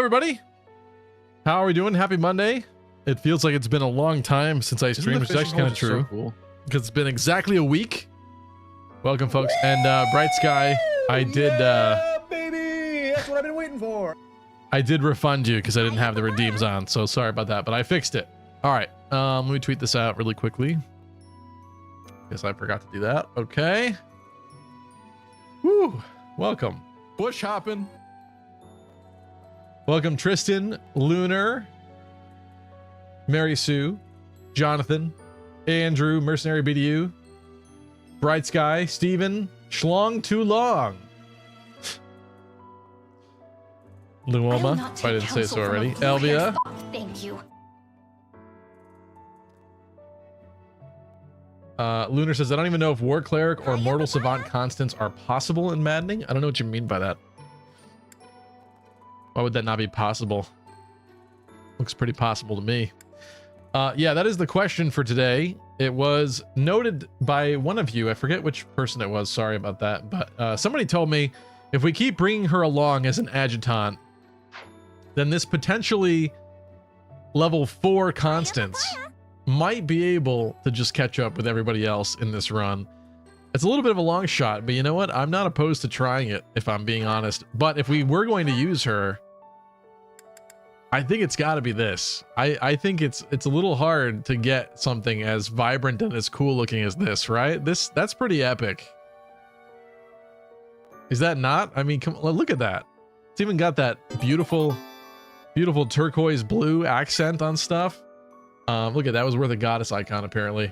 everybody. How are we doing? Happy Monday. It feels like it's been a long time since I streamed, which is actually kind of true. Cool. Because it's been exactly a week. Welcome, folks. And Bright Sky, I did... Yeah, baby! That's what I've been waiting for. I did refund you because I didn't have the redeems on, so sorry about that, but I fixed it. All right, let me tweet this out really quickly. Guess I forgot to do that. Okay. Woo! Welcome. Bush hopping. Welcome, Tristan, Lunar, Mary Sue, Jonathan, Andrew, Mercenary BDU, Bright Sky, Steven, Schlong Too Long, Luoma, if I didn't say so already, Elvia, thank you. Lunar says, I don't even know if War Cleric or Mortal Savant constants are possible in Maddening. I don't know what you mean by that. Why would that not be possible? Looks pretty possible to me. Yeah, that is the question for today. It was noted by one of you. I forget which person it was. Sorry about that. But somebody told me if we keep bringing her along as an adjutant, then this potentially level 4 constants might be able to just catch up with everybody else in this run. It's a little bit of a long shot, but you know what? I'm not opposed to trying it, if I'm being honest. But if we were going to use her, I think it's got to be this. I think it's a little hard to get something as vibrant and as cool looking as this, right? That's pretty epic. Is that not? I mean, come on, look at that. It's even got that beautiful turquoise blue accent on stuff. Look at that. Was worth a goddess icon apparently.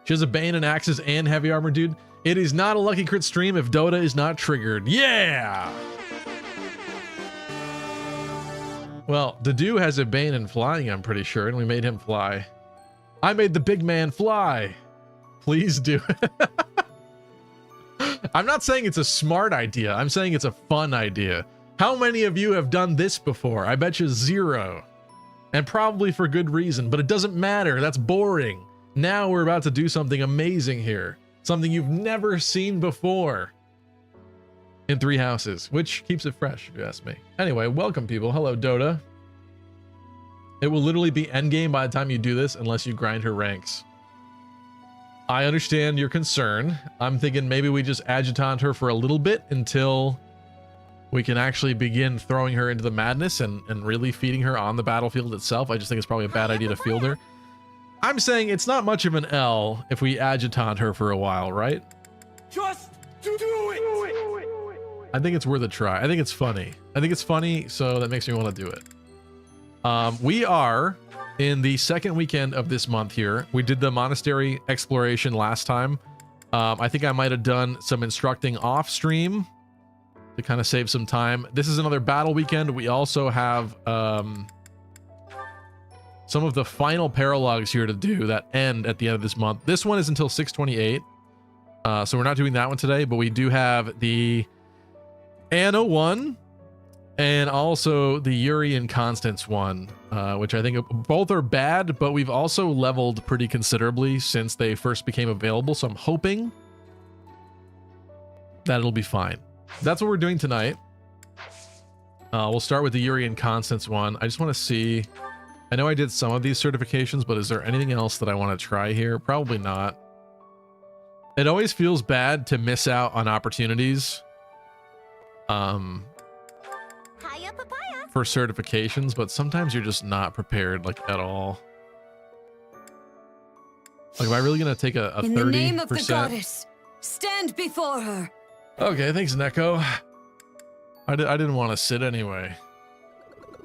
She has a Bane and Axes and heavy armor, dude. It is not a lucky crit stream if Dota is not triggered. Yeah! Well, Dadu has a Bane and flying, I'm pretty sure, and we made him fly. I made the big man fly. Please do. I'm not saying it's a smart idea. I'm saying it's a fun idea. How many of you have done this before? I bet you 0. And probably for good reason, but it doesn't matter. That's boring. Now we're about to do something amazing here. Something you've never seen before in 3 houses, which keeps it fresh, if you ask me. Anyway, welcome people. Hello, Dota. It will literally be endgame by the time you do this, unless you grind her ranks. I understand your concern. I'm thinking maybe we just adjutant her for a little bit until we can actually begin throwing her into the madness and really feeding her on the battlefield itself. I just think it's probably a bad idea to field her. I'm saying it's not much of an L if we adjutant her for a while, right? Just do it! I think it's worth a try. I think it's funny. I think it's funny, so that makes me want to do it. We are in the second weekend of this month here. We did the monastery exploration last time. I think I might have done some instructing off stream to kind of save some time. This is another battle weekend. We also have some of the final paralogs here to do that end at the end of this month. This one is until 6/28, so we're not doing that one today, but we do have the Anna one and also the Yuri and Constance one, which I think both are bad, but we've also leveled pretty considerably since they first became available, so I'm hoping that it'll be fine. That's what we're doing tonight. We'll start with the Yuri and Constance one. I just want to see... I know I did some of these certifications, but is there anything else that I want to try here? Probably not. It always feels bad to miss out on opportunities for certifications, but sometimes you're just not prepared, like, at all. Like, am I really going to take a 30%? In the name of the goddess, stand before her. Okay, thanks, Neko. I didn't want to sit anyway.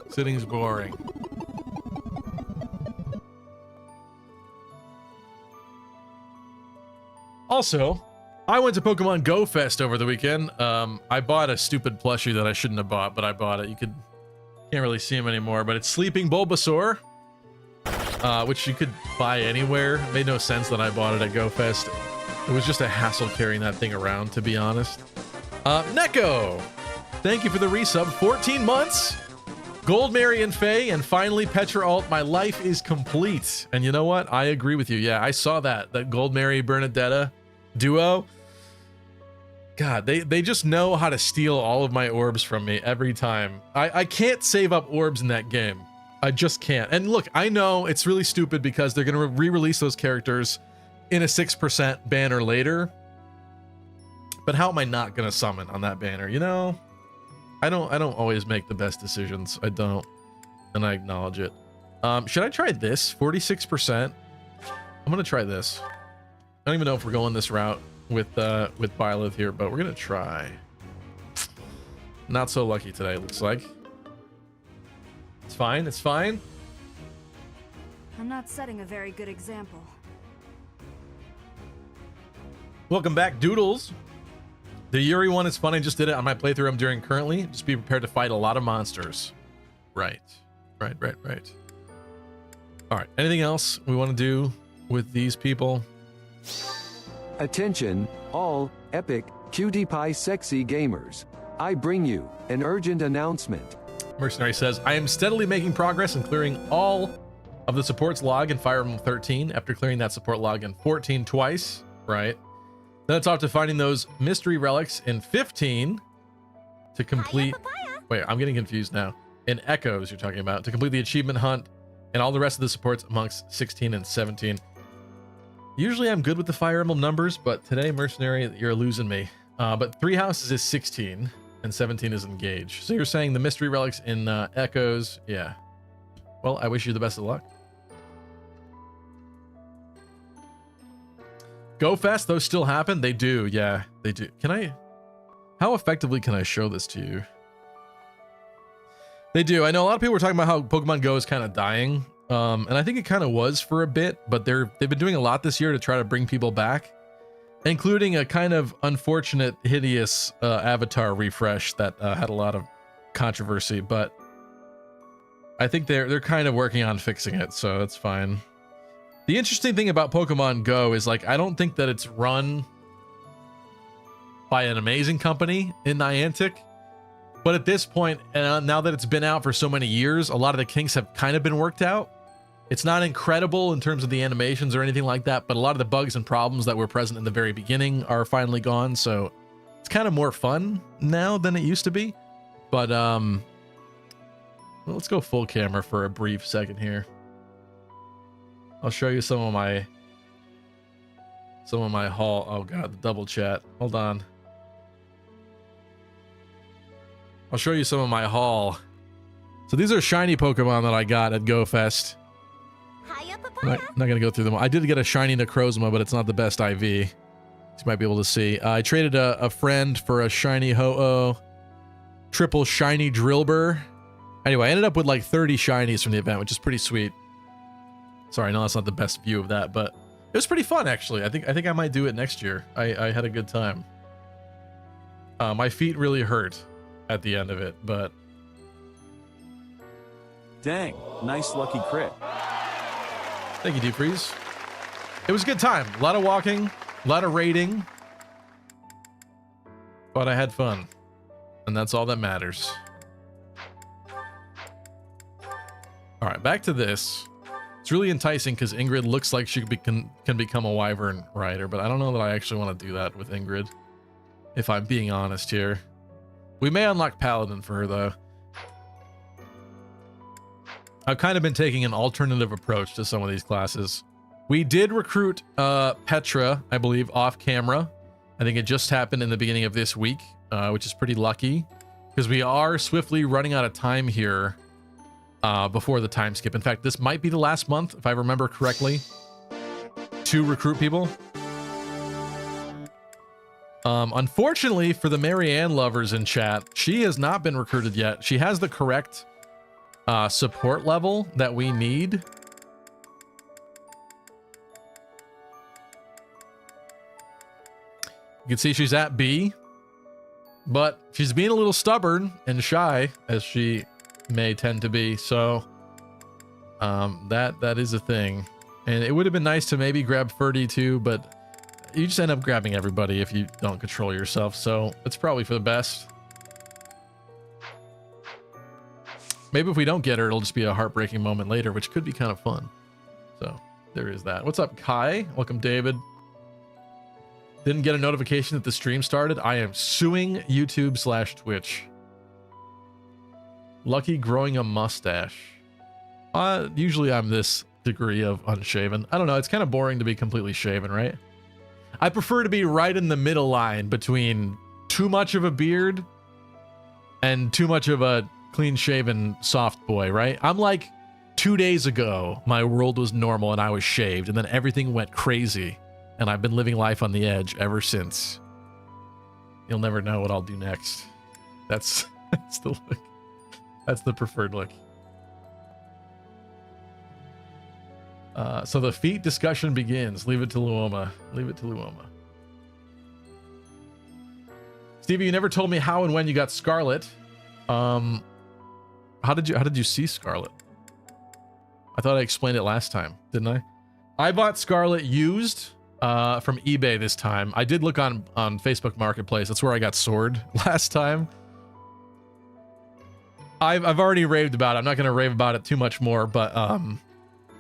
Sitting's boring. Also, I went to Pokemon Go Fest over the weekend. I bought a stupid plushie that I shouldn't have bought, but I bought it. Can't really see him anymore, but it's Sleeping Bulbasaur, which you could buy anywhere. It made no sense that I bought it at Go Fest. It was just a hassle carrying that thing around, to be honest. Neko, thank you for the resub. 14 months. Gold, Mary, and Faye, and finally Petra Alt. My life is complete. And you know what? I agree with you. Yeah, I saw that Gold, Mary, Bernadetta duo. God, they just know how to steal all of my orbs from me every time. I can't save up orbs in that game. I just can't. And look, I know it's really stupid because they're going to re-release those characters in a 6% banner later. But how am I not going to summon on that banner? You know, I don't always make the best decisions. I don't. And I acknowledge it. Should I try this? 46%. I'm going to try this. I don't even know if we're going this route with Byleth here, but we're going to try. Not so lucky today, looks like. It's fine. It's fine. I'm not setting a very good example. Welcome back, Doodles. The Yuri one is fun. I just did it on my playthrough I'm doing currently. Just be prepared to fight a lot of monsters. Right. Right. All right. Anything else we want to do with these people? Attention, all epic, cutie pie sexy gamers. I bring you an urgent announcement. Mercenary says, I am steadily making progress in clearing all of the support's log in Fire Emblem 13 after clearing that support log in 14 twice. Right. Then it's off to finding those mystery relics in 15 to complete. Wait, I'm getting confused now. In Echoes, you're talking about to complete the achievement hunt and all the rest of the supports amongst 16 and 17. Usually I'm good with the Fire Emblem numbers, but today, Mercenary, you're losing me. But 3 houses is 16 and 17 is Engage. So you're saying the mystery relics in Echoes. Yeah. Well, I wish you the best of luck. Go Fest, those still happen? They do. Yeah, they do. How effectively can I show this to you? They do. I know a lot of people were talking about how Pokemon Go is kind of dying. And I think it kind of was for a bit, but they've been doing a lot this year to try to bring people back, including a kind of unfortunate, hideous avatar refresh that had a lot of controversy, but I think they're kind of working on fixing it, so that's fine. The interesting thing about Pokemon Go is, like, I don't think that it's run by an amazing company in Niantic, but at this point, and now that it's been out for so many years, a lot of the kinks have kind of been worked out. It's not incredible in terms of the animations or anything like that, but a lot of the bugs and problems that were present in the very beginning are finally gone, so it's kind of more fun now than it used to be. But well, let's go full camera for a brief second here. I'll show you some of my haul. Oh god, the double chat. Hold on. I'll show you some of my haul. So these are shiny Pokemon that I got at Go Fest. I'm not gonna go through them. I did get a shiny Necrozma, but it's not the best IV. You might be able to see. I traded a friend for a shiny Ho-Oh, triple shiny Drillbur. Anyway, I ended up with like 30 shinies from the event, which is pretty sweet. Sorry, no, that's not the best view of that, but it was pretty fun actually. I think I might do it next year. I had a good time. My feet really hurt at the end of it, but Dang, nice lucky crit. thank you, Deep Freeze. It was a good time. A lot of walking, a lot of raiding, but I had fun, and that's all that matters. All right, back to this. It's really enticing because Ingrid looks like she can become a Wyvern rider, but I don't know that I actually want to do that with Ingrid, if I'm being honest here. We may unlock Paladin for her, though. I've kind of been taking an alternative approach to some of these classes. We did recruit Petra, I believe, off camera. I think it just happened in the beginning of this week, which is pretty lucky, because we are swiftly running out of time here before the time skip. In fact, this might be the last month, if I remember correctly, to recruit people. Unfortunately for the Marianne lovers in chat, she has not been recruited yet. She has the correct support level that we need. You can see she's at B, but she's being a little stubborn and shy, as she may tend to be. So that is a thing, and it would have been nice to maybe grab Ferdy too, but you just end up grabbing everybody if you don't control yourself, so it's probably for the best. Maybe if we don't get her, it'll just be a heartbreaking moment later, which could be kind of fun. So there is that. What's up, Kai? Welcome, David. Didn't get a notification that the stream started. I am suing YouTube/Twitch. Lucky growing a mustache. Usually I'm this degree of unshaven. I don't know. It's kind of boring to be completely shaven, right? I prefer to be right in the middle line between too much of a beard and too much of a clean-shaven soft boy, right? I'm like 2 days ago, my world was normal and I was shaved, and then everything went crazy, and I've been living life on the edge ever since. You'll never know what I'll do next. That's the look. That's the preferred look. So the feet discussion begins. Leave it to Luoma. Leave it to Luoma. Stevie, you never told me how and when you got Scarlet. How did you see Scarlet? I thought I explained it last time, didn't I? I bought Scarlet used from eBay this time. I did look on Facebook Marketplace. That's where I got Sword last time. I've already raved about it. I'm not going to rave about it too much more, but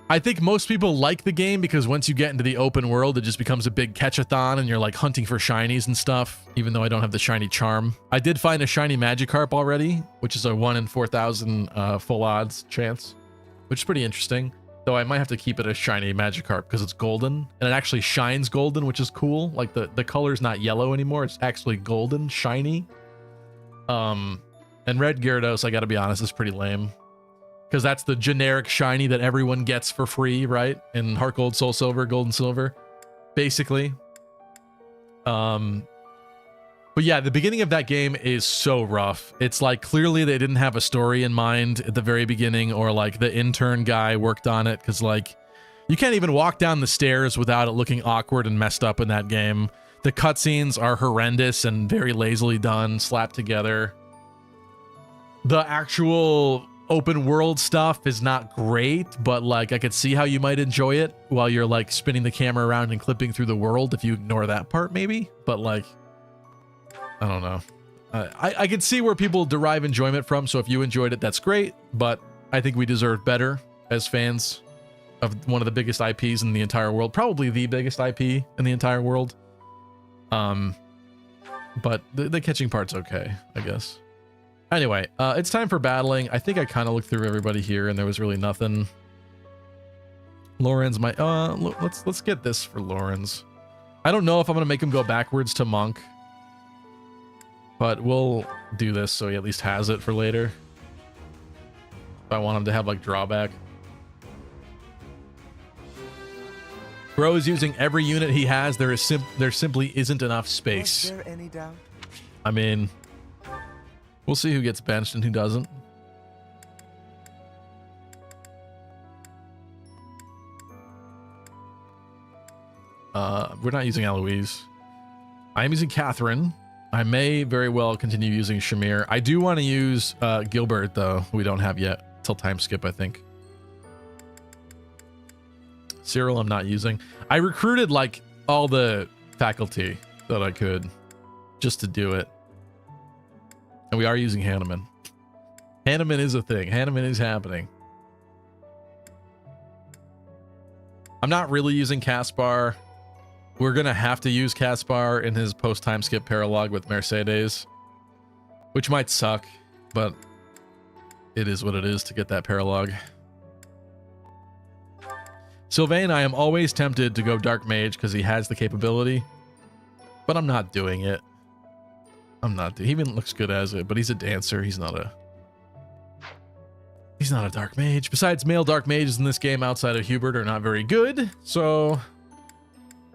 I think most people like the game because once you get into the open world, it just becomes a big catch-a-thon and you're like hunting for shinies and stuff, even though I don't have the shiny charm. I did find a shiny Magikarp already, which is a 1 in 4,000 full odds chance, which is pretty interesting. Though I might have to keep it a shiny Magikarp because it's golden and it actually shines golden, which is cool. Like the color's not yellow anymore. It's actually golden, shiny. And red Gyarados, I gotta be honest, is pretty lame. Because that's the generic shiny that everyone gets for free, right? In Heart Gold, Soul Silver, Gold and Silver, basically. But yeah, the beginning of that game is so rough. It's like clearly they didn't have a story in mind at the very beginning, or like the intern guy worked on it, because like you can't even walk down the stairs without it looking awkward and messed up in that game. The cutscenes are horrendous and very lazily done, slapped together. The actual open world stuff is not great, but like I could see how you might enjoy it while you're like spinning the camera around and clipping through the world if you ignore that part maybe. But like, I don't know. I could see where people derive enjoyment from, so if you enjoyed it, that's great, but I think we deserve better as fans of one of the biggest IPs in the entire world, probably the biggest IP in the entire world. But the catching part's okay, I guess. Anyway, it's time for battling. I think I kind of looked through everybody here and there was really nothing. Lorenz might, let's get this for Lorenz. I don't know if I'm going to make him go backwards to Monk, but we'll do this so he at least has it for later. If I want him to have like drawback. Bro is using every unit he has. There simply isn't enough space. Is there any doubt? I mean, we'll see who gets benched and who doesn't. We're not using Eloise. I am using Catherine. I may very well continue using Shamir. I do want to use Gilbert, though. We don't have yet. Till time skip, I think. Cyril, I'm not using. I recruited, like, all the faculty that I could just to do it. And we are using Hanneman. Hanneman is a thing. Hanneman is happening. I'm not really using Caspar. We're going to have to use Caspar in his post-time skip paralog with Mercedes, which might suck, but it is what it is to get that paralog. Sylvain, I am always tempted to go Dark Mage because he has the capability, but I'm not doing it. He even looks good as it, but he's a dancer. He's not a Dark Mage. Besides, male Dark Mages in this game outside of Hubert are not very good, so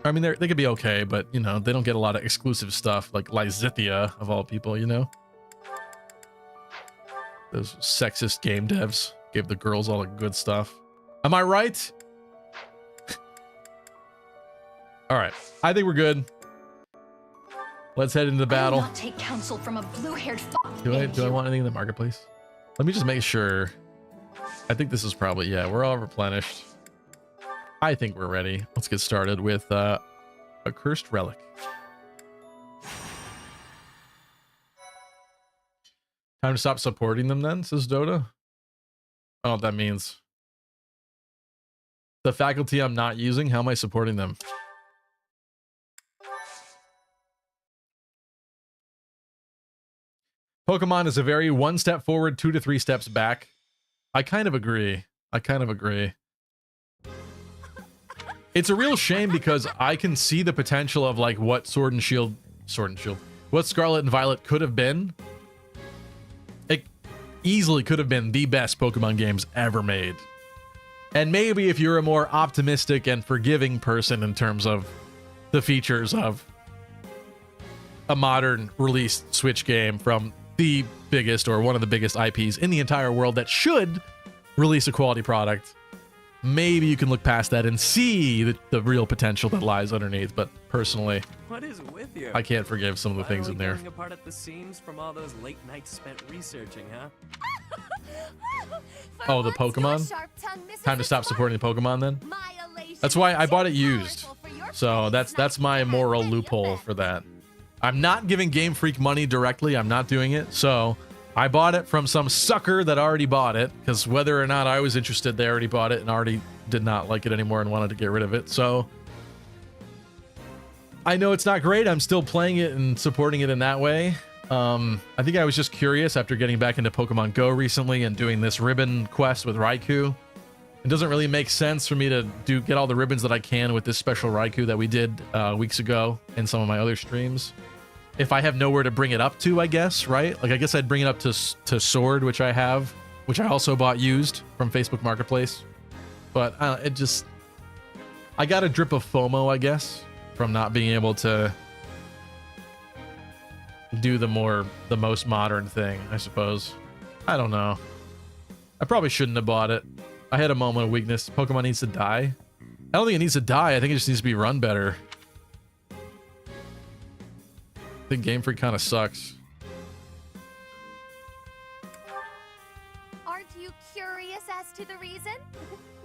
I mean, they could be okay, but, you know, they don't get a lot of exclusive stuff, like Lysithia, of all people, you know? Those sexist game devs gave the girls all the good stuff. Am I right? All right, I think we're good. Let's head into the battle. I will not take counsel from a blue-haired Do I want anything in the marketplace? Let me just make sure. I think this is probably, yeah, we're all replenished. I think we're ready. Let's get started with a cursed relic. Time to stop supporting them then, says Dota. I don't know what that means. The faculty I'm not using, how am I supporting them? Pokemon is a very 1 step forward, 2 to 3 steps back. I kind of agree. It's a real shame because I can see the potential of like what Sword and Shield, what Scarlet and Violet could have been. It easily could have been the best Pokemon games ever made. And maybe if you're a more optimistic and forgiving person in terms of the features of a modern released Switch game from the biggest or one of the biggest IPs in the entire world that should release a quality product, maybe you can look past that and see the real potential that lies underneath. But personally, What is with you? I can't forgive some of the things in there. Going apart at the seams from all those late nights spent researching, huh? Oh, the Pokemon? Time to stop supporting the Pokemon then? That's why I bought it used. So that's my moral loophole for that. I'm not giving Game Freak money directly. I'm not doing it. So I bought it from some sucker that already bought it, because whether or not I was interested, they already bought it and already did not like it anymore and wanted to get rid of it. So I know it's not great. I'm still playing it and supporting it in that way. I think I was just curious after getting back into Pokemon Go recently and doing this ribbon quest with Raikou. It doesn't really make sense for me to get all the ribbons that I can with this special Raikou that we did weeks ago in some of my other streams. If I have nowhere to bring it up to, I guess, right? Like, I guess I'd bring it up to Sword, which I have, which I also bought used from Facebook Marketplace. But I got a drip of FOMO, I guess, from not being able to do the most modern thing, I suppose. I don't know. I probably shouldn't have bought it. I had a moment of weakness. Pokemon needs to die. I don't think it needs to die. I think it just needs to be run better. I think Game Freak kind of sucks. Aren't you curious as to the reason?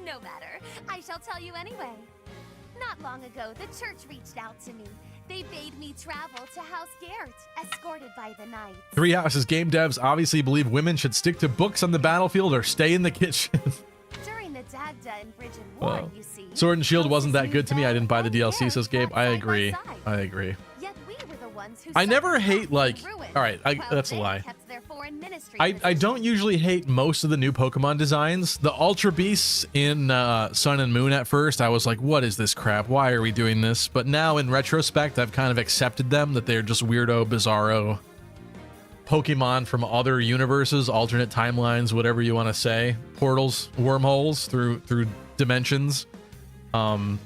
No matter. I shall tell you anyway. Not long ago, the church reached out to me. They bade me travel to House Garrett, escorted by the knights. Three Houses game devs obviously believe women should stick to books on the battlefield or stay in the kitchen. During the Dagda and Bridge and War, you see. Sword and Shield wasn't that good to me. I didn't buy the DLC, says Gabe. I agree. I agree. Yet we were the ones who I never hate, like... Alright, that's a lie. I don't usually hate most of the new Pokemon designs. The Ultra Beasts in Sun and Moon at first, I was like, what is this crap? Why are we doing this? But now, in retrospect, I've kind of accepted them, that they're just weirdo, bizarro Pokemon from other universes, alternate timelines, whatever you want to say. Portals, wormholes through dimensions. And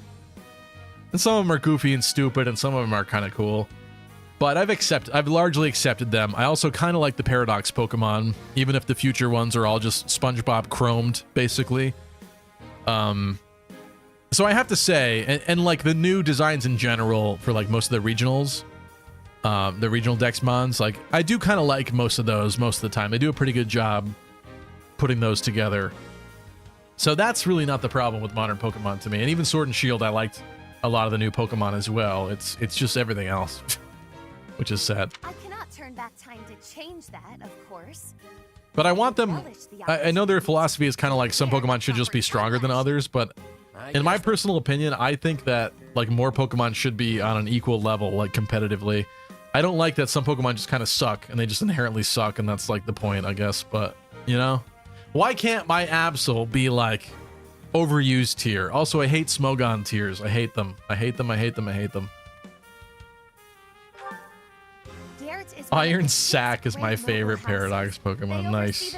some of them are goofy and stupid, and some of them are kind of cool. But I've largely accepted them. I also kind of like the Paradox Pokemon, even if the future ones are all just SpongeBob chromed, basically. So I have to say, and like the new designs in general for like most of the regionals, the regional Dexmons, like I do kind of like most of those most of the time. They do a pretty good job putting those together. So that's really not the problem with modern Pokemon to me. And even Sword and Shield, I liked a lot of the new Pokemon as well. It's just everything else. Which is sad. I cannot turn back time to change that, of course. But I want them... I know their philosophy is kind of like some Pokemon should just be stronger than others, but in my personal opinion, I think that like more Pokemon should be on an equal level, like competitively. I don't like that some Pokemon just kind of suck, and they just inherently suck, and that's like the point, I guess. But, you know? Why can't my Absol be like overused tier? Also, I hate Smogon tiers. I hate them. I hate them. I hate them. I hate them. Iron Sac is my favorite Paradox Pokemon. Nice.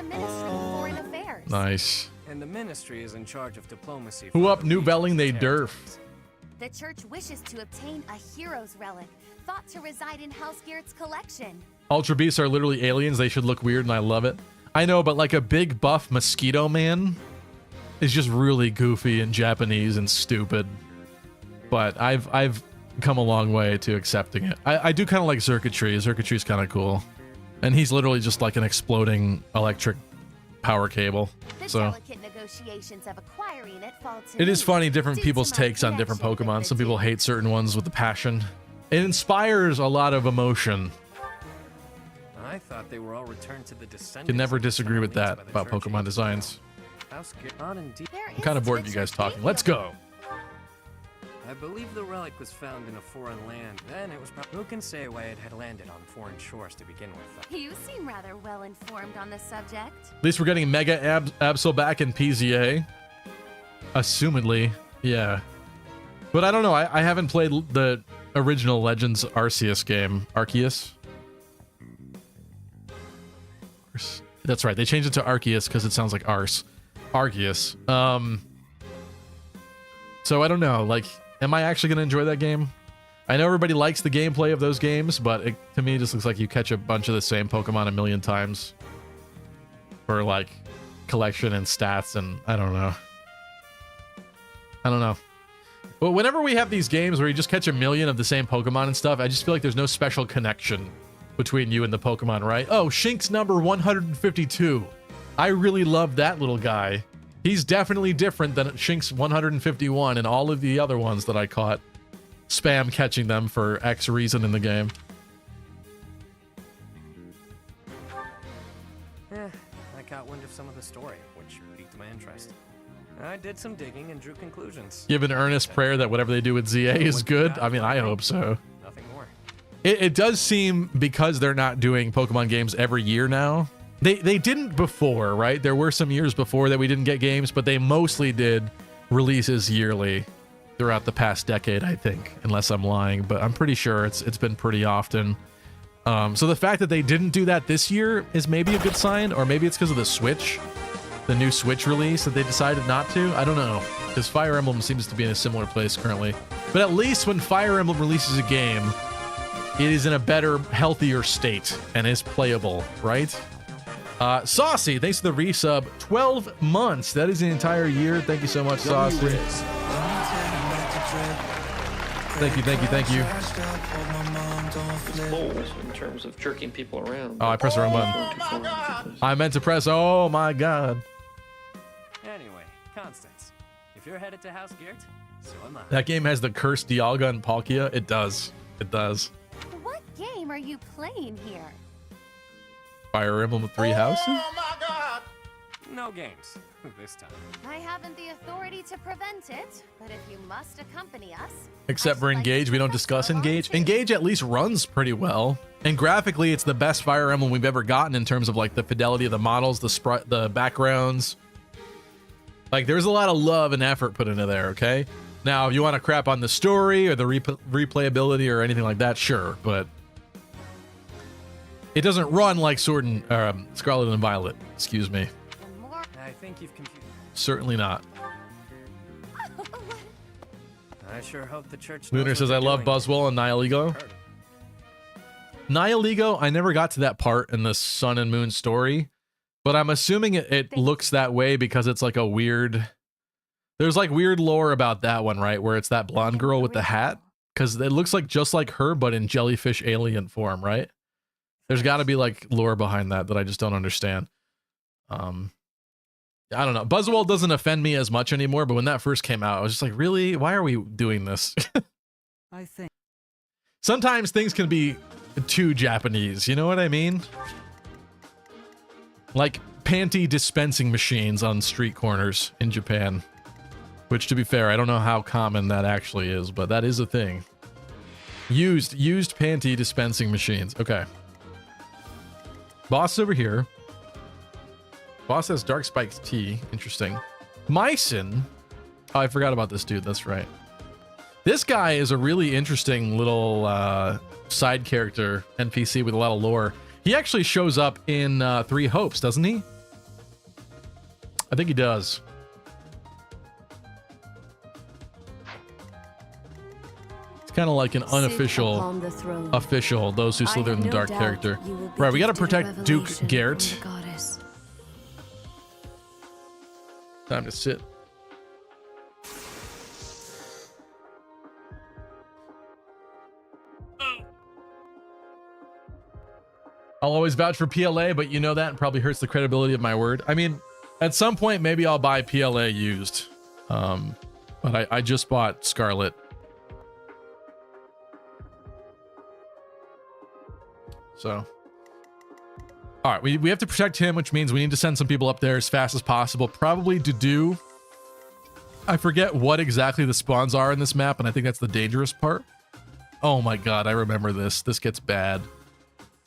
Nice. And the ministry is in charge of diplomacy. Who up Novelling they derf? The church wishes to obtain a hero's relic, thought to reside in House Garrett's collection. Ultra Beasts are literally aliens. They should look weird, and I love it. I know, but like a big buff mosquito man is just really goofy and Japanese and stupid. But I've come a long way to accepting it. I do kind of like Circuitry. Circuitry's kind of cool. And he's literally just like an exploding electric power cable. So it is funny, different people's takes on different Pokemon. Some people hate certain ones with a passion. It inspires a lot of emotion. I thought they were all returned to the descendants. Can never disagree with that about Pokemon designs. I'm kind of bored of you guys talking. Let's go. I believe the relic was found in a foreign land. Then it was who can say why it had landed on foreign shores to begin with? You seem rather well informed on the subject. At least we're getting Mega Absol back in PZA. Assumedly, yeah. But I don't know. I haven't played the original Legends Arceus game. Arceus? That's right. They changed it to Arceus because it sounds like Arse. Arceus. So I don't know. Like, am I actually going to enjoy that game? I know everybody likes the gameplay of those games, but to me, it just looks like you catch a bunch of the same Pokemon a million times for like collection and stats, and I don't know. But whenever we have these games where you just catch a million of the same Pokemon and stuff, I just feel like there's no special connection between you and the Pokemon, right? Oh, Shink's number 152. I really love that little guy. He's definitely different than Shink's 151 and all of the other ones that I caught spam catching them for X reason in the game. I caught wind of some of the story, which piqued my interest. I did some digging and drew conclusions. Give an earnest prayer that whatever they do with ZA is good. I mean, I hope so. Nothing more. It does seem, because they're not doing Pokemon games every year now. They didn't before, right? There were some years before that we didn't get games, but they mostly did releases yearly throughout the past decade, I think, unless I'm lying, but I'm pretty sure it's been pretty often. So the fact that they didn't do that this year is maybe a good sign, or maybe it's because of the Switch, the new Switch release, that they decided not to. I don't know, because Fire Emblem seems to be in a similar place currently. But at least when Fire Emblem releases a game, it is in a better, healthier state and is playable, right? Saucy, thanks for the resub. 12 months. That is the entire year. Thank you so much, Saucy. Thank you. In terms of jerking people around. Oh, I pressed the wrong button. I meant to press. Oh my god. Anyway, Constance, if you're headed to House Geert, so am I. That game has the cursed Dialga and Palkia. It does. What game are you playing here? Fire Emblem 3 Houses? Oh my god! No games. This time. I haven't the authority to prevent it, but if you must accompany us... Except for Engage, we don't discuss Engage. Engage at least runs pretty well. And graphically, it's the best Fire Emblem we've ever gotten in terms of like the fidelity of the models, the backgrounds. Like, there's a lot of love and effort put into there, okay? Now, if you want to crap on the story or the replayability or anything like that, sure, but it doesn't run like Scarlet and Violet. Excuse me. I think you've confused. Certainly not. I sure hope the church. Lunar says, I love Buzzwell and Nihilego. Nihilego, I never got to that part in the Sun and Moon story, but I'm assuming it looks that way because it's like a weird... There's like weird lore about that one, right? Where it's that blonde girl with the hat. Because it looks like just like her, but in jellyfish alien form, right? There's got to be like lore behind that I just don't understand. I don't know. Buzzwell doesn't offend me as much anymore, but when that first came out, I was just like, really? Why are we doing this? I think sometimes things can be too Japanese, you know what I mean? Like panty dispensing machines on street corners in Japan. Which, to be fair, I don't know how common that actually is, but that is a thing. Used panty dispensing machines. Okay. Boss over here. Boss has Dark Spikes Tea. Interesting. Mycin. Oh, I forgot about this dude. That's right. This guy is a really interesting little side character NPC with a lot of lore. He actually shows up in Three Hopes, doesn't he? I think he does. It's kind of like an unofficial, official, those who slither in the dark character. Right, we got to protect Duke Garrett. Time to sit. I'll always vouch for PLA, but you know that probably hurts the credibility of my word. I mean, at some point, maybe I'll buy PLA used. But I just bought Scarlet. So, all right, we have to protect him, which means we need to send some people up there as fast as possible, probably to do I forget what exactly the spawns are in this map, and I think that's the dangerous part. Oh my god, I remember this. This gets bad.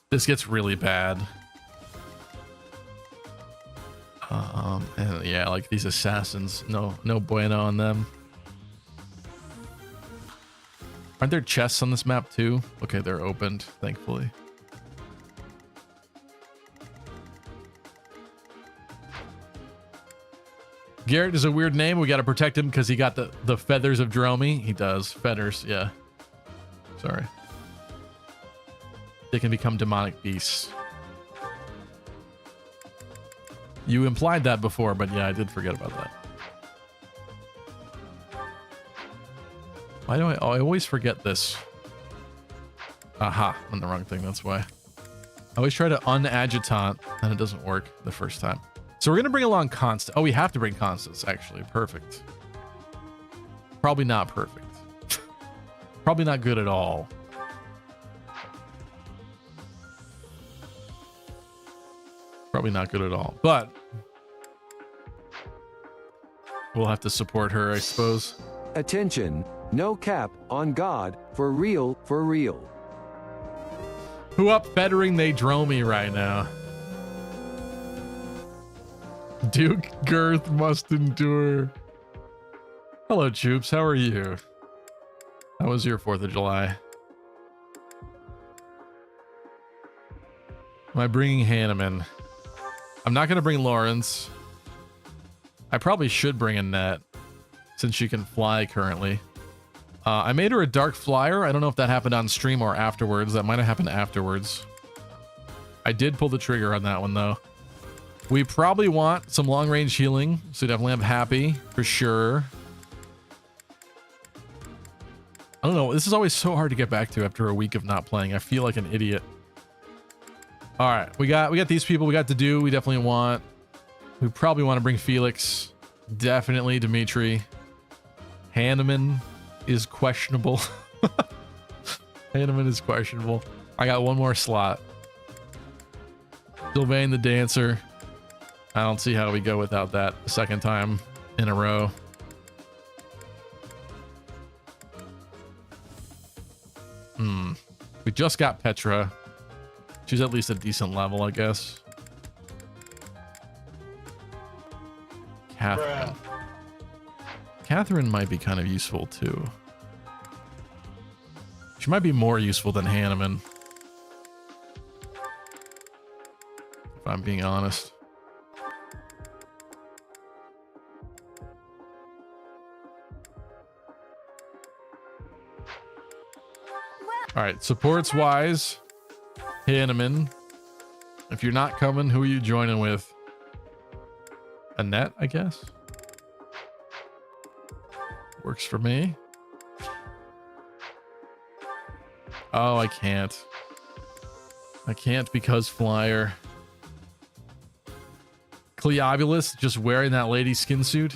This gets really bad. And yeah, like these assassins, no bueno on them. Aren't there chests on this map too? Okay, they're opened, thankfully. Garrett is a weird name. We got to protect him because he got the feathers of Dromi. He does. Feathers, yeah. Sorry. They can become demonic beasts. You implied that before, but yeah, I did forget about that. Why do I always forget this? Aha, I'm on the wrong thing, that's why. I always try to unadjutant, and it doesn't work the first time. So we're going to bring along Constance. Oh, we have to bring Constance, actually. Perfect. Probably not perfect. Probably not good at all. Probably not good at all. But we'll have to support her, I suppose. Attention, no cap, on God, for real, for real. Who up fettering they Dromi right now? Duke Girth must endure. Hello, Choops. How are you? How was your 4th of July? Am I bringing Hanneman? I'm not going to bring Lawrence. I probably should bring Annette, since she can fly currently. I made her a dark flyer. I don't know if that happened on stream or afterwards. That might have happened afterwards. I did pull the trigger on that one, though. We probably want some long-range healing, so definitely have Happy, for sure. I don't know. This is always so hard to get back to after a week of not playing. I feel like an idiot. All right, we got these people. We got to do. We definitely want. We probably want to bring Felix. Definitely Dimitri. Hanneman is questionable. Hanneman is questionable. I got one more slot. Sylvain the Dancer. I don't see how we go without that a second time in a row. We just got Petra. She's at least a decent level, I guess. Catherine. Catherine might be kind of useful too. She might be more useful than Hanneman, if I'm being honest. All right, supports wise, Hanneman. If you're not coming, who are you joining with? Annette, I guess. Works for me. Oh, I can't. I can't because flyer. Cleobulus just wearing that lady skin suit.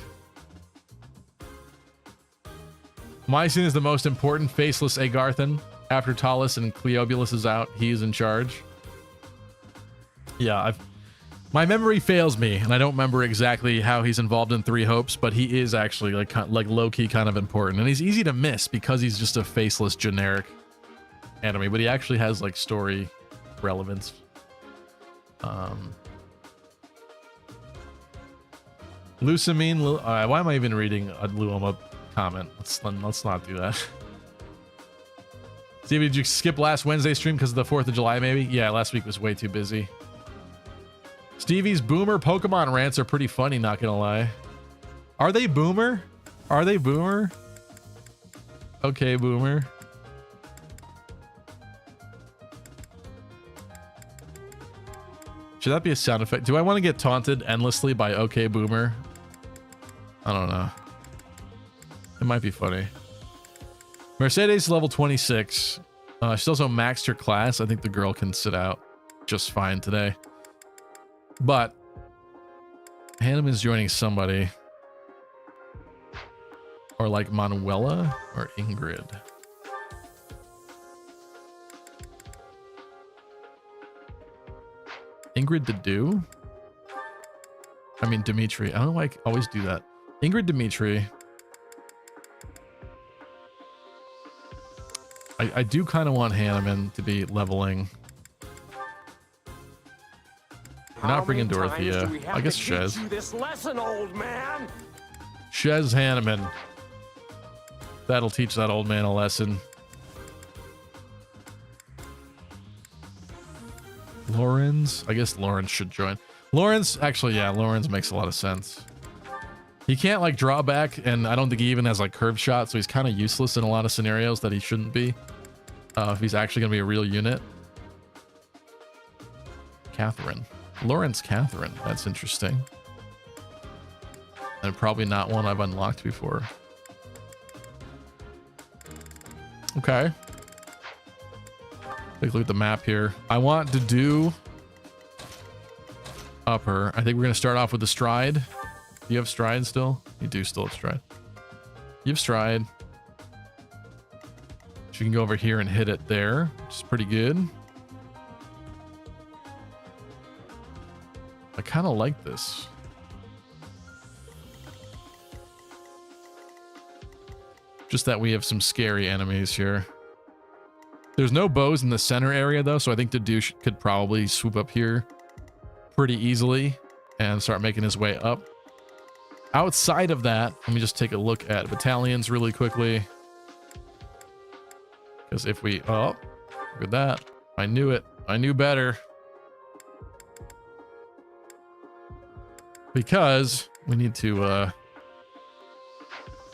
Mycene is the most important faceless Agarthan. After Talus and Cleobulus is out, he is in charge. Yeah, my memory fails me, and I don't remember exactly how he's involved in Three Hopes, but he is actually like low-key kind of important. And he's easy to miss because he's just a faceless generic enemy, but he actually has like story relevance. Lusamine, why am I even reading a Luoma comment? Let's not do that. Stevie, did you skip last Wednesday stream because of the 4th of July, maybe? Yeah, last week was way too busy. Stevie's boomer Pokemon rants are pretty funny, not gonna lie. Are they boomer? Are they boomer? Okay, boomer. Should that be a sound effect? Do I want to get taunted endlessly by okay, boomer? I don't know. It might be funny. Mercedes level 26. She's also maxed her class. I think the girl can sit out just fine today. But Hanneman's joining somebody. Or like Manuela or Ingrid. Ingrid to do? I mean Dimitri. I don't know why I always do that. Ingrid Dimitri. I do kind of want Hanneman to be leveling. We're not bringing Dorothea. I guess Shez. Shez Hanneman. That'll teach that old man a lesson. Lawrence? I guess Lawrence should join. Lawrence, actually, yeah, Lawrence makes a lot of sense. He can't like draw back, and I don't think he even has like curved shot, so he's kind of useless in a lot of scenarios that he shouldn't be. If he's actually going to be a real unit. Catherine. Lawrence Catherine. That's interesting. And probably not one I've unlocked before. Okay. Take a look at the map here. I want to do upper. I think we're going to start off with the stride. Do you have stride still? You do still have stride. You have stride. So you can go over here and hit it there, which is pretty good. I kind of like this. Just that we have some scary enemies here. There's no bows in the center area though, so I think the douche could probably swoop up here pretty easily and start making his way up. Outside of that, let me just take a look at battalions really quickly. Because if we... Oh, look at that. I knew it. I knew better. Because we need to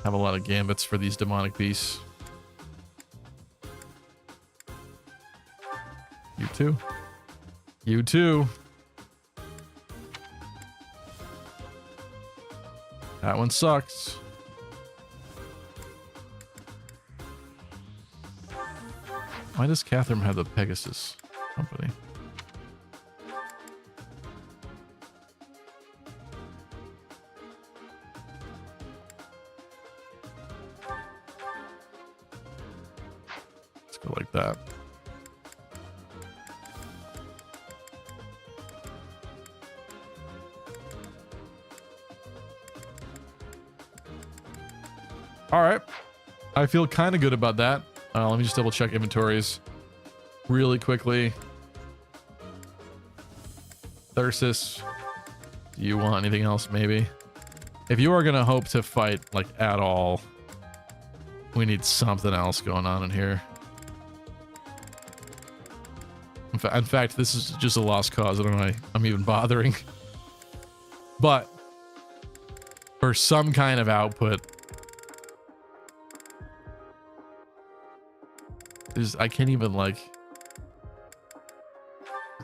have a lot of gambits for these demonic beasts. You too. You too. That one sucks. Why does Catherine have the Pegasus company? Let's go like that. All right. I feel kind of good about that. Let me just double check inventories really quickly. Thyrsus, do you want anything else maybe? If you are going to hope to fight like at all, we need something else going on in here. In fact, this is just a lost cause. I don't know why I'm even bothering. But for some kind of output, I can't even like,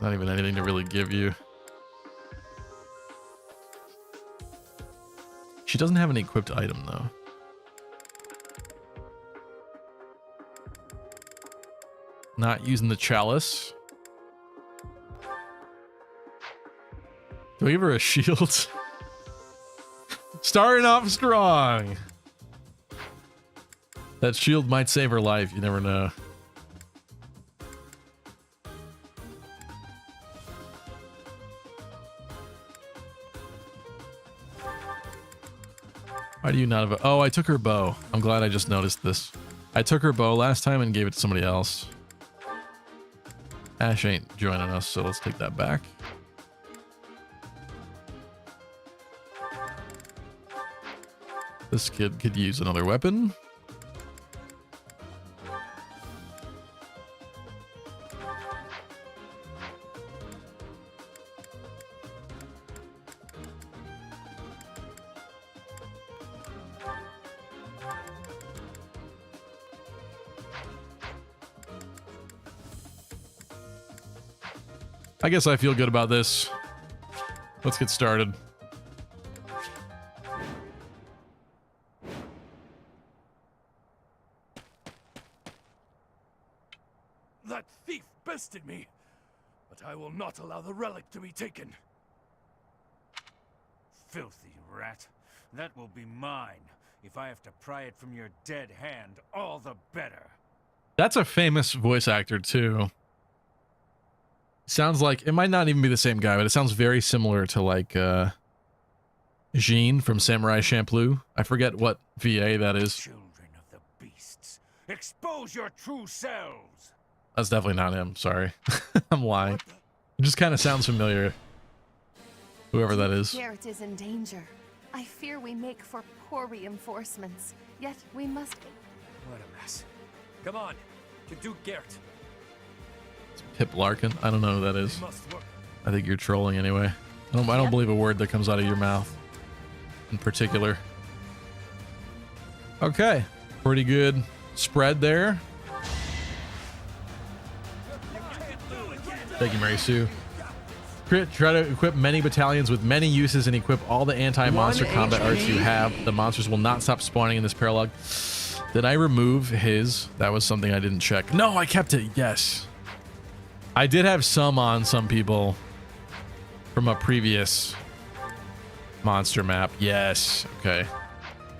not even anything to really give you. She doesn't have an equipped item though. Not using the chalice. Do I give her a shield? Starting off strong. That shield might save her life, you never know. Why do you not have a... Oh, I took her bow. I'm glad I just noticed this. I took her bow last time and gave it to somebody else. Ash ain't joining us, so let's take that back. This kid could use another weapon. I guess I feel good about this. Let's get started. That thief bested me, but I will not allow the relic to be taken. Filthy rat. That will be mine. If I have to pry it from your dead hand, all the better. That's a famous voice actor too. Sounds like, it might not even be the same guy, but it sounds very similar to like Jean from Samurai Champloo. I forget what VA that is. Children of the beasts. Expose your true selves. That's definitely not him. Sorry. I'm lying. It just kind of sounds familiar. Whoever that is. Garrett is in danger. I fear we make for poor reinforcements. Yet we must. What a mess. Come on, to Duke Garrett. Pip Larkin. I don't know who that is. We must work. I think you're trolling anyway. I don't believe a word that comes out of your mouth in particular. Okay. Pretty good spread there. Thank you, Mary Sue. Crit, try to equip many battalions with many uses and equip all the anti-monster combat arts you have. The monsters will not stop spawning in this paralog. Did I remove his? That was something I didn't check. No, I kept it. Yes. I did have some on some people from a previous monster map. Yes. Okay.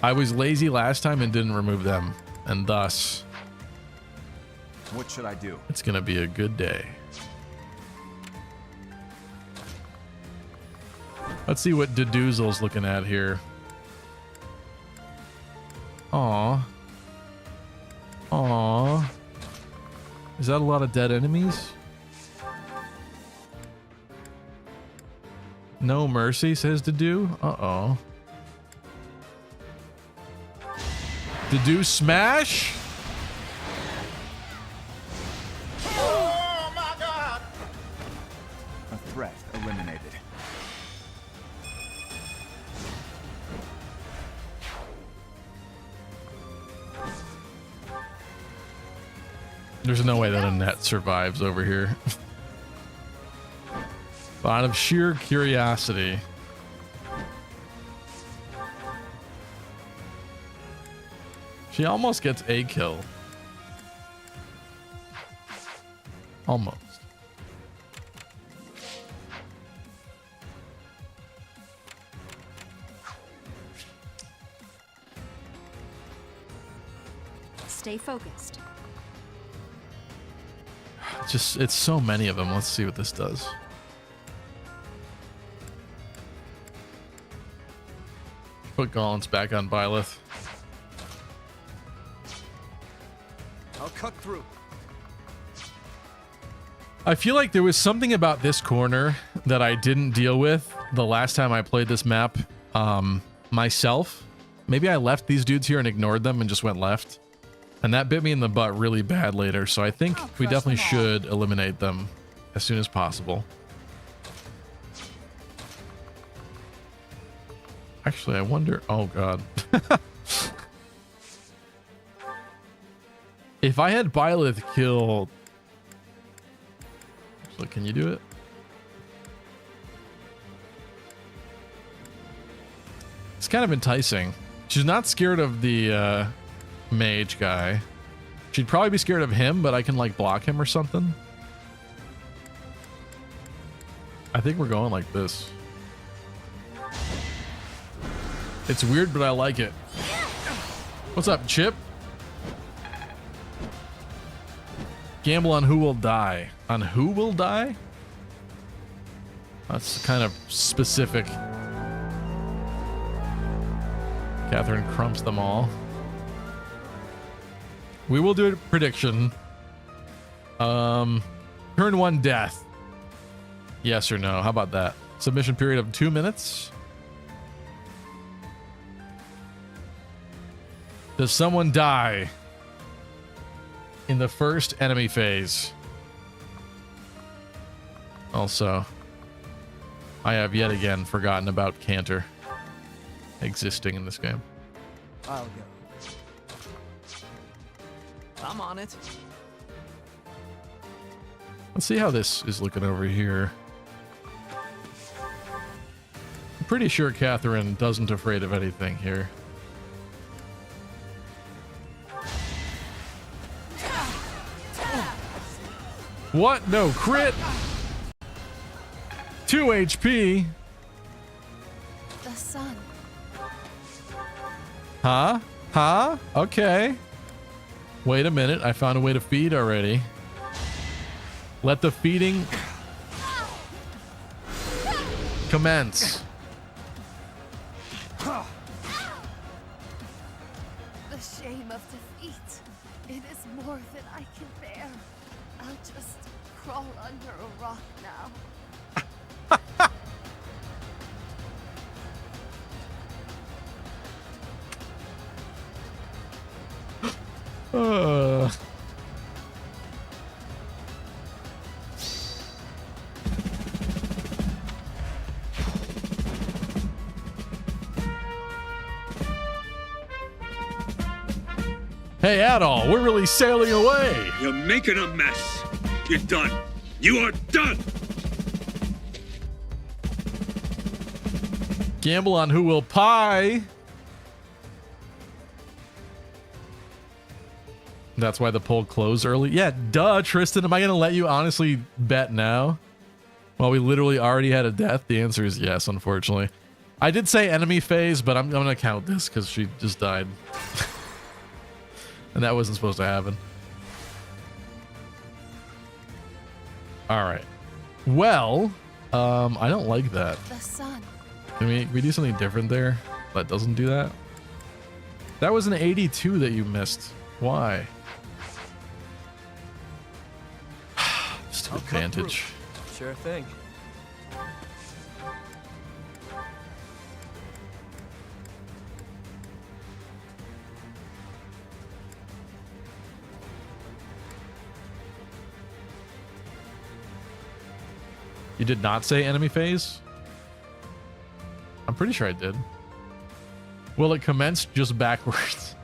I was lazy last time and didn't remove them. And thus, What should I do? it's going to be a good day. Let's see what Deduzel's looking at here. Aw. Aw. Is that a lot of dead enemies? No mercy, says Dedu. Uh-oh. Dedu smash? Oh my god! A threat eliminated. There's no way that a net survives over here. But out of sheer curiosity. She almost gets a kill. Almost. Stay focused. It's so many of them. Let's see what this does. Put Gauntlets back on Byleth. I'll cut through. I feel like there was something about this corner that I didn't deal with the last time I played this map myself. Maybe I left these dudes here and ignored them and just went left. And that bit me in the butt really bad later, so I think we definitely should eliminate them as soon as possible. Actually, I wonder... Oh, God. If I had Byleth kill... Actually, can you do it? It's kind of enticing. She's not scared of the mage guy. She'd probably be scared of him, but I can like block him or something. I think we're going like this. It's weird, but I like it. What's up, Chip? Gamble on who will die. On who will die? That's kind of specific. Catherine crumps them all. We will do a prediction. Turn 1 death. Yes or no? How about that? Submission period of 2 minutes. Does someone die in the first enemy phase? Also, I have yet again forgotten about Cantor existing in this game. I'll go. I'm on it. Let's see how this is looking over here. I'm pretty sure Catherine doesn't afraid of anything here. What? No, crit! 2 HP. The sun. Huh? Huh? Okay. Wait a minute. I found a way to feed already. Let the feeding commence. The shame of defeat. eat. It is more than I can bear. I'll just crawl under a rock now. Hey, Adol, we're really sailing away. You're making a mess. You're done. You are done. Gamble on who will pie. That's why the poll closed early. Yeah, duh, Tristan. Am I going to let you honestly bet now? Well, we literally already had a death. The answer is yes, unfortunately. I did say enemy phase, but I'm going to count this because she just died. And that wasn't supposed to happen. All right. Well, I don't like that. The sun. Can we do something different there that doesn't do that? That was an 82 that you missed. Why? Just an advantage. Sure thing. You did not say enemy phase? I'm pretty sure I did. Will it commence just backwards?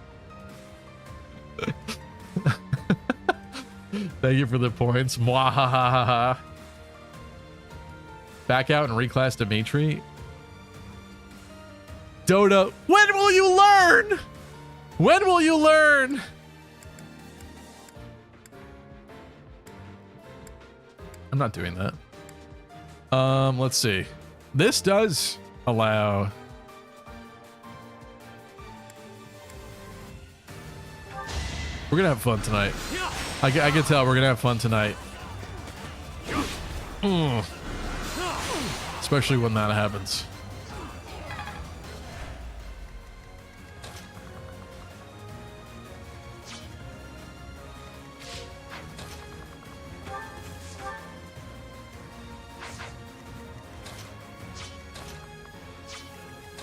Thank you for the points. Mwahahaha. Back out and reclass Dimitri. Dota, when will you learn? When will you learn? I'm not doing that. Let's see. This does allow. We're gonna have fun tonight. I can tell we're gonna have fun tonight. Especially when that happens.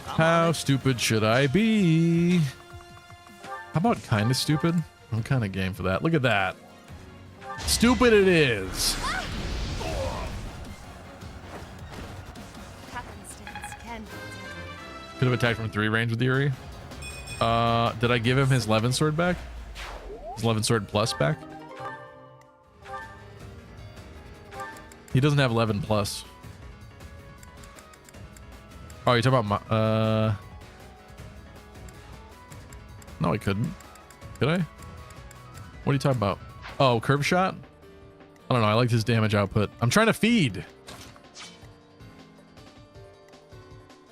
How stupid should I be? How about kind of stupid? I'm kind of game for that. Look at that. Stupid it is. Could have attacked from 3 range with Yuri. Did I give him his Levin sword back? His Levin sword plus back? He doesn't have 11 plus. Oh, you're talking about my, no, I couldn't. Could I? What are you talking about? Oh, curve shot? I don't know. I liked his damage output. I'm trying to feed.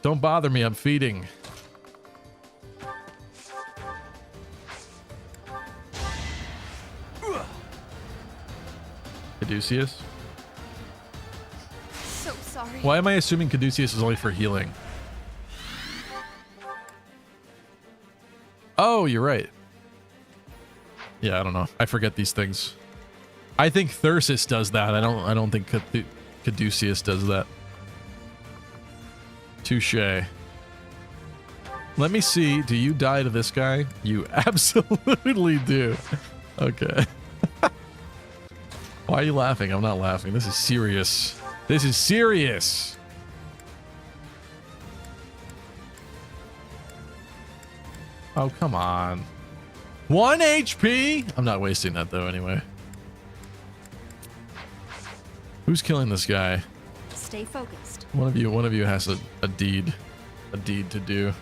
Don't bother me. I'm feeding. Caduceus? So sorry. Why am I assuming Caduceus is only for healing? Oh, you're right. Yeah, I don't know. I forget these things. I think Thyrsis does that. I don't think Caduceus does that. Touche. Let me see. Do you die to this guy? You absolutely do. Okay. Why are you laughing? I'm not laughing. This is serious. This is serious. Oh, come on. 1 HP? I'm not wasting that though anyway. Who's killing this guy? Stay focused. One of you has a deed to do.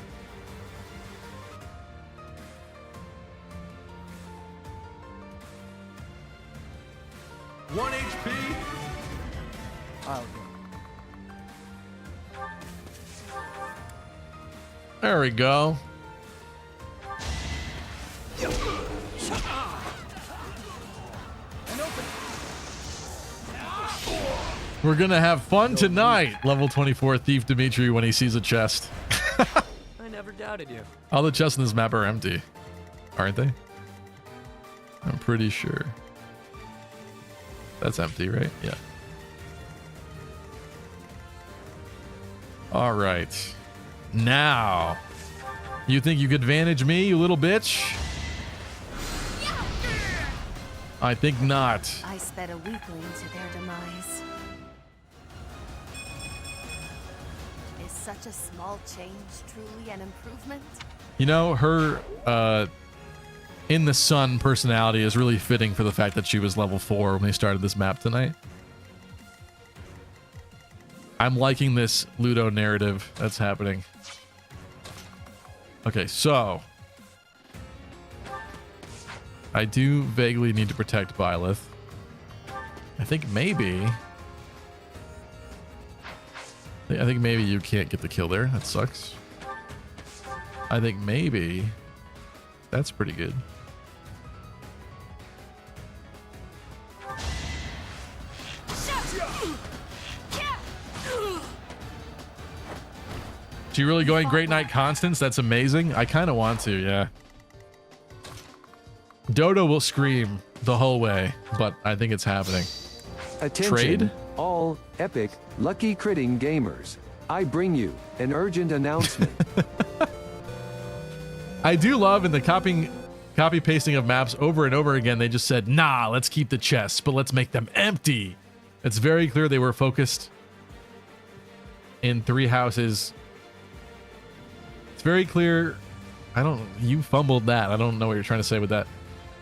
I'll go. There we go. We're gonna have fun tonight. Level 24 Thief Dimitri when he sees a chest. I never doubted you. All the chests in this map are empty, aren't they? I'm pretty sure. That's empty, right? Yeah. All right. Now, you think you could advantage me, you little bitch? I think not. I sped a weakling to their demise. Is such a small change truly an improvement? You know, her in the sun personality is really fitting for the fact that she was level 4 when we started this map tonight. I'm liking this Ludo narrative that's happening. Okay, so I do vaguely need to protect Byleth. I think maybe you can't get the kill there. That sucks. I think maybe that's pretty good. She really going Great Knight Constance? That's amazing. I kind of want to, yeah. Dodo will scream the whole way, but I think it's happening. Attention, Trade? all epic, lucky critting gamers. I bring you an urgent announcement. I do love in the copy pasting of maps over and over again, they just said, nah, let's keep the chests, but let's make them empty. It's very clear they were focused in 3 houses. It's very clear. You fumbled that. I don't know what you're trying to say with that.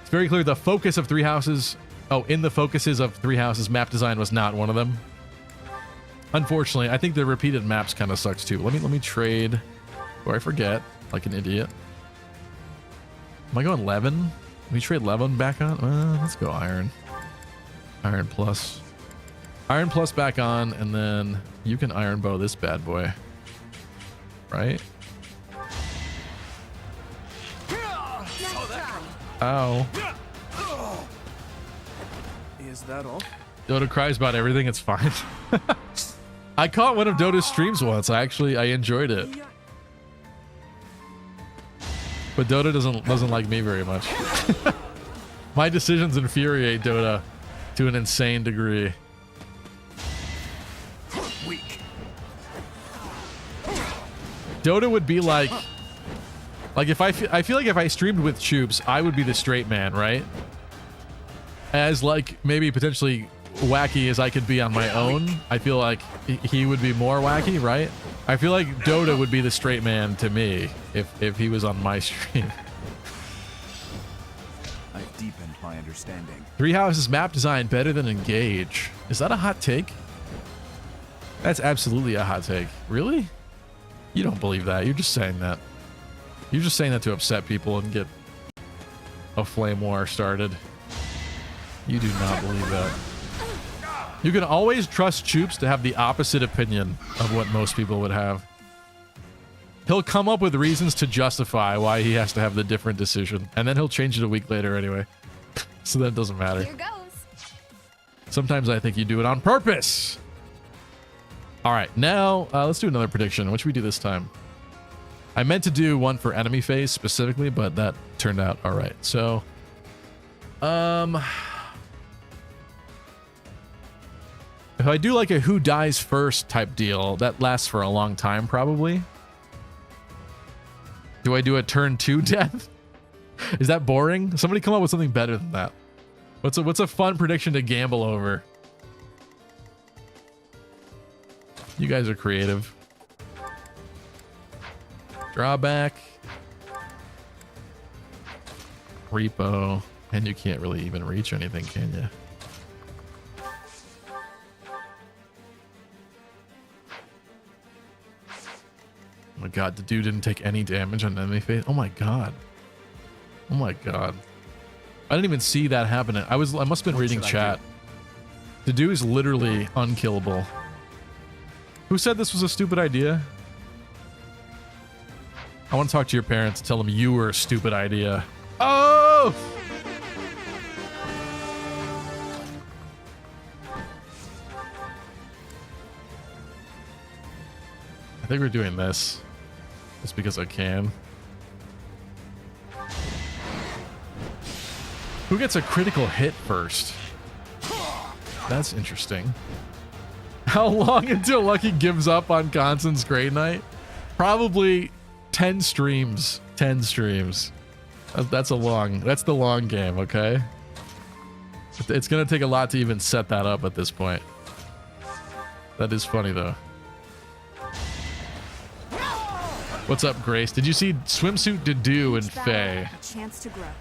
It's very clear the focus of 3 houses. Oh, in the focuses of 3 houses, map design was not one of them. Unfortunately, I think the repeated maps kind of sucks too. Let me trade before I forget, like an idiot. Am I going Levin? Let me trade Levin back on. Let's go Iron. Iron plus. Iron plus back on, and then you can Iron Bow this bad boy. Right? Ow. Is that all? Dodo cries about everything. It's fine. I caught one of Dodo's streams once. I enjoyed it. But Dodo doesn't like me very much. My decisions infuriate Dodo to an insane degree. Weak. Dodo would be like if I feel like if I streamed with Choops, I would be the straight man, right? As like maybe potentially wacky as I could be on my own, I feel like he would be more wacky, right? I feel like Dodo would be the straight man to me if he was on my stream. I've deepened my understanding. 3 houses map design better than Engage. Is that a hot take? That's absolutely a hot take. Really? You don't believe that. You're just saying that. You're just saying that to upset people and get a flame war started. You do not believe that. You can always trust Choops to have the opposite opinion of what most people would have. He'll come up with reasons to justify why he has to have the different decision, and then he'll change it a week later anyway. So that doesn't matter. Here goes. Sometimes I think you do it on purpose. All right, now let's do another prediction. What should we do this time? I meant to do one for enemy phase specifically, but that turned out all right. So, if I do like a who dies first type deal, that lasts for a long time probably. Do I do a turn 2 death? Is that boring? Somebody come up with something better than that. What's a fun prediction to gamble over? You guys are creative. Drawback. Repo. And you can't really even reach anything, can you? Oh my god, the dude didn't take any damage on enemy phase. Oh my god. Oh my god. I didn't even see that happening. I must have been reading chat. The dude is literally unkillable. Who said this was a stupid idea? I want to talk to your parents and tell them you were a stupid idea. Oh! I think we're doing this just because I can. Who gets a critical hit first? That's interesting. How long until Lucky gives up on Constance Grey Knight? Probably 10 streams. 10 streams. That's the long game, okay? It's gonna take a lot to even set that up at this point. That is funny though. What's up, Grace? Did you see Swimsuit Dedue and Faye?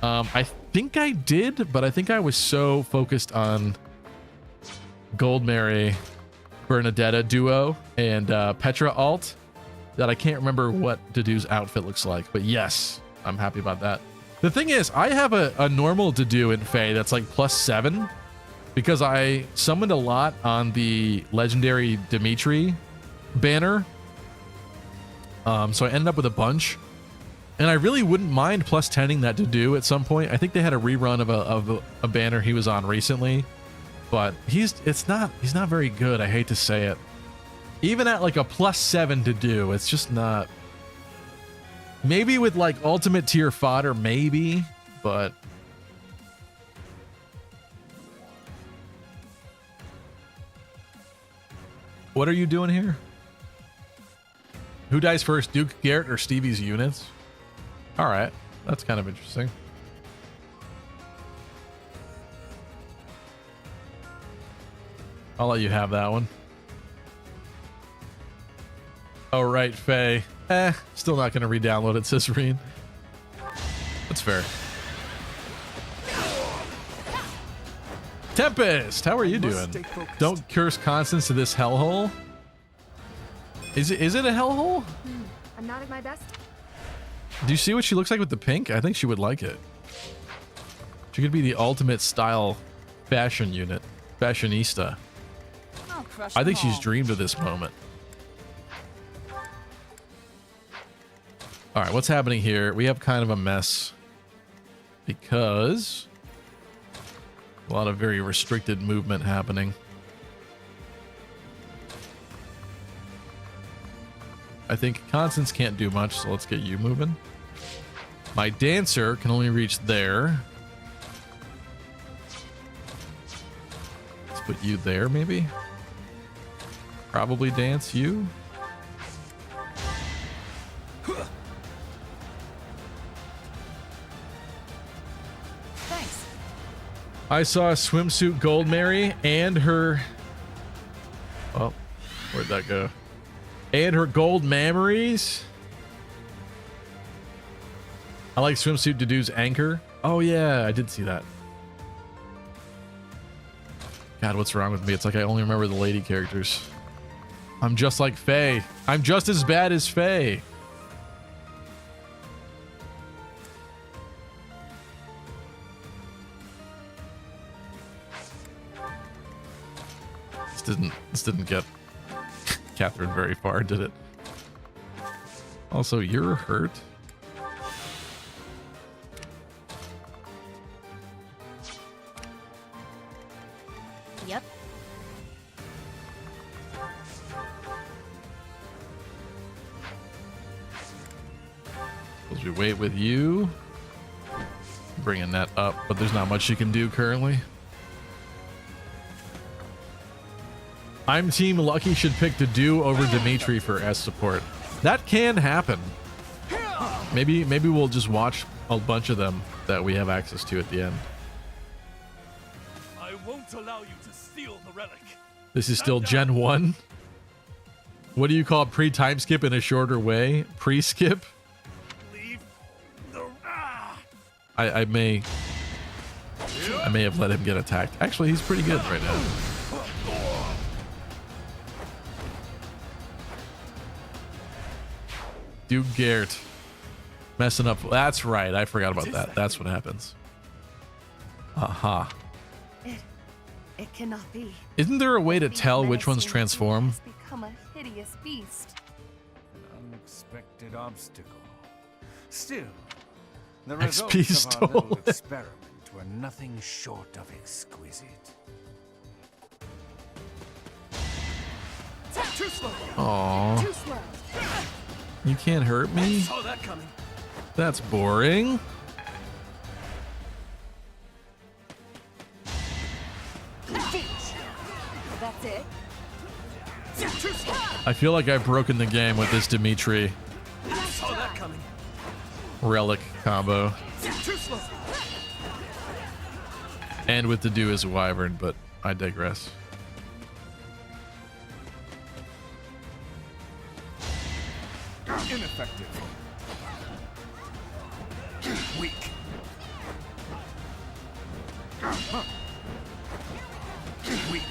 I think I did, but I think I was so focused on Goldmary Bernadetta duo and Petra alt that I can't remember what Dedue's outfit looks like. But yes, I'm happy about that. The thing is, I have a normal Dedue in Faye that's like +7 because I summoned a lot on the legendary Dimitri banner. So I ended up with a bunch, and I really wouldn't mind +10ing that Dedue at some point. I think they had a rerun of a banner he was on recently, but he's not very good. I hate to say it. Even at like a +7 Dedue, it's just not. Maybe with like ultimate tier fodder, maybe, but what are you doing here? Who dies first, Duke Garrett or Stevie's units? All right, that's kind of interesting. I'll let you have that one. Oh, right, Faye. Still not going to re-download it, says Reen. That's fair. Tempest, how are you doing? Don't curse Constance to this hellhole. Is it a hellhole? I'm not at my best. Do you see what she looks like with the pink? I think she would like it. She could be the ultimate style fashion unit. Fashionista. I think she's dreamed of this moment. All right, what's happening here? We have kind of a mess because a lot of very restricted movement happening. I think Constance can't do much, so let's get you moving. My dancer can only reach there. Let's put you there, maybe. Probably dance you. Thanks. I saw a swimsuit Goldmary and her. Oh, where'd that go? And her gold memories. I like swimsuit Dedue's anchor. Oh yeah, I did see that. God, what's wrong with me? It's like I only remember the lady characters. I'm just like Faye. I'm just as bad as Faye. This didn't get Catherine very far, did it? Also, you're hurt. Yep. Suppose we wait with you. Bringing that up, but there's not much you can do currently. I'm team Lucky should pick Dedue over Dimitri for S support. That can happen. Maybe we'll just watch a bunch of them that we have access to at the end. I won't allow you to steal the relic. This is still Gen 1. What do you call pre-time skip in a shorter way? Pre-skip? Leave the I may have let him get attacked. Actually, he's pretty good right now. Duke Garrett messing up. That's right. I forgot about that. That's what happens. Aha. It cannot be. Isn't there a way to tell which ones transform? Has become a hideous beast. An unexpected obstacle. Still, the XP results of our little stolen. experiment were nothing short of exquisite. too slow. Aww. Too slow. You can't hurt me? Saw that coming. That's boring. That's it. I feel like I've broken the game with this Dimitri Saw that coming. relic combo. Too slow. And with the do as a wyvern, but I digress. Ineffective. Weak. Weak.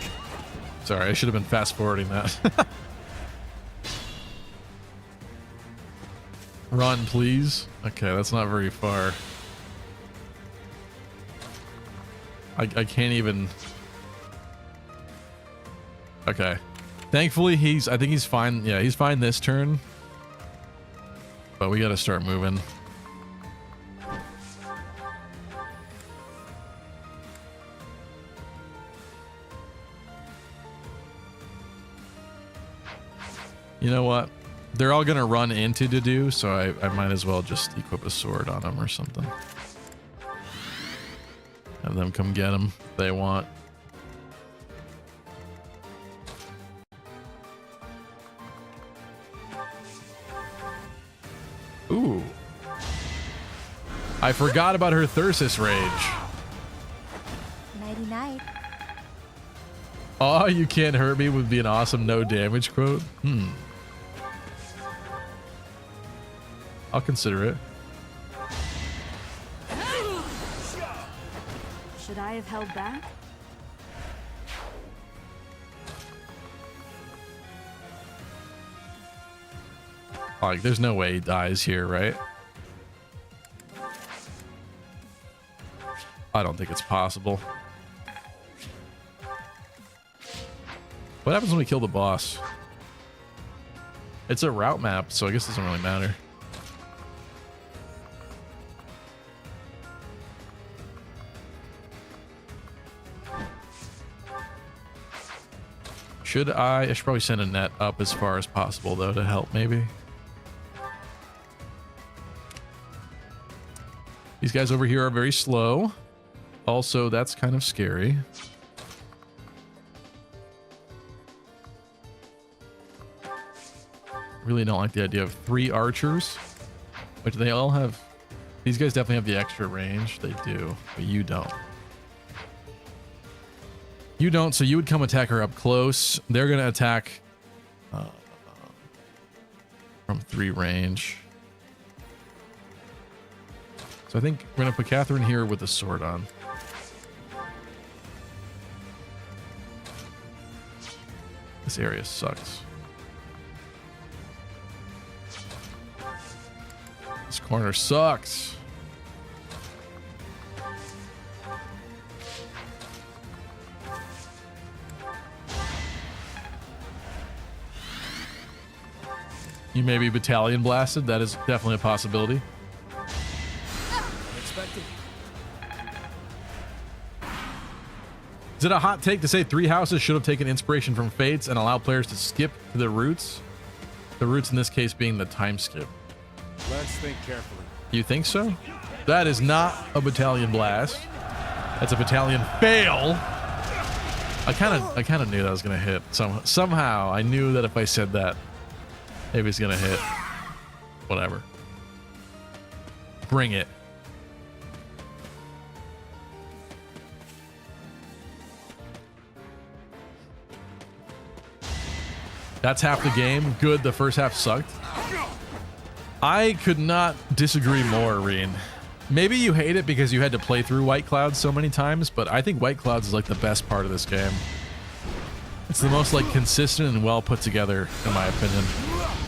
Sorry, I should have been fast forwarding that. Run, please. Okay, that's not very far. I can't even. Okay. Thankfully, I think he's fine. Yeah, he's fine this turn. But we gotta start moving. You know what? They're all gonna run into Dedu, so I might as well just equip a sword on them or something. Have them come get them if they want. Ooh. I forgot about her Thyrsus rage. Nighty night. Oh, you can't hurt me would be an awesome no damage quote. I'll consider it. Should I have held back? Like, there's no way he dies here, right? I don't think it's possible. What happens when we kill the boss? It's a route map, so I guess it doesn't really matter. I should probably send a net up as far as possible, though, to help, maybe. These guys over here are very slow. Also, that's kind of scary. Really don't like the idea of 3 archers, which they all have. These guys definitely have the extra range. They do, but you don't. You don't, so you would come attack her up close. They're going to attack from 3 range. So I think we're going to put Catherine here with the sword on. This area sucks. This corner sucks. You may be battalion blasted. That is definitely a possibility. Unexpected. Is it a hot take to say 3 houses should have taken inspiration from Fates and allow players to skip to the roots? The roots in this case being the time skip. Let's think carefully. You think so? That is not a battalion blast. That's a battalion fail. I kind of knew that was gonna hit. Somehow I knew that if I said that, maybe it's gonna hit. Whatever. Bring it. That's half the game. Good, the first half sucked. I could not disagree more, Reen. Maybe you hate it because you had to play through White Clouds so many times, but I think White Clouds is like the best part of this game. It's the most like consistent and well put together, in my opinion.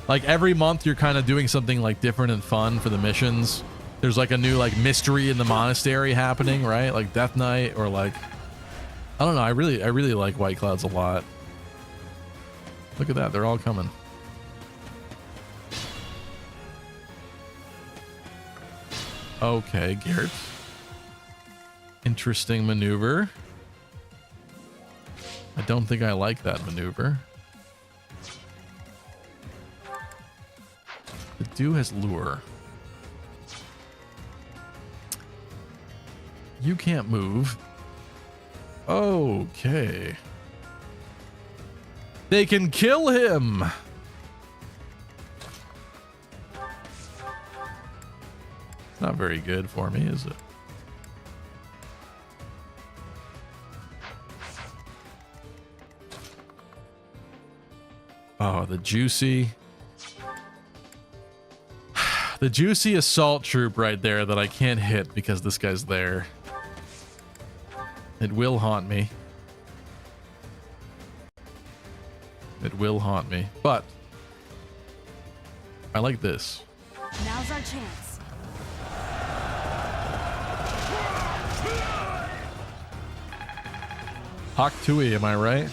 Like every month you're kind of doing something like different and fun for the missions. There's like a new like mystery in the monastery happening, right? Like Death Knight, or like, I don't know. I really like White Clouds a lot. Look at that. They're all coming. Okay, Garrett. Interesting maneuver. I don't think I like that maneuver. The Dew has lure. You can't move. Okay. They can kill him. Not very good for me, is it? Oh, the juicy assault troop right there that I can't hit because this guy's there. It will haunt me. It will haunt me, but I like this. Now's our chance. Hawk Tui, am I right?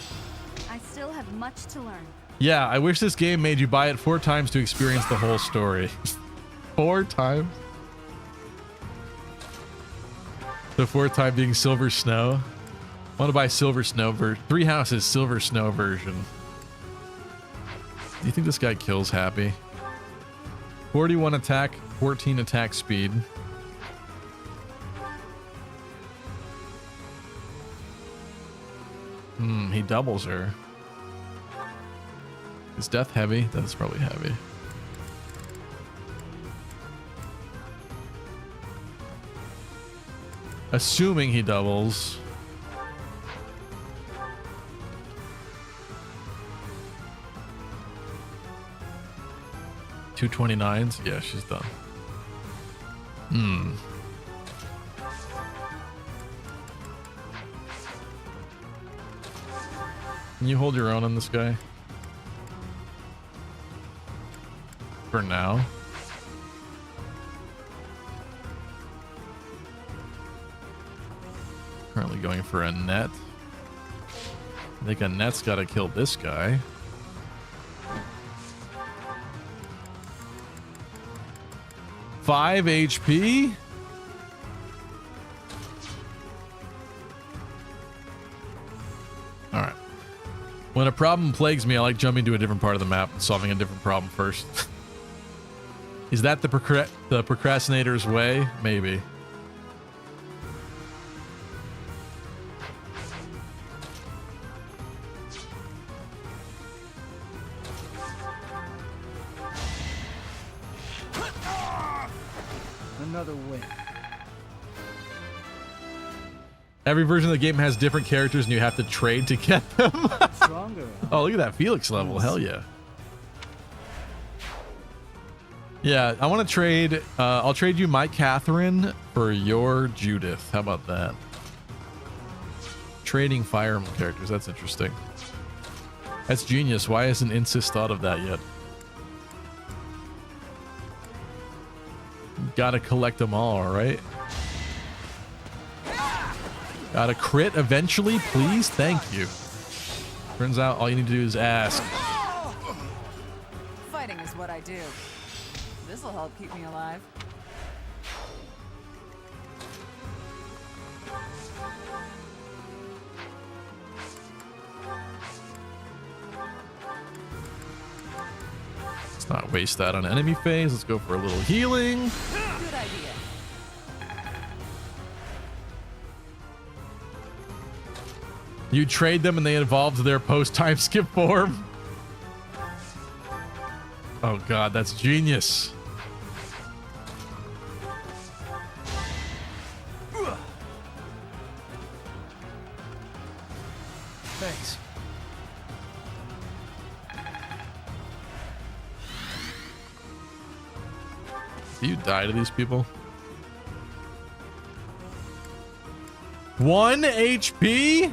I still have much to learn. Yeah, I wish this game made you buy it 4 times to experience the whole story. 4 times? The 4th time being Silver Snow. I want to buy Silver Snow Three Houses Silver Snow version. Do you think this guy kills Happy? 41 attack, 14 attack speed. He doubles her. Is death heavy? That's probably heavy. Assuming he doubles. $229s? Yeah, she's done. Can you hold your own on this guy? For now. Currently going for a net. I think a net's got to kill this guy. Five HP. All right. When a problem plagues me, I like jumping to a different part of the map and solving a different problem first. Is that the procrastinator's way? Maybe. Another win. Every version of the game has different characters and you have to trade to get them. Stronger. Oh, look at that Felix level. Hell yeah. Yeah, I want to trade. I'll trade you my Catherine for your Judith. How about that? Trading Fire Emblem characters. That's interesting. That's genius. Why hasn't Insys thought of that yet? Gotta collect them all, right? Gotta crit eventually, please? Thank you. Turns out all you need to do is ask. Fighting is what I do. This'll help keep me alive. Let's not waste that on enemy phase. Let's go for a little healing. Good idea. You trade them and they evolve to their post-time skip form. Oh god, that's genius. Thanks. Do you die to these people? 1 HP?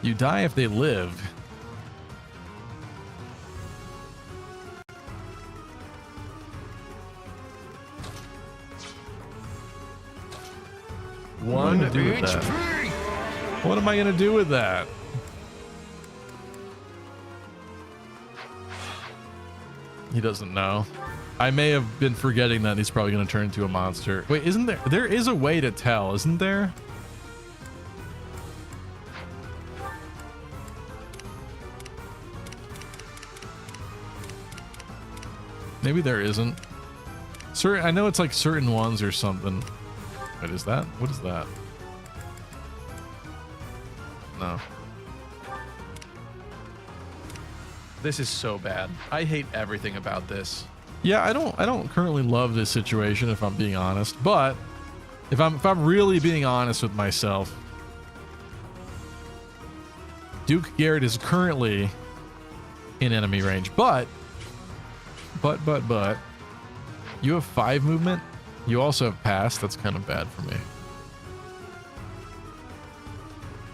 You die if they live. What am I gonna do with that? What am I gonna do with that? He doesn't know. I may have been forgetting that he's probably gonna turn into a monster. Wait, isn't there? There is a way to tell, isn't there? Maybe there isn't. I know it's like certain ones or something. Wait, is that? What is that? No. This is so bad. I hate everything about this. Yeah, I don't currently love this situation, if I'm being honest, but if I'm really being honest with myself, Duke Garrett is currently in enemy range, but you have 5 movement. You also have pass. That's kind of bad for me.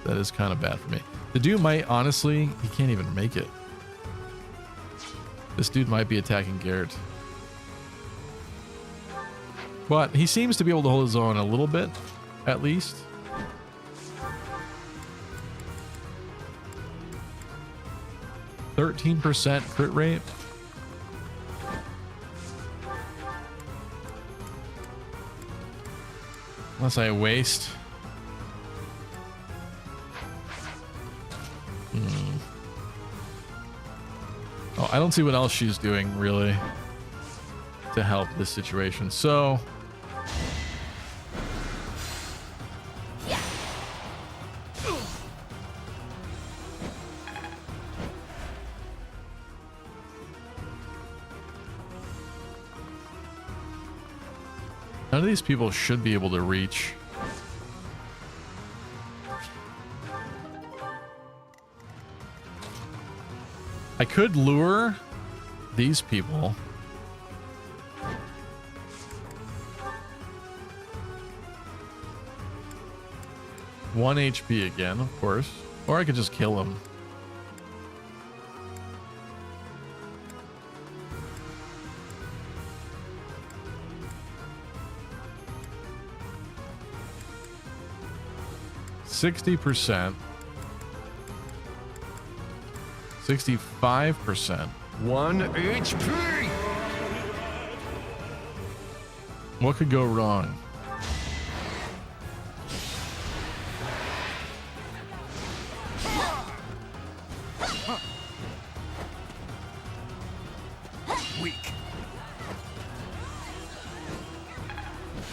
That is kind of bad for me. The dude might, honestly, he can't even make it. This dude might be attacking Garrett. But he seems to be able to hold his own a little bit, at least. %13% crit rate. Unless I waste. Oh, I don't see what else she's doing really to help this situation. So none of these people should be able to reach. I could lure these people. One HP again, of course. Or I could just kill him. %60%. 65%. 1 HP. What could go wrong? Weak.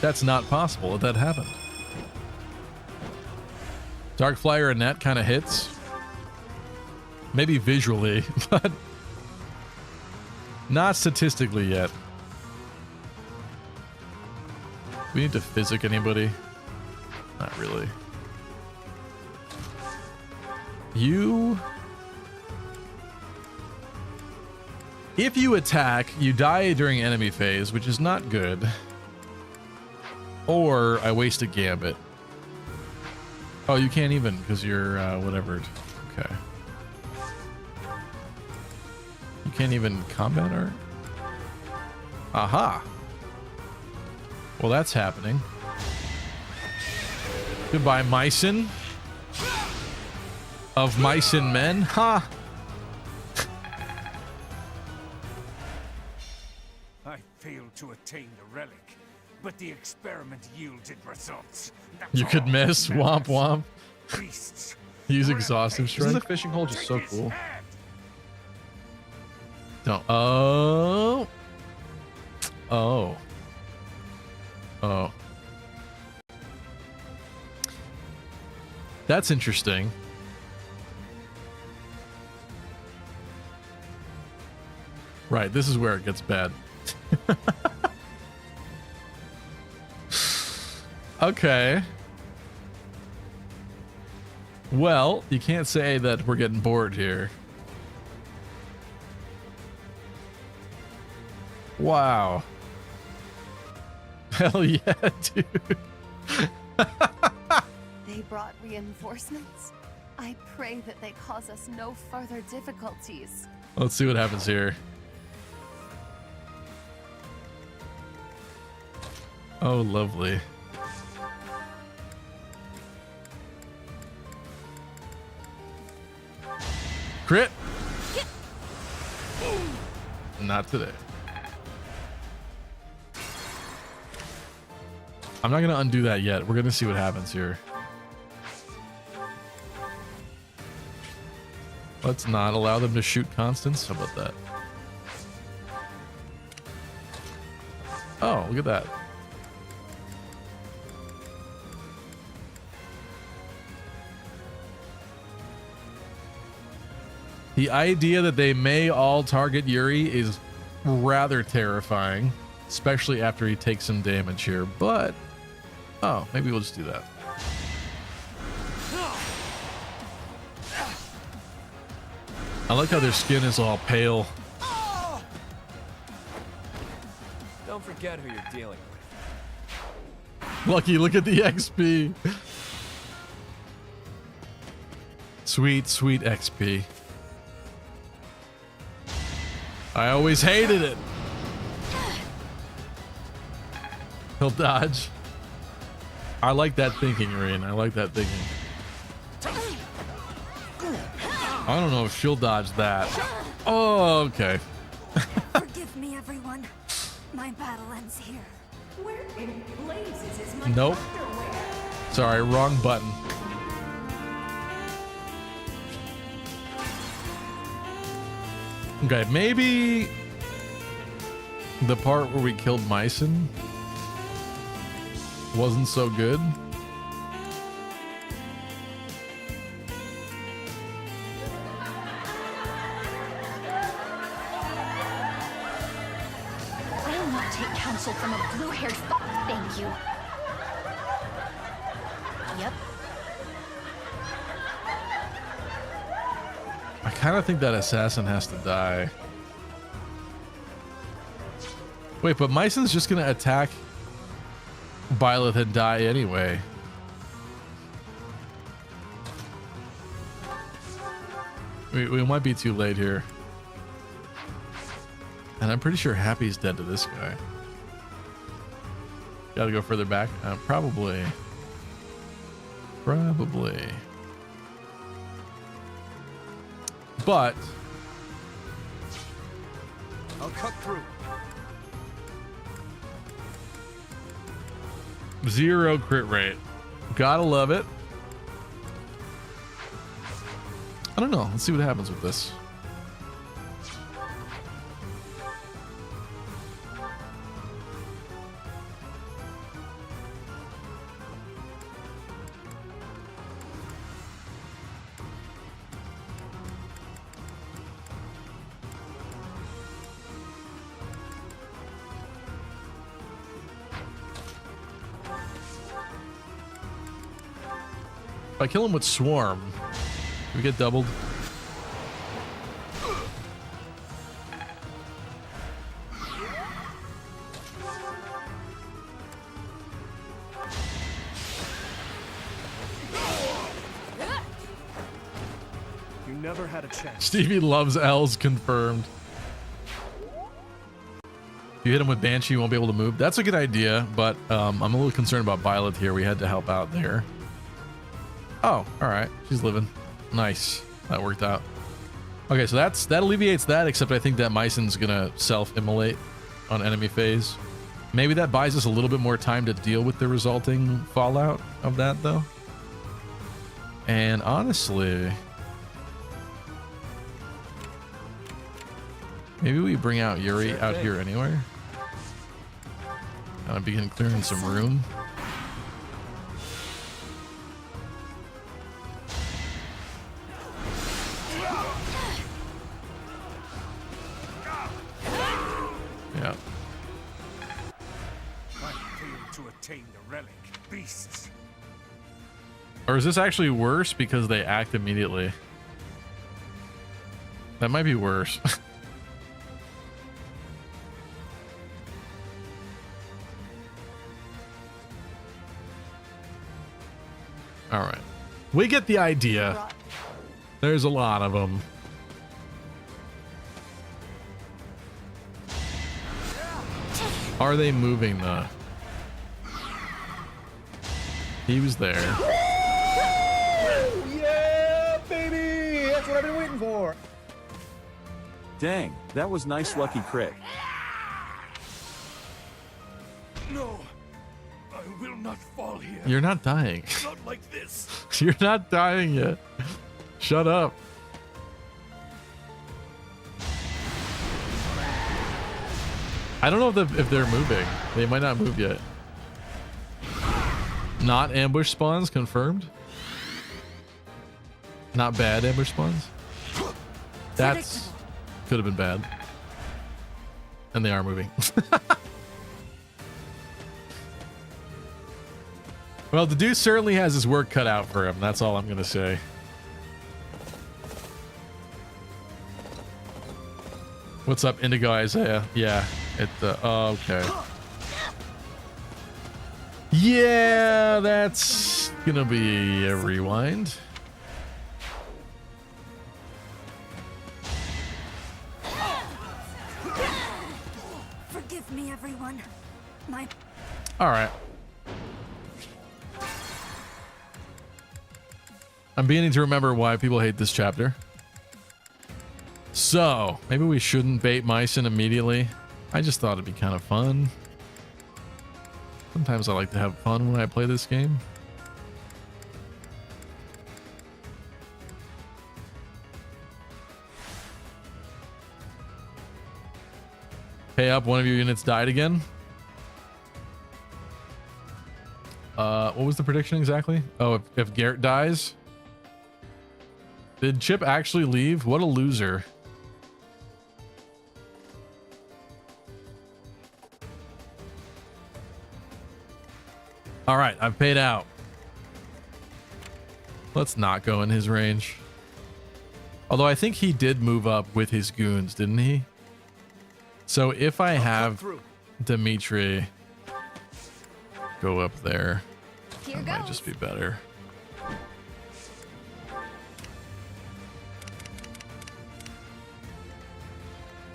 That's not possible if that happened. Dark Flyer and that kind of hits. Maybe visually, but not statistically yet. Do we need to physic anybody? Not really. You... If you attack, you die during enemy phase, which is not good. Or I waste a gambit. Oh, you can't even because you're whatever. Okay. You can't even combat art? Aha. Well, that's happening. Goodbye, Mycin. Of Mycin men? Ha! I failed to attain the relic, but the experiment yielded results. That's You could all miss. that Womp matters. womp. Beasts. Use exhaustive Rampage. strike. Isn't the fishing hole just so cool? Don't. Oh. Oh. Oh. That's interesting. Right, this is where it gets bad. Okay. Well, you can't say that we're getting bored here. Wow. Hell yeah, dude. They brought reinforcements. I pray that they cause us no further difficulties. Let's see what happens here. Oh, lovely. Crit. Not today. I'm not going to undo that yet. We're going to see what happens here. Let's not allow them to shoot constants. How about that? Oh, look at that. The idea that they may all target Yuri is rather terrifying, especially after he takes some damage here, but oh, maybe we'll just do that. I like how their skin is all pale. Don't forget who you're dealing with. Lucky, look at the XP. Sweet, sweet XP. I always hated it. He'll dodge. I like that thinking, Rain. I like that thinking. I don't know if she'll dodge that. Oh, okay. Forgive me, everyone. My battle ends here. Where in blazes is my Nope. Sorry, wrong button. Okay, maybe the part where we killed Mycen wasn't so good. I will not take counsel from a blue-haired thank you. Yep. I kind of think that assassin has to die. Wait, but Mycen's just gonna attack Byleth and die anyway. We might be too late here. And I'm pretty sure Happy's dead to this guy. Gotta go further back? Probably. Probably. But I'll cut through. 0 crit rate. Gotta love it. I don't know. Let's see what happens with this. If I kill him with Swarm, do we get doubled? You never had a chance. Stevie loves L's confirmed. If you hit him with Banshee, you won't be able to move. That's a good idea, but I'm a little concerned about Byleth here. We had to help out there. Oh, all right. She's living. Nice. That worked out. Okay, so that alleviates that, except I think that Mycen's gonna self-immolate on enemy phase. Maybe that buys us a little bit more time to deal with the resulting fallout of that, though. And honestly, maybe we bring out Yuri out here anywhere. Begin clearing some room. Yeah. I failed to attain the relic, beasts. Or is this actually worse because they act immediately? That might be worse. All right. We get the idea. There's a lot of them. Are they moving though? He was there. Yeah, baby! That's what I've been waiting for. Dang, that was nice lucky crit. No, I will not fall here. You're not dying. Not like this. You're not dying yet. Shut up. I don't know if they're moving. They might not move yet. Not ambush spawns confirmed. Not bad ambush spawns. That's could have been bad. And they are moving. Well, the dude certainly has his work cut out for him. That's all I'm going to say. What's up, Indigo Isaiah? Yeah. Oh, okay. Yeah, that's going to be a rewind. Forgive me, everyone. All right. I'm beginning to remember why people hate this chapter. So, maybe we shouldn't bait Mycen immediately. I just thought it'd be kind of fun. Sometimes I like to have fun when I play this game. Pay up, one of your units died again. What was the prediction exactly? Oh, if Garrett dies. Did Chip actually leave? What a loser. All right, I've paid out. Let's not go in his range. Although I think he did move up with his goons, didn't he? So if I have Dimitri go up there, that might just be better.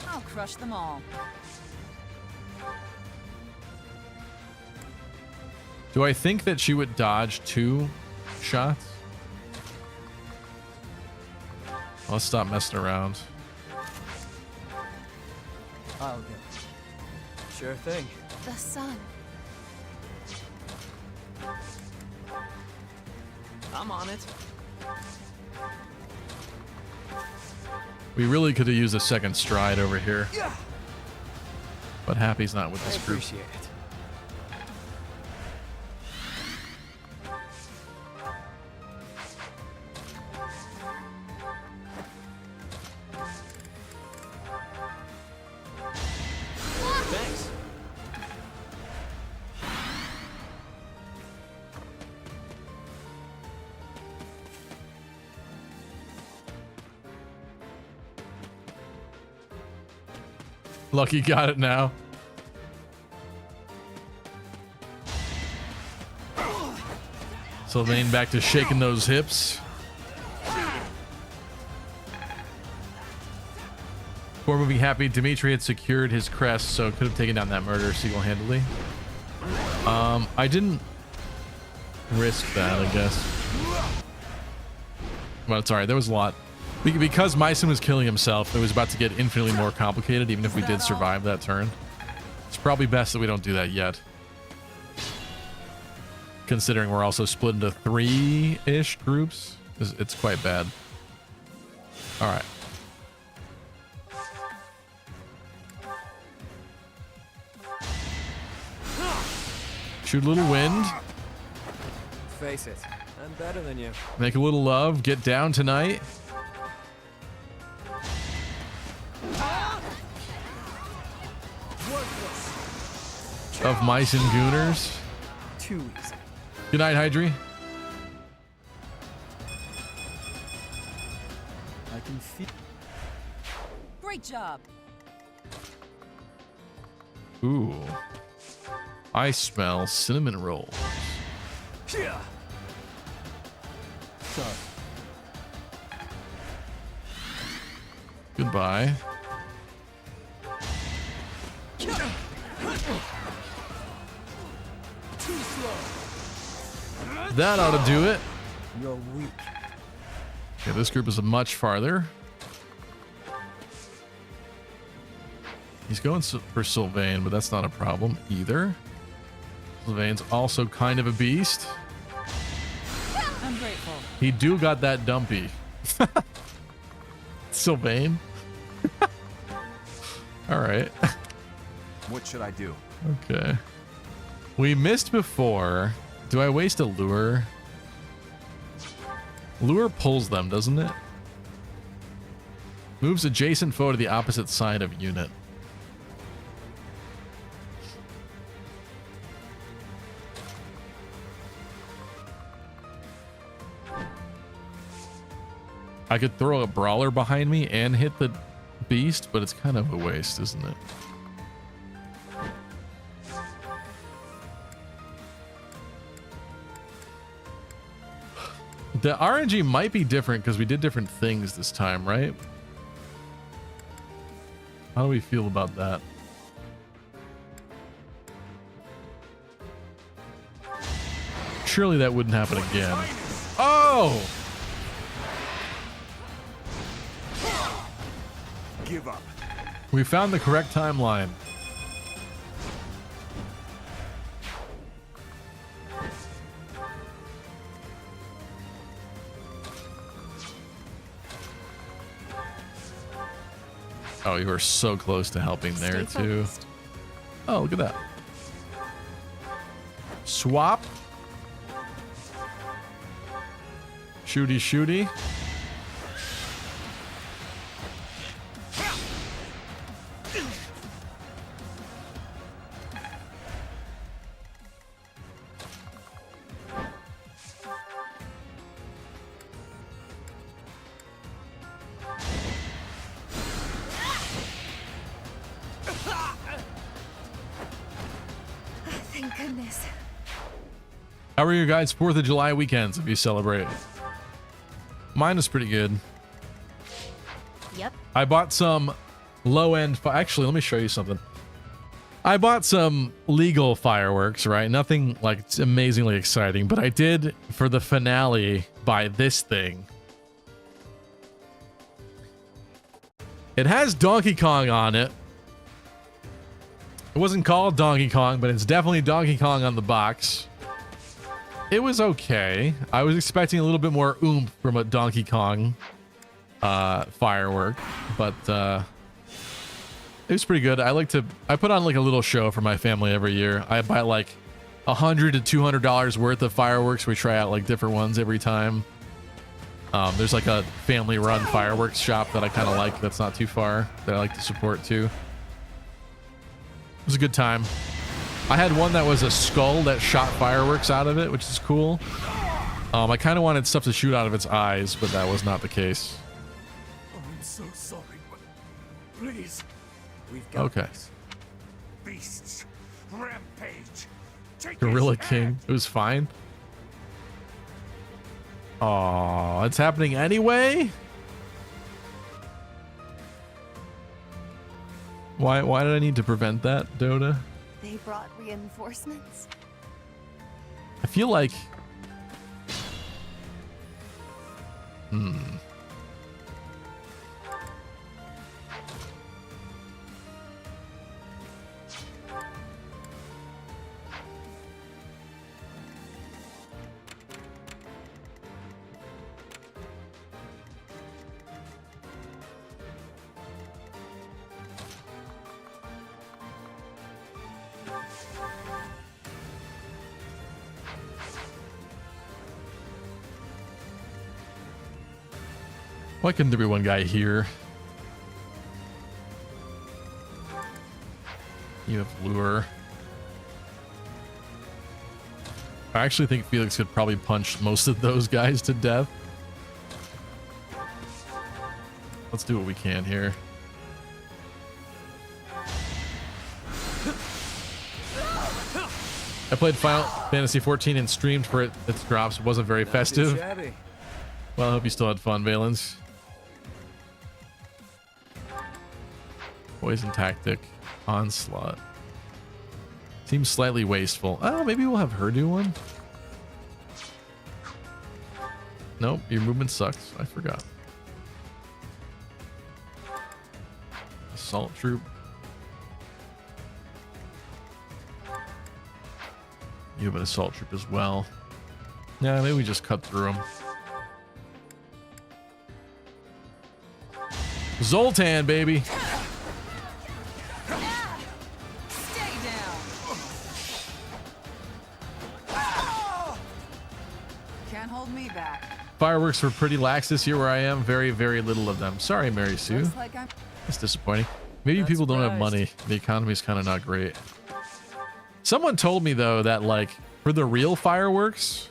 I'll crush them all. Do I think that she would dodge 2 shots? Let's stop messing around. I'll get it. Sure thing. The sun. I'm on it. We really could have used a second stride over here. But Happy's not with this group. Appreciate it. Thanks. Lucky got it now. Sylvain back to shaking those hips. Before moving Happy, Dimitri had secured his crest, so could have taken down that murder single-handedly. I didn't risk that, I guess. But it's alright, there was a lot. Because Mycen was killing himself, it was about to get infinitely more complicated, even if we did survive that turn. It's probably best that we don't do that yet. Considering we're also split into 3-ish groups, it's quite bad. Alright. Shoot a little wind. Face it, I'm better than you. Make a little love. Get down tonight. Of Mycen Gooners. Too easy. Good night, Hydri. I can feel. Great job. Ooh. I smell cinnamon rolls. Yeah. Sorry. Goodbye. Too slow. That ought to do it. You're weak. Okay, this group is much farther. He's going for Sylvain, but that's not a problem either. Sylvain's also kind of a beast. I'm grateful. He do got that dumpy. Sylvain. All right. What should I do? Okay. We missed before. Do I waste a lure? Lure pulls them, doesn't it? Moves adjacent foe to the opposite side of unit. I could throw a brawler behind me and hit the beast, but it's kind of a waste, isn't it? The RNG might be different because we did different things this time, right? How do we feel about that? Surely that wouldn't happen again. Oh! Give up. We found the correct timeline. Oh, you were so close to helping there too. Oh, look at that. Swap. Shooty shooty. Thank goodness. How are your guys' 4th of July weekends if you celebrate? Mine was pretty good. Yep. I bought some low-end... Actually, let me show you something. I bought some legal fireworks, right? Nothing like amazingly exciting, but I did, for the finale, buy this thing. It has Donkey Kong on it. It wasn't called Donkey Kong, but it's definitely Donkey Kong on the box. It was okay. I was expecting a little bit more oomph from a Donkey Kong firework, but it was pretty good. I put on like a little show for my family every year. I buy like $100 to $200 worth of fireworks. We try out like different ones every time. There's like a family run fireworks shop that I kind of like that's not too far that I like to support too. It was a good time. I had one that was a skull that shot fireworks out of it, which is cool. I kind of wanted stuff to shoot out of its eyes, but that was not the case. I'm so sorry, but please. We've got Okay. this. Beasts. Rampage. Take Gorilla his King. head. It was fine. Oh, it's happening anyway? Why did I need to prevent that, Dota? They brought reinforcements. I feel like... Why couldn't there be one guy here? You have lure. I actually think Felix could probably punch most of those guys to death. Let's do what we can here. I played Final Fantasy 14 and streamed for its drops. It wasn't very festive. Well, I hope you still had fun, Valence. Poison tactic. Onslaught. Seems slightly wasteful. Oh, maybe we'll have her do one. Nope, your movement sucks. I forgot. Assault troop. You have an assault troop as well. Yeah, maybe we just cut through them. Zoltan, baby. Stay down. Can't hold me back. Fireworks were pretty lax this year where I am. Very, very little of them. Sorry, Mary Sue. That's disappointing. Maybe people don't have money. The economy's kind of not great. Someone told me, though, that, like, for the real fireworks,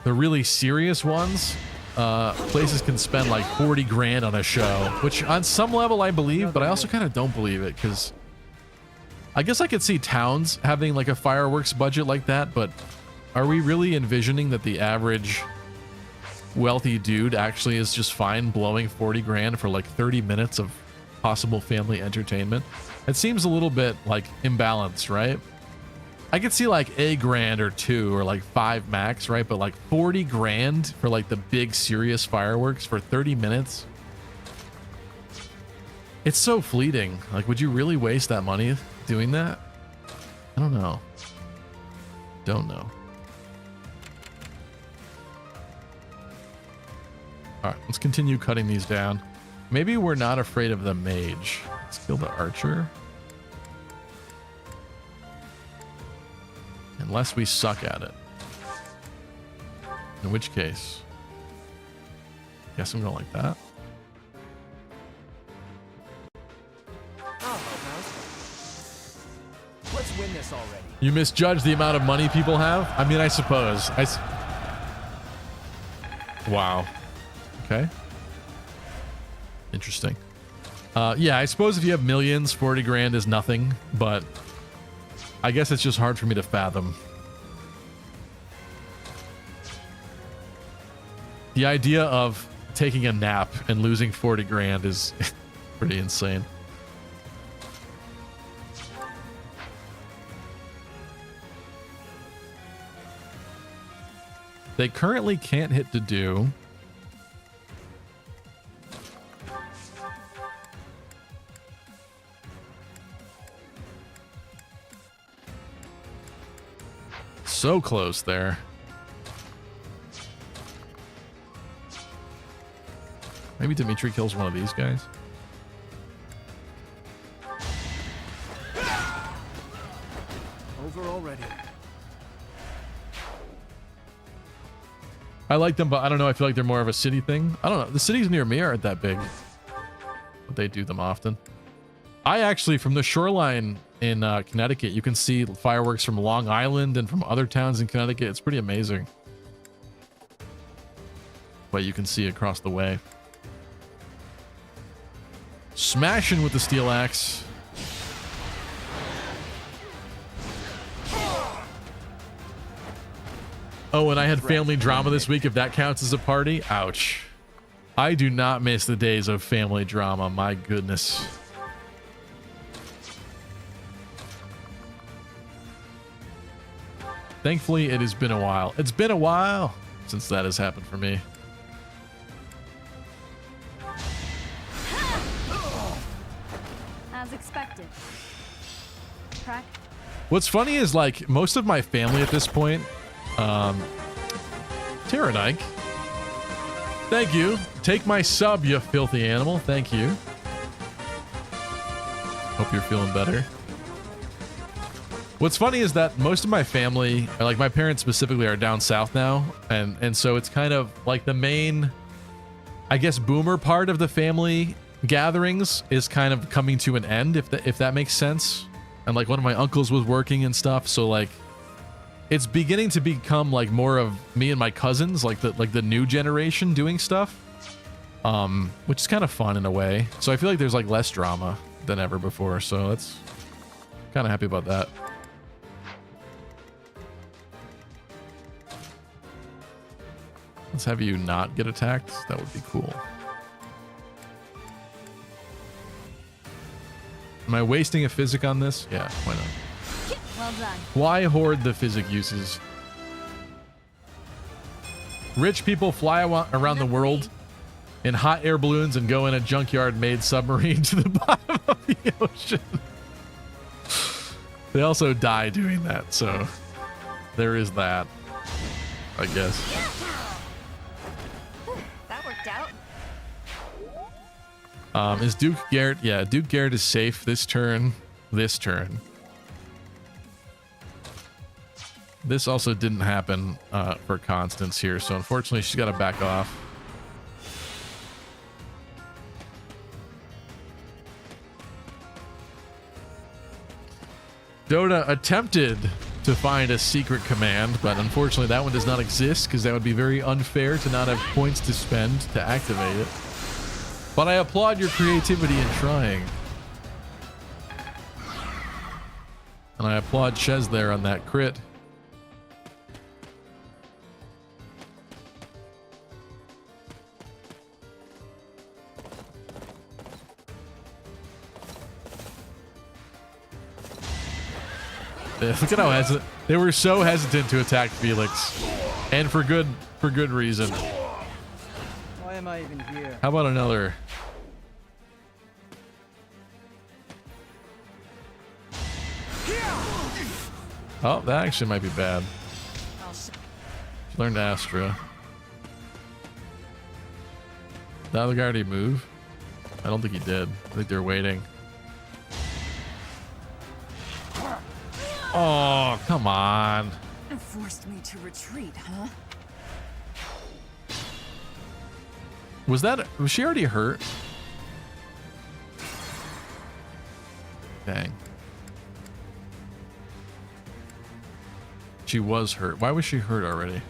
the really serious ones, places can spend like 40 grand on a show, which on some level I believe, but I also kind of don't believe it, because I guess I could see towns having like a fireworks budget like that, but are we really envisioning that the average wealthy dude actually is just fine blowing 40 grand for like 30 minutes of possible family entertainment? It seems a little bit like imbalanced, right? I could see like a grand or two or like 5 max, right? But like 40 grand for like the big serious fireworks for 30 minutes. It's so fleeting. Like, would you really waste that money doing that? I don't know. Don't know. All right, let's continue cutting these down. Maybe we're not afraid of the mage. Let's kill the archer. Unless we suck at it. In which case, guess I'm going like that. Let's win this already. You misjudge the amount of money people have? I mean, I suppose. Wow. Okay. Interesting. Yeah, I suppose if you have millions, 40 grand is nothing, but I guess it's just hard for me to fathom. The idea of taking a nap and losing 40 grand is pretty insane. They currently can't hit to do. So close there. Maybe Dimitri kills one of these guys. Over already. I like them, but I don't know. I feel like they're more of a city thing. I don't know. The cities near me aren't that big, but they do them often. I actually, from the shoreline in Connecticut, you can see fireworks from Long Island and from other towns in Connecticut. It's pretty amazing what you can see across the way. Smashing with the steel axe. Oh, and I had family drama this week, if that counts as a party. Ouch. I do not miss the days of family drama. My goodness. Thankfully, it has been a while. It's been a while since that has happened for me. As expected. Crack. What's funny is, like, most of my family at this point, Tyranike, thank you. Take my sub, you filthy animal. Thank you. Hope you're feeling better. What's funny is that most of my family, or like my parents specifically, are down south now, and so it's kind of like the main, I guess, boomer part of the family gatherings is kind of coming to an end, if that makes sense. And like one of my uncles was working and stuff, so like it's beginning to become like more of me and my cousins, like the new generation doing stuff, which is kind of fun in a way. So I feel like there's like less drama than ever before, so that's kind of happy about that. Let's have you not get attacked. That would be cool. Am I wasting a physic on this? Yeah, why not? Well done. Why hoard the physic uses? Rich people fly around the world in hot air balloons and go in a junkyard-made submarine to the bottom of the ocean. They also die doing that, so there is that, I guess. That worked out. Is Duke Garrett? Yeah, Duke Garrett is safe this turn. This also didn't happen for Constance here, so unfortunately she's got to back off. Dota attempted to find a secret command, but unfortunately that one does not exist because that would be very unfair to not have points to spend to activate it. But I applaud your creativity in trying. And I applaud Chez there on that crit. Look at how hesitant they were, so hesitant to attack Felix, and for good reason. Why am I even here? How about another? Oh, that actually might be bad. She learned Astra. Did the other guy already move? I don't think he did. I think they're waiting. Oh, come on. Forced me to retreat, huh? Was she already hurt? Dang. She was hurt. Why was she hurt already?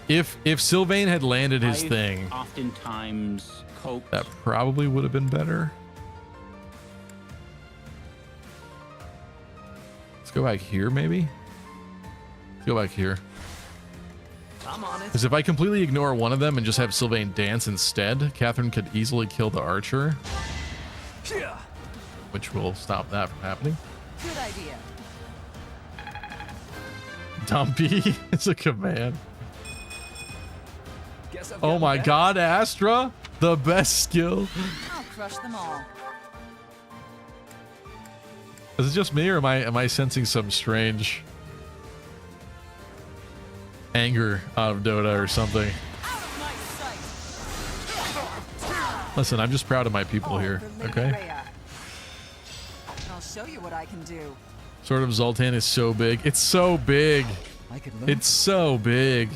If Sylvain had landed his thing, oftentimes cope. That probably would have been better. Let's go back here, maybe. Let's go back here. Because if I completely ignore one of them and just have Sylvain dance instead, Catherine could easily kill the archer, which will stop that from happening. Good idea. Dumpy is a command. Oh my god, Astra, the best skill. I'll crush them all. Is it just me, or am I sensing some strange anger out of Dota or something? Listen, I'm just proud of my people here, okay? I'll show you what I can do. Sword of Zoltan is so big. It's so big. It's so big.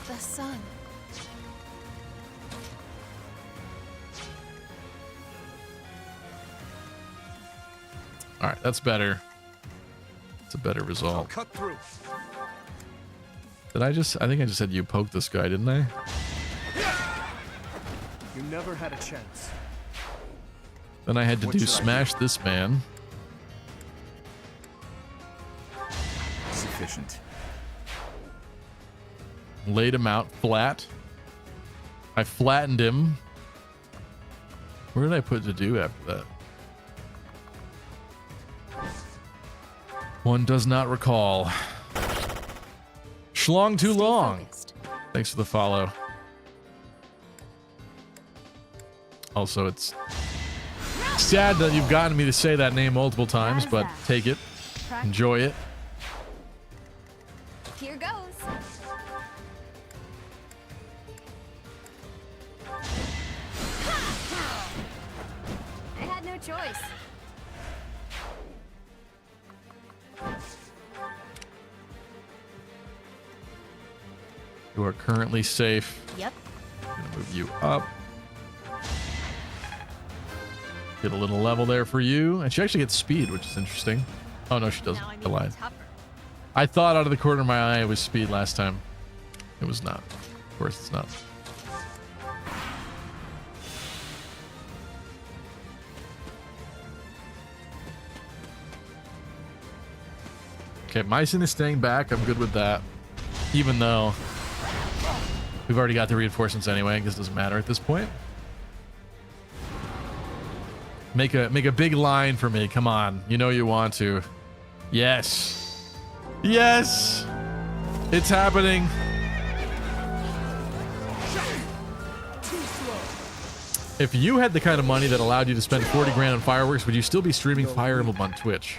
The sun. All right, that's better. It's a better result. Cut through. Did I think I just said you poked this guy, didn't I? You never had a chance. Then I had to do smash this man. Sufficient. Laid him out flat. I flattened him. Where did I put to do after that? One does not recall. Schlong too long. Thanks for the follow. Also, it's sad that you've gotten me to say that name multiple times, but take it. Enjoy it. Here goes. I had no choice. You are currently safe. Yep. I'm gonna move you up. Get a little level there for you. And she actually gets speed, which is interesting. Oh, no, she doesn't. I lied. I thought out of the corner of my eye it was speed last time. It was not. Of course it's not. Okay, Mycen is staying back. I'm good with that. Even though we've already got the reinforcements anyway. I guess it doesn't matter at this point. Make a big line for me. Come on. You know you want to. Yes. Yes. It's happening. If you had the kind of money that allowed you to spend 40 grand on fireworks, would you still be streaming Fire Emblem on Twitch?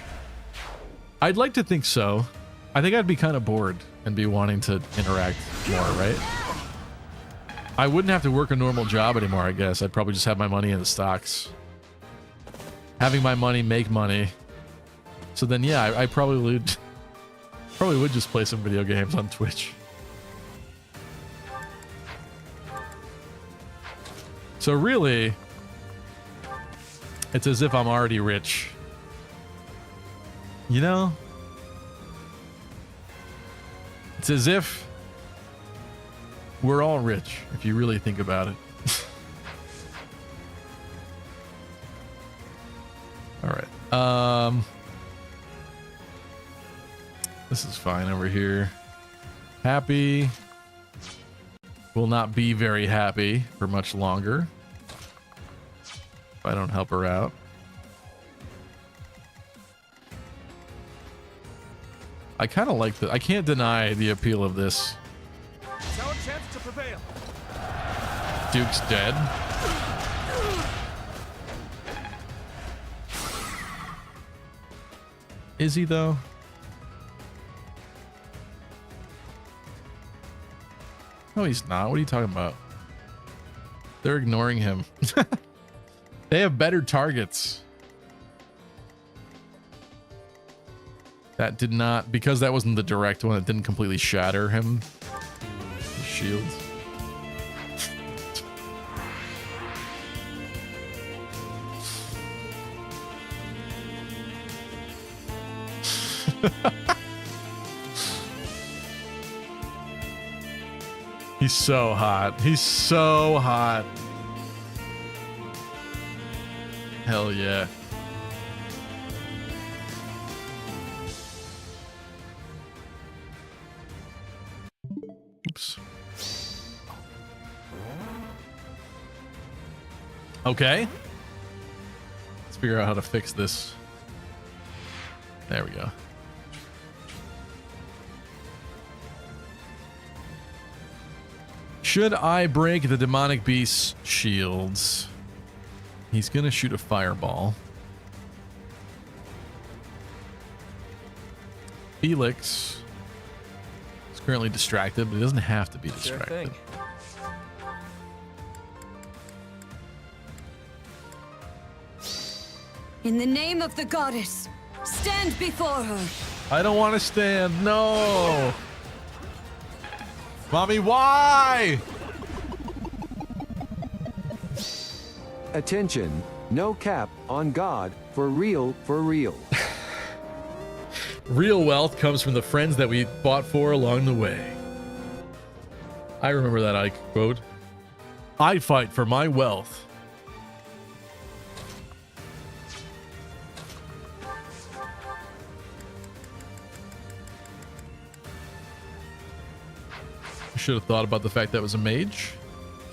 I'd like to think so. I think I'd be kind of bored and be wanting to interact more, right? I wouldn't have to work a normal job anymore, I guess. I'd probably just have my money in the stocks. Having my money make money So then, yeah, I probably would just play some video games on Twitch. So really, it's as if I'm already rich. You know? It's as if we're all rich, if you really think about it. All right. This is fine over here. Happy will not be very happy for much longer if I don't help her out. I kind of like the. I can't deny the appeal of this. It's our chance to prevail. Duke's dead. Is he though? No, he's not. What are you talking about? They're ignoring him. They have better targets. That did not, because that wasn't the direct one, it didn't completely shatter him. His shield. He's so hot. He's so hot. Hell yeah. Oops. Okay. Let's figure out how to fix this. There we go. Should I break the demonic beast's shields? He's gonna shoot a fireball. Felix is currently distracted, but he doesn't have to be distracted. Sure thing. In the name of the goddess, stand before her. I don't want to stand. No. Mommy, why? Attention, no cap, on God, for real, for real. Real wealth comes from the friends that we fought for along the way. I remember that Ike quote. I fight for my wealth. I should have thought about the fact that it was a mage.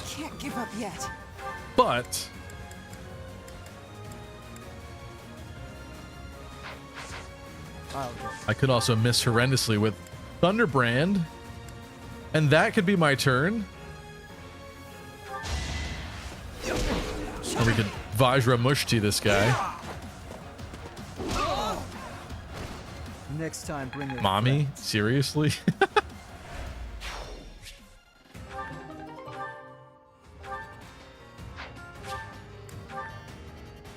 Can't give up yet. But I could also miss horrendously with Thunderbrand, and that could be my turn. Or we could Vajra Mushti this guy. Next time, bring your Mommy? Seriously?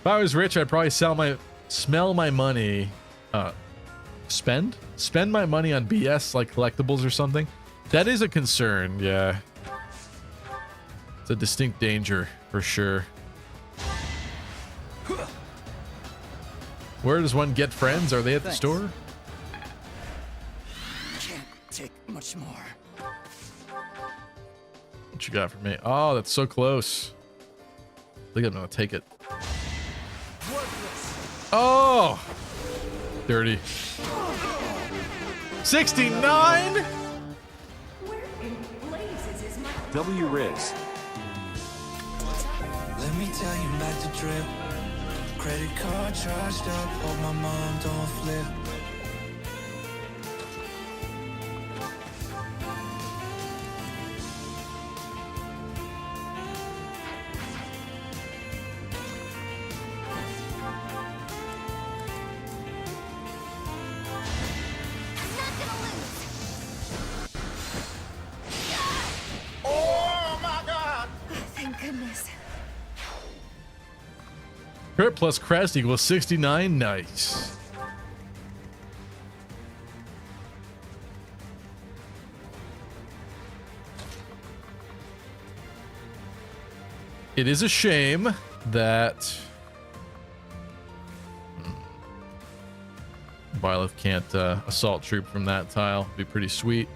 If I was rich, I'd probably smell my money, spend my money on BS like collectibles or something. That is a concern, yeah. It's a distinct danger for sure. Where does one get friends? Are they at the store? Can't take much more. What you got for me? Oh, that's so close. I think I'm gonna take it. Oh, dirty. 69. W Riz. Let me tell you about the drip. Credit card charged up, hope my mom don't flip. Crit plus crest equals 69. Nice. It is a shame that Byleth can't assault troop from that tile. It'd be pretty sweet.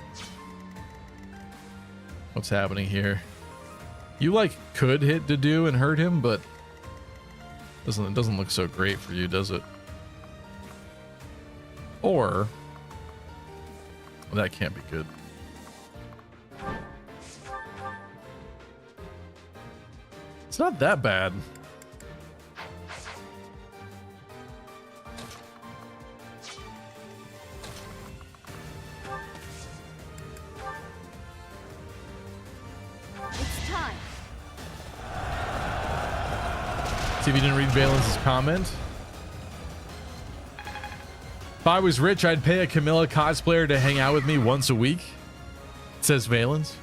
What's happening here? You like could hit Dedue and hurt him, but it doesn't look so great for you, does it? Or that can't be good. It's not that bad. It's time. See if you didn't read Valence's comment. If I was rich, I'd pay a Camilla cosplayer to hang out with me once a week, says Valence.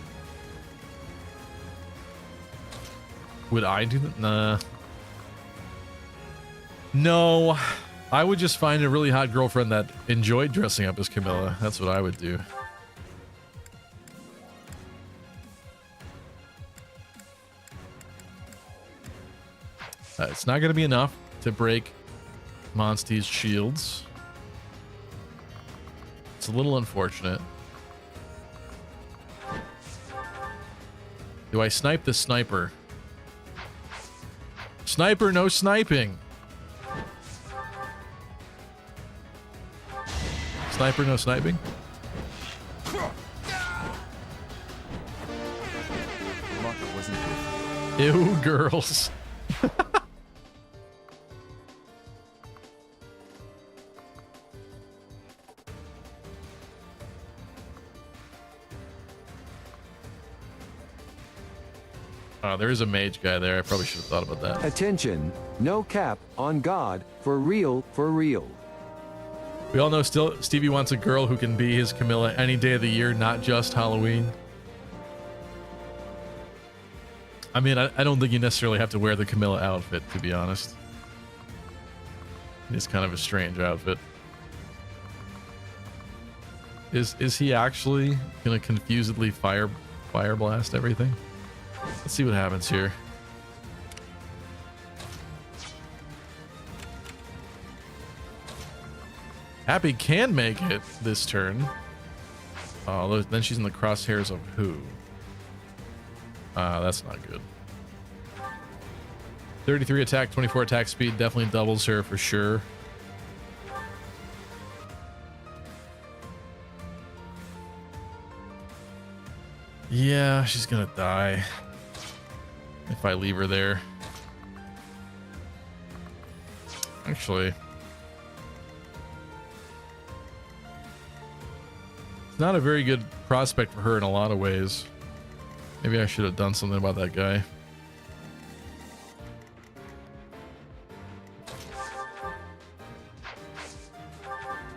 Would I do that? Nah. No. I would just find a really hot girlfriend that enjoyed dressing up as Camilla. That's what I would do. It's not going to be enough to break Monsty's shields. It's a little unfortunate. Do I snipe the sniper? Sniper, no sniping. Sniper, no sniping. Ew, girls. Oh, there is a mage guy there. I probably should have thought about that. Attention, no cap, on God, for real, for real. We all know still Stevie wants a girl who can be his Camilla any day of the year, not just Halloween. I mean, I don't think you necessarily have to wear the Camilla outfit, to be honest. It's kind of a strange outfit. Is he actually gonna confusedly fire blast everything? Let's see what happens here. Happy can make it this turn. Oh, then she's in the crosshairs of who? That's not good. 33 attack, 24 attack speed, definitely doubles her for sure. Yeah, she's gonna die if I leave her there. Actually, it's not a very good prospect for her in a lot of ways. Maybe I should have done something about that guy.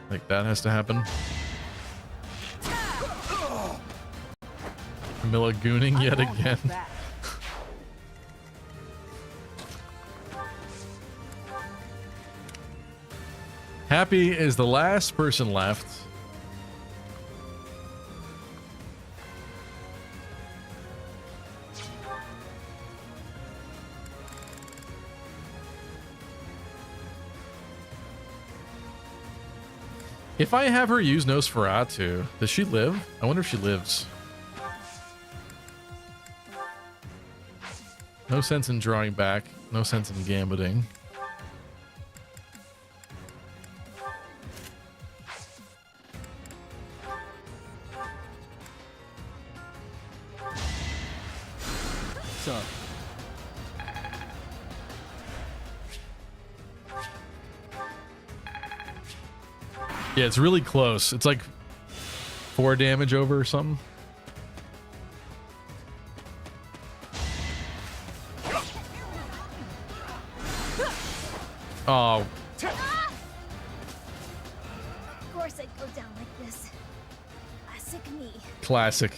Like that has to happen. Camilla gooning yet again. Happy is the last person left. If I have her use Nosferatu, does she live? I wonder if she lives. No sense in drawing back. No sense in gambiting. What's up? Yeah, it's really close. It's like 4 damage over or something. Oh. Of course I'd go down like this. Classic me. Classic.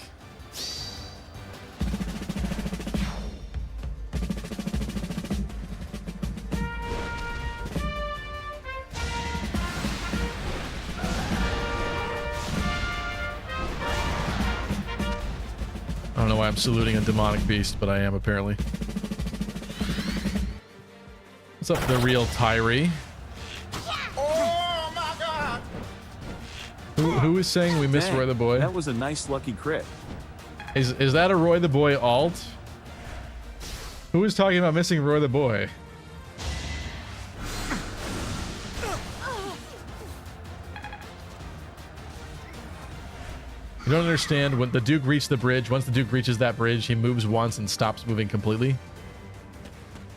I don't know why I'm saluting a demonic beast, but I am apparently. What's up, the real Tyree? Oh my god! Who is saying we miss Dang, Roy the Boy? That was a nice lucky crit. Is that a Roy the Boy alt? Who is talking about missing Roy the Boy? You don't understand, when the Duke reached the bridge, once the Duke reaches that bridge, he moves once and stops moving completely.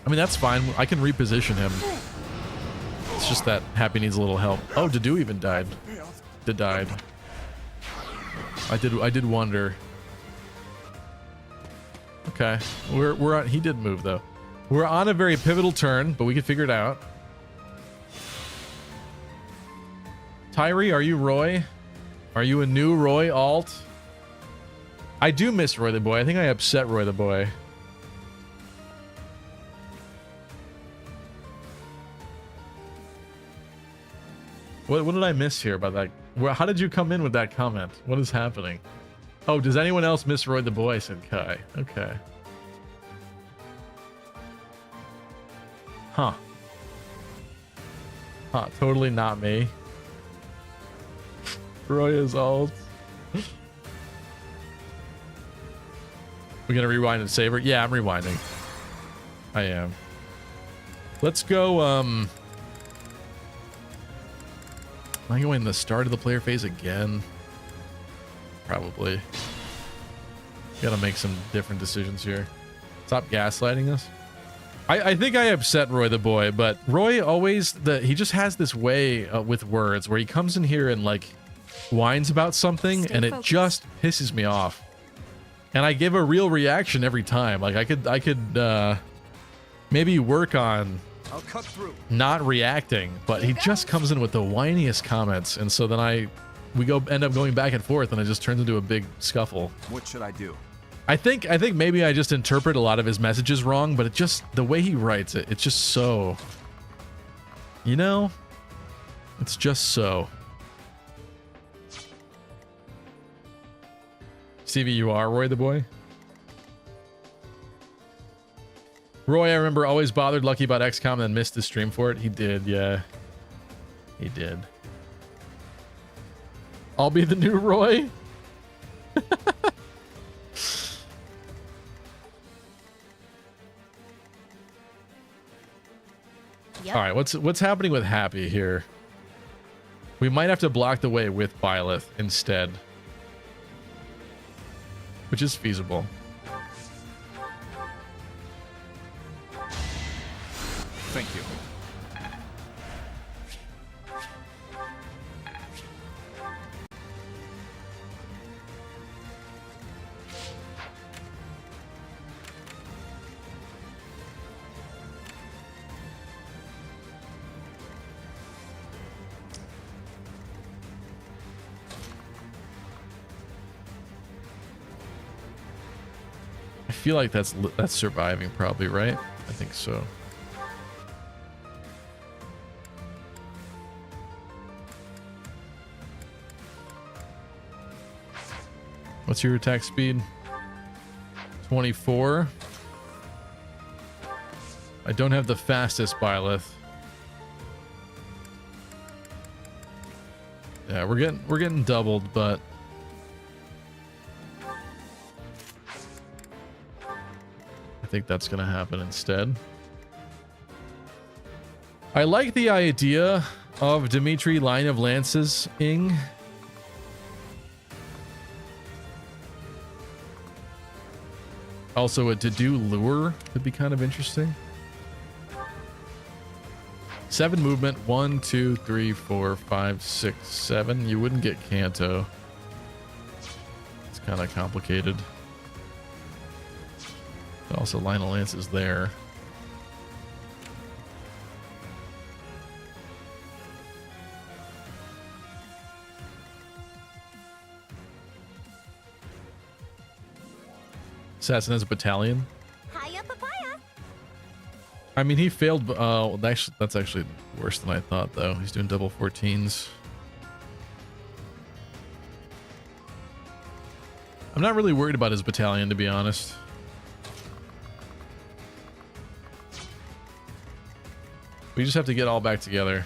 I mean, that's fine. I can reposition him. It's just that Happy needs a little help. Oh, Dedu even died. Died. I did wonder. Okay. We're on, he did move though. We're on a very pivotal turn, but we can figure it out. Tyree, are you Roy? Are you a new Roy alt? I do miss Roy the Boy. I think I upset Roy the Boy. What did I miss here about that? How did you come in with that comment? What is happening? Oh, does anyone else miss Roy the Boy? Said Kai. Okay. Huh. Huh, totally not me. Roy is alt. We're gonna rewind and save her? Yeah, I'm rewinding. I am. Let's go, am I going the start of the player phase again? Probably. Gotta make some different decisions here. Stop gaslighting us. I think I upset Roy the Boy, but Roy always, he just has this way with words where he comes in here and like whines about something and it just pisses me off. And I give a real reaction every time. Like I could maybe work on I'll cut through. not reacting, but he just comes in with the whiniest comments, and so then we end up going back and forth, and it just turns into a big scuffle. What should I do? I think maybe I just interpret a lot of his messages wrong, but it just, the way he writes it, it's just so, you know, it's just so. Stevie, you are Roy the Boy? Roy, I remember, always bothered Lucky about XCOM and then missed the stream for it. He did, yeah. He did. I'll be the new Roy? Yep. All right, what's happening with Happy here? We might have to block the way with Byleth instead, which is feasible. Thank you. I feel like that's surviving probably, right? I think so. What's your attack speed? 24. I don't have the fastest Byleth. Yeah, we're getting doubled, but I think that's gonna happen instead. I like the idea of Dimitri Line of Lances-ing. Also, a Dedu lure could be kind of interesting. 7 movement. 1, 2, 3, 4, 5, 6, 7. You wouldn't get Kanto. It's kind of complicated. Also, Line of Lance is there. Assassin has a battalion. Hiya, papaya. I mean, he failed. That's actually worse than I thought, though. He's doing double 14s. I'm not really worried about his battalion, to be honest. We just have to get all back together.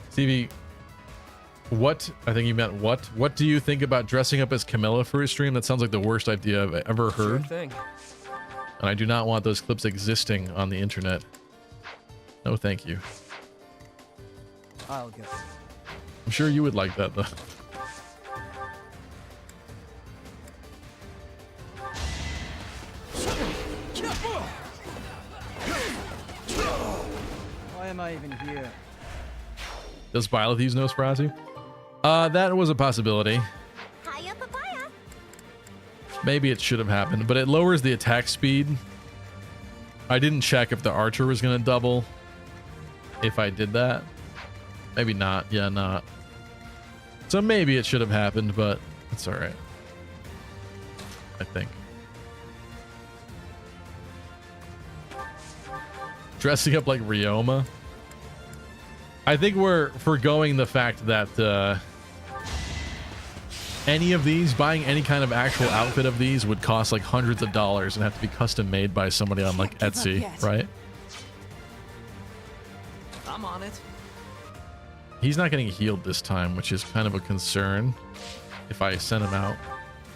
Stevie, what? I think you meant what? What do you think about dressing up as Camilla for a stream? That sounds like the worst idea I've ever heard. Sure thing. And I do not want those clips existing on the internet. No, thank you. I'll go. I'm sure you would like that, though. Why am I even here? Does Byleth know Sprazzy? That was a possibility. Hiya, papaya. Maybe it should have happened, but it lowers the attack speed. I didn't check if the archer was going to double if I did that. Maybe not. Yeah, not. So maybe it should have happened, but it's all right. I think. Dressing up like Ryoma. I think we're foregoing the fact that any of these, buying any kind of actual outfit of these would cost like hundreds of dollars and have to be custom made by somebody on like Etsy, right? I'm on it. He's not getting healed this time, which is kind of a concern if I send him out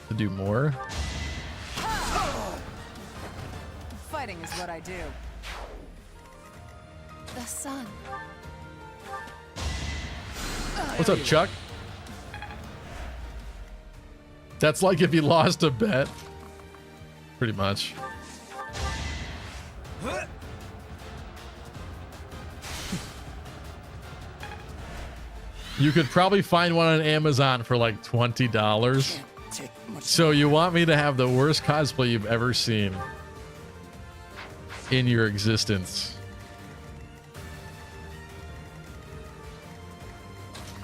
to do more. Fighting is what I do. The sun. What's up, Chuck? That's like if you lost a bet. Pretty much. You could probably find one on Amazon for like $20. So you want me to have the worst cosplay you've ever seen in your existence?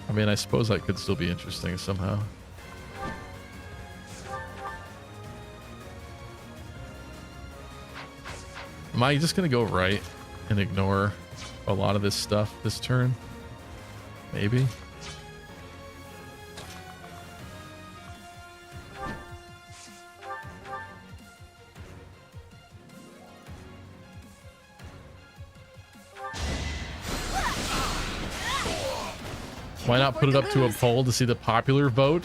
I mean, I suppose that could still be interesting somehow. Am I just gonna go right and ignore a lot of this stuff this turn? Maybe. Why not put it up to a poll to see the popular vote?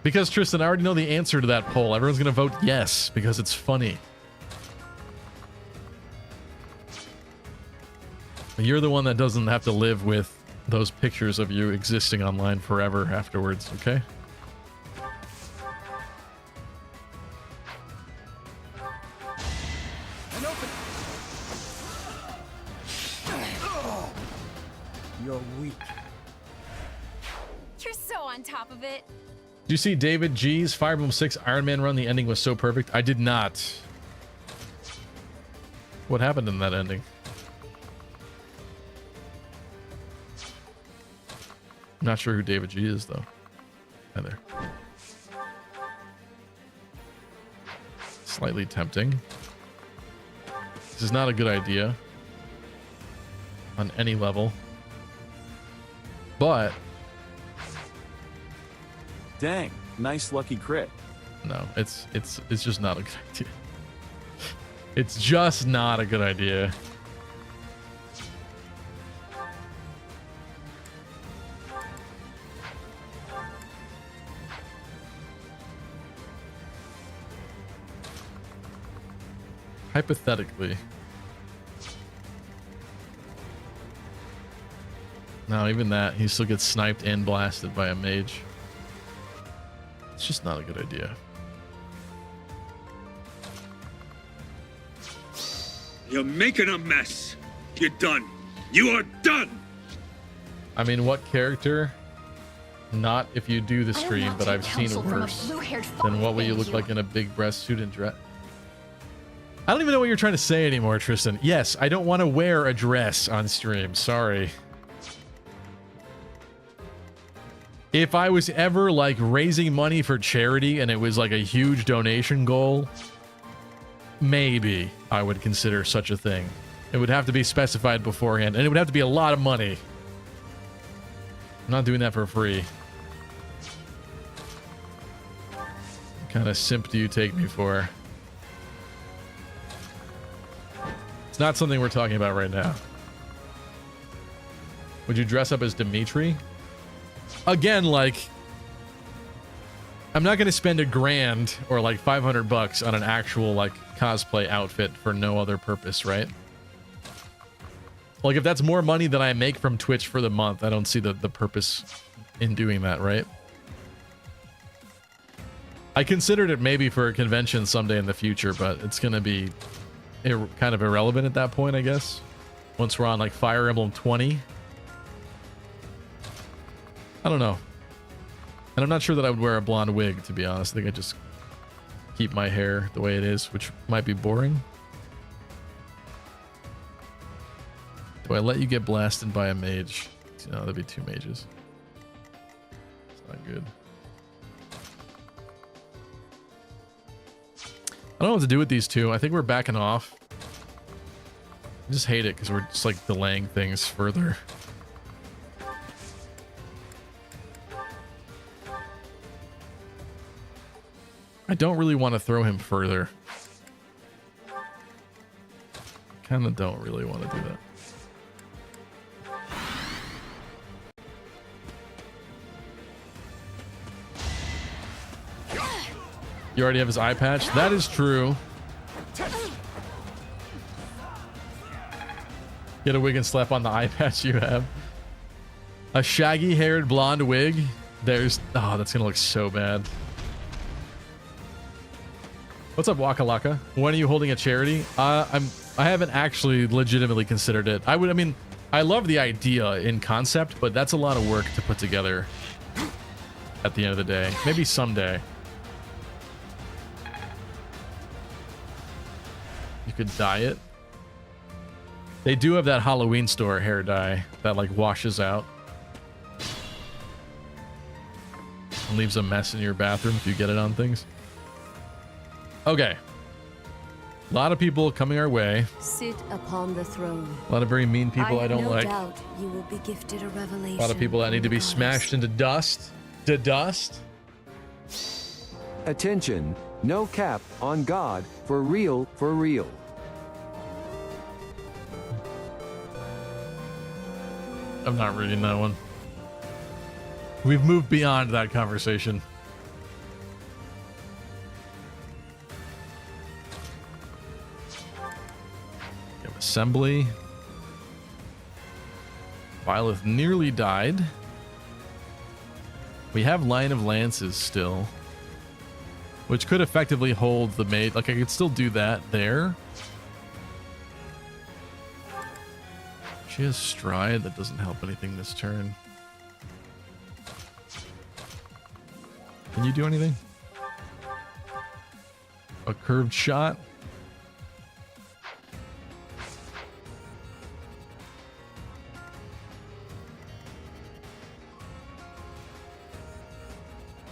Because, Tristan, I already know the answer to that poll. Everyone's going to vote yes because it's funny. You're the one that doesn't have to live with those pictures of you existing online forever afterwards, okay? You're weak. You're so on top of it. Did you see David G's Fire Emblem 6 Iron Man run? The ending was so perfect. I did not. What happened in that ending? I'm not sure who David G is, though. Either. Slightly tempting. This is not a good idea on any level. But dang, nice lucky crit. No, it's just not a good idea. It's just not a good idea. Hypothetically. No, even that, he still gets sniped and blasted by a mage. It's just not a good idea. You're making a mess. You're done. You are done. I mean, what character? Not if you do the stream, but I've seen worse than what will you look like in a big breast suit and dress. I don't even know what you're trying to say anymore, Tristan. Yes, I don't want to wear a dress on stream. Sorry. If I was ever like raising money for charity and it was like a huge donation goal, maybe I would consider such a thing. It would have to be specified beforehand and it would have to be a lot of money. I'm not doing that for free. What kind of simp do you take me for? It's not something we're talking about right now. Would you dress up as Dimitri? Again, like, I'm not going to spend $1,000 or like $500 on an actual like cosplay outfit for no other purpose, right? Like, if that's more money than I make from Twitch for the month, I don't see the purpose in doing that, right? I considered it maybe for a convention someday in the future, but it's going to be kind of irrelevant at that point, I guess. Once we're on like Fire Emblem 20. I don't know. And I'm not sure that I would wear a blonde wig, to be honest. I think I'd just keep my hair the way it is, which might be boring. Do I let you get blasted by a mage? No, that'd be 2 mages. It's not good. I don't know what to do with these two. I think we're backing off. I just hate it because we're just like delaying things further. I don't really want to throw him further. Kind of don't really want to do that. You already have his eye patch? That is true. Get a wig and slap on the eye patch you have. A shaggy haired blonde wig. There's... Oh, that's gonna look so bad. What's up, Waka Laka? When are you holding a charity? I haven't actually legitimately considered it. I mean, I love the idea in concept, but that's a lot of work to put together at the end of the day. Maybe someday. You could dye it. They do have that Halloween store hair dye that like washes out and leaves a mess in your bathroom if you get it on things. Okay. A lot of people coming our way. Sit upon the throne. A lot of very mean people I don't like. Doubt you will be gifted a revelation. A lot of people that need to be smashed into dust. To dust. Attention, no cap, on God, for real, for real. I'm not reading that one. We've moved beyond that conversation. Assembly. Violet nearly died. We have Line of Lances still, which could effectively hold the mate. Like, I could still do that there. She has Stride. That doesn't help anything this turn. Can you do anything? A curved shot?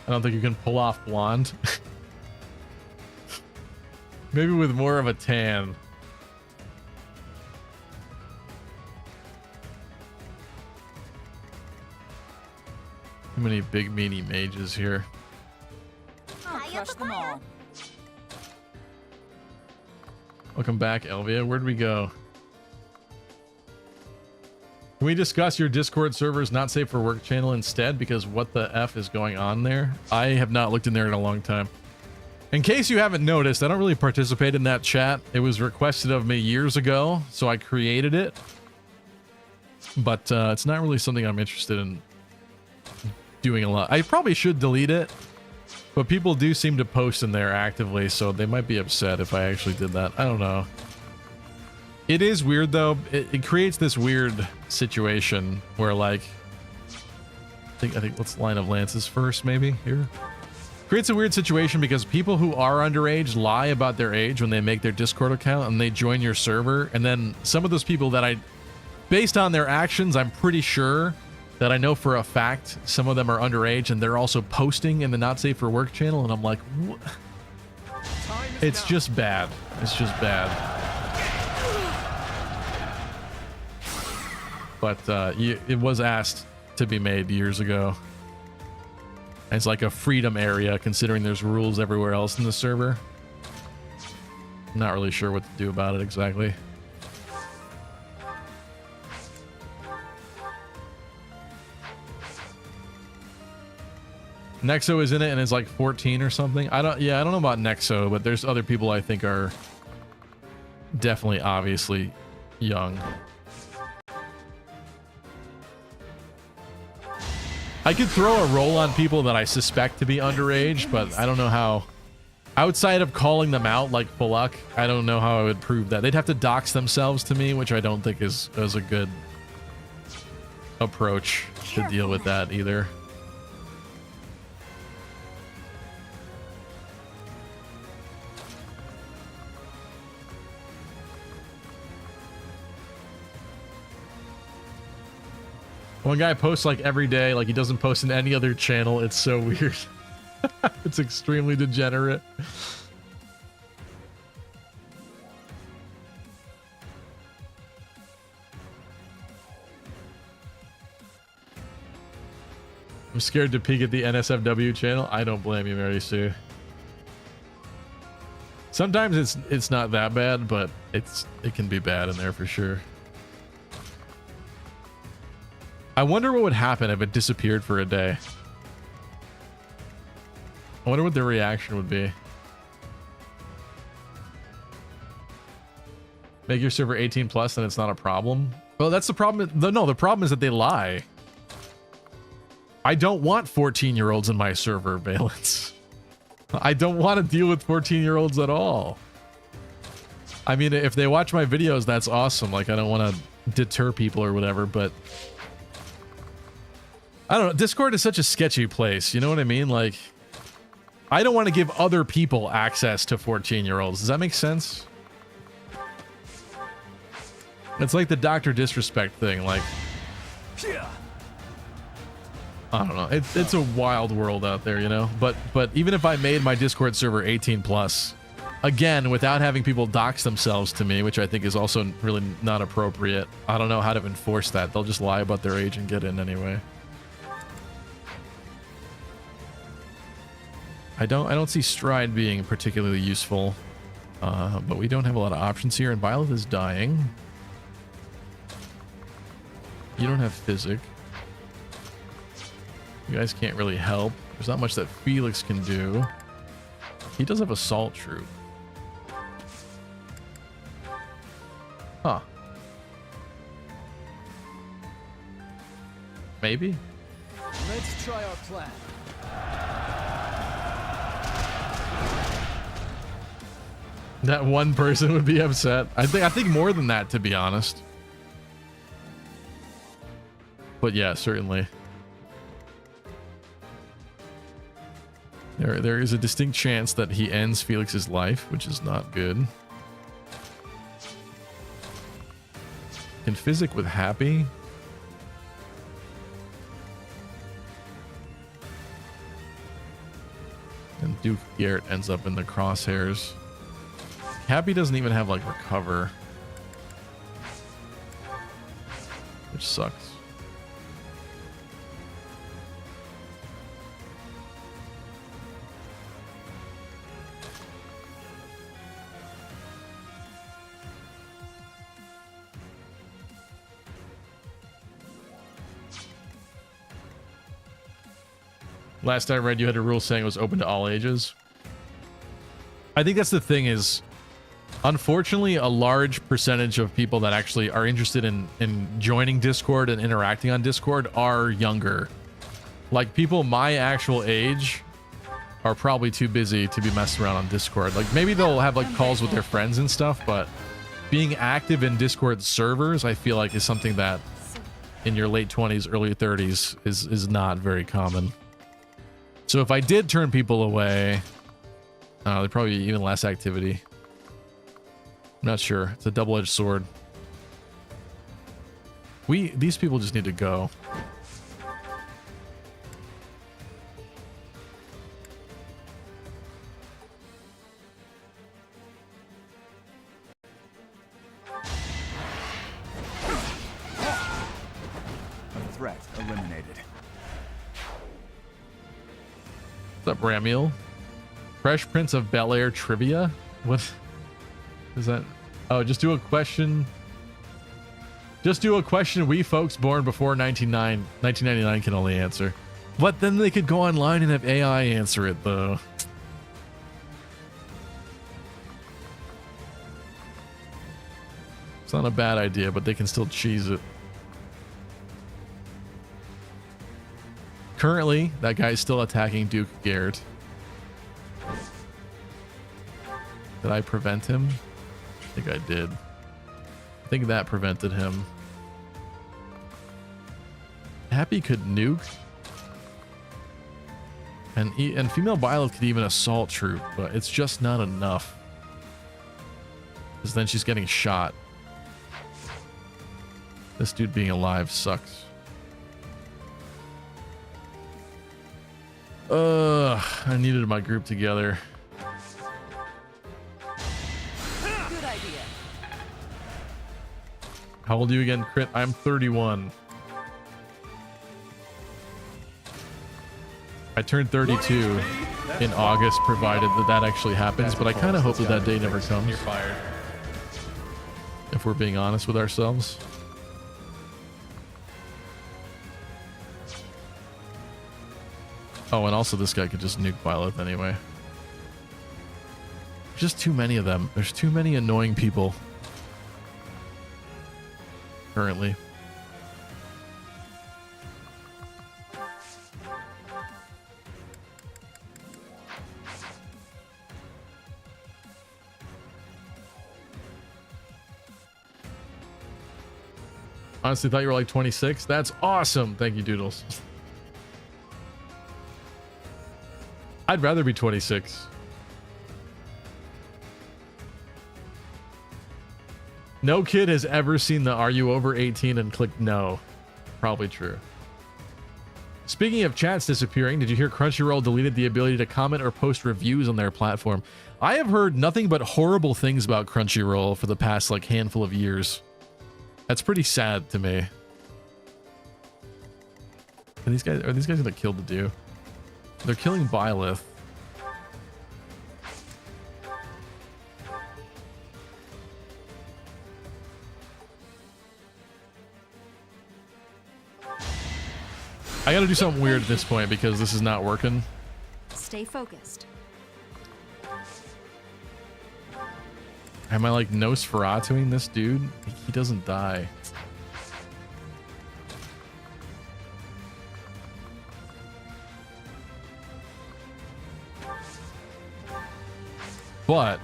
I don't think you can pull off blonde. Maybe with more of a tan. Too many big meaty mages here. I'll crush them all. Welcome back, Elvia. Where'd we go? Can we discuss your Discord server's not safe for work channel instead? Because what the F is going on there? I have not looked in there in a long time. In case you haven't noticed, I don't really participate in that chat. It was requested of me years ago, so I created it. But it's not really something I'm interested in doing a lot. I probably should delete it, but people do seem to post in there actively, so they might be upset if I actually did that. I don't know. It is weird though. It creates this weird situation where, like, I think let's Line of Lances first, maybe here. Creates a weird situation because people who are underage lie about their age when they make their Discord account and they join your server, and then some of those people that based on their actions, I'm pretty sure that I know for a fact some of them are underage, and they're also posting in the Not Safe for Work channel, and I'm like, what? It's just bad. It's just bad. But it was asked to be made years ago. It's like a freedom area, considering there's rules everywhere else in the server. I'm not really sure what to do about it exactly. Nexo is in it and is like 14 or something. I don't know about Nexo, but there's other people I think are definitely obviously young. I could throw a roll on people that I suspect to be underage, but I don't know how. Outside of calling them out like Fuluk, I don't know how I would prove that. They'd have to dox themselves to me, which I don't think is a good approach to deal with that either. One guy posts like every day, like he doesn't post in any other channel. It's so weird. It's extremely degenerate. I'm scared to peek at the NSFW channel. I don't blame you, Mary Sue. Sometimes it's not that bad, but it can be bad in there for sure. I wonder what would happen if it disappeared for a day. I wonder what the reaction would be. Make your server 18 plus and it's not a problem. Well, that's the problem. No, the problem is that they lie. I don't want 14-year-olds in my server, Valence. I don't want to deal with 14-year-olds at all. I mean, if they watch my videos, that's awesome. Like, I don't want to deter people or whatever, but I don't know. Discord is such a sketchy place. You know what I mean? Like, I don't want to give other people access to 14-year-olds. Does that make sense? It's like the Dr. Disrespect thing. Like, I don't know. It's a wild world out there, you know? But even if I made my Discord server 18 plus, again, without having people dox themselves to me, which I think is also really not appropriate, I don't know how to enforce that. They'll just lie about their age and get in anyway. I don't see Stride being particularly useful, but we don't have a lot of options here, and Violet is dying. You don't have Physic. You guys can't really help. There's not much that Felix can do. He does have Assault Troop. Huh. Maybe? Let's try our plan. That one person would be upset. I think more than that, to be honest. But yeah, certainly. There is a distinct chance that he ends Felix's life, which is not good. Can Physic with Happy? And Duke Garrett ends up in the crosshairs. Happy doesn't even have like Recover, which sucks. Last I read, you had a rule saying it was open to all ages. I think that's the thing is, unfortunately, a large percentage of people that actually are interested in joining Discord and interacting on Discord are younger. Like, people my actual age are probably too busy to be messing around on Discord. Like, maybe they'll have like calls with their friends and stuff, but being active in Discord servers, I feel like, is something that in your late 20s, early 30s is not very common. So if I did turn people away, there'd probably be even less activity. I'm not sure. It's a double-edged sword. These people just need to go. Threat eliminated. What's up, Bramiel? Fresh Prince of Bel-Air trivia? What is that? Oh, just do a question. Just do a question we folks born before 1999 can only answer. But then they could go online and have AI answer it, though. It's not a bad idea, but they can still cheese it. Currently, that guy's still attacking Duke Garrett. Did I prevent him? I think I did. I think that prevented him. Happy could nuke. And female Byleth could even assault troop, but it's just not enough. Because then she's getting shot. This dude being alive sucks. I needed my group together. Good idea. How old are you again, Crit? I'm 31. I turned 32 in August, provided that actually happens, but I kind of hope that day never comes. You're fired. If we're being honest with ourselves. Oh, and also this guy could just nuke Byleth anyway. There's just too many of them. There's too many annoying people. Currently. Honestly, thought you were like 26. That's awesome. Thank you, Doodles. I'd rather be 26. No kid has ever seen the "Are you over 18" and clicked no. Probably true. Speaking of chats disappearing, did you hear Crunchyroll deleted the ability to comment or post reviews on their platform? I have heard nothing but horrible things about Crunchyroll for the past like handful of years. That's pretty sad to me. Are these guys gonna kill the dude? They're killing Byleth. I gotta do something weird at this point because this is not working. Stay focused. Am I like Nosferatuing this dude? He doesn't die. But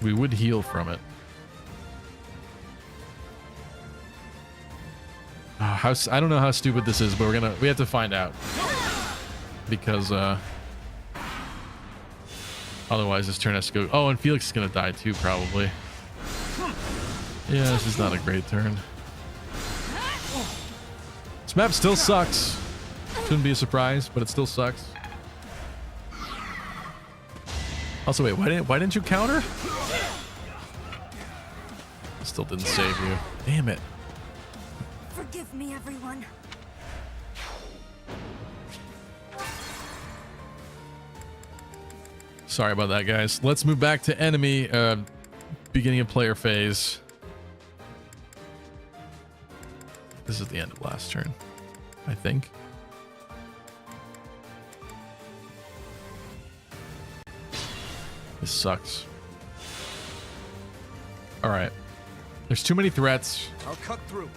we would heal from it. I don't know how stupid this is, but we have to find out. Because otherwise this turn has to go. Oh, and Felix is gonna die too, probably. Yeah, this is not a great turn. This map still sucks. Shouldn't be a surprise, but it still sucks. Also, wait, why didn't you counter? Still didn't save you. Damn it. Forgive me, everyone. Sorry about that, guys. Let's move back to enemy beginning of player phase. This is the end of last turn, I think. This sucks. All right. There's too many threats. I'll cut through.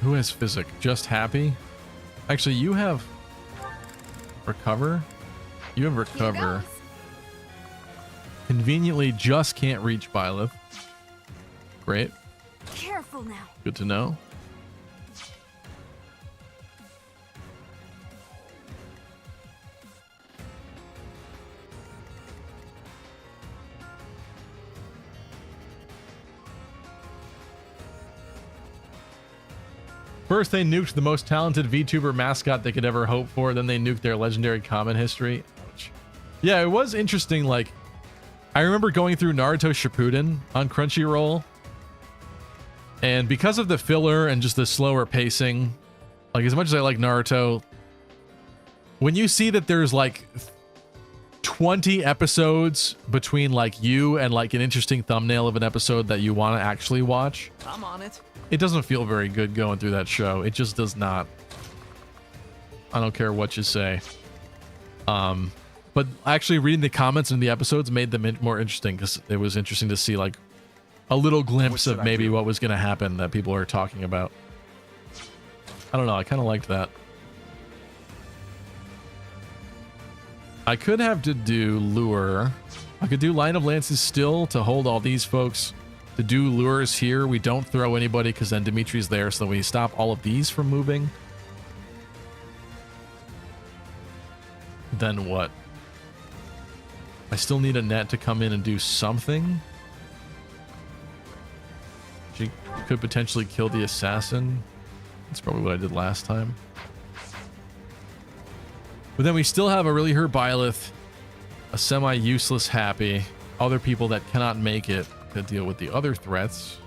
Who has physic? Just Happy? Actually, you have recover. You have recover. Conveniently just can't reach Byleth. Great. Careful now. Good to know. First, they nuked the most talented VTuber mascot they could ever hope for. Then they nuked their legendary comment history. Ouch. Yeah, it was interesting. Like, I remember going through Naruto Shippuden on Crunchyroll. And because of the filler and just the slower pacing, like as much as I like Naruto, when you see that there's like 20 episodes between like you and like an interesting thumbnail of an episode that you want to actually watch. I'm on it. It doesn't feel very good going through that show. It just does not. I don't care what you say. But actually reading the comments in the episodes made them more interesting because it was interesting to see like a little glimpse of maybe what was going to happen that people are talking about. I don't know. I kind of liked that. I could have to do lure. I could do line of lances still to hold all these folks. To do lures here, we don't throw anybody because then Dimitri's there, so we stop all of these from moving. Then what? I still need a net to come in and do something. She could potentially kill the assassin. That's probably what I did last time. But then we still have a really hurt Byleth, a semi-useless Happy, other people that cannot make it to deal with the other threats.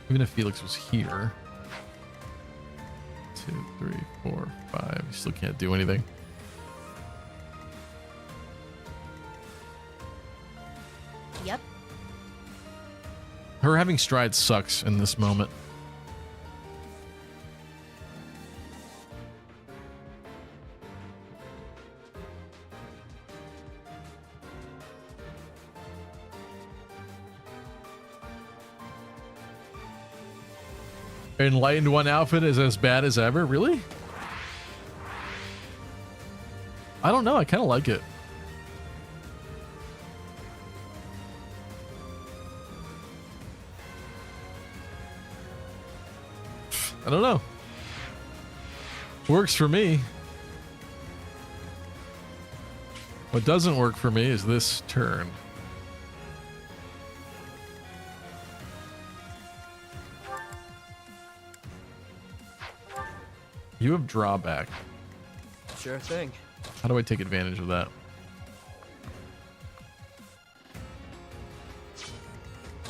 Even if Felix was here. 2, 3, 4, 5. You still can't do anything. Yep. Her having stride sucks in this moment. Enlightened One outfit is as bad as ever? Really? I don't know. I kind of like it. I don't know. Works for me. What doesn't work for me is this turn. You have drawback. Sure thing. How do I take advantage of that?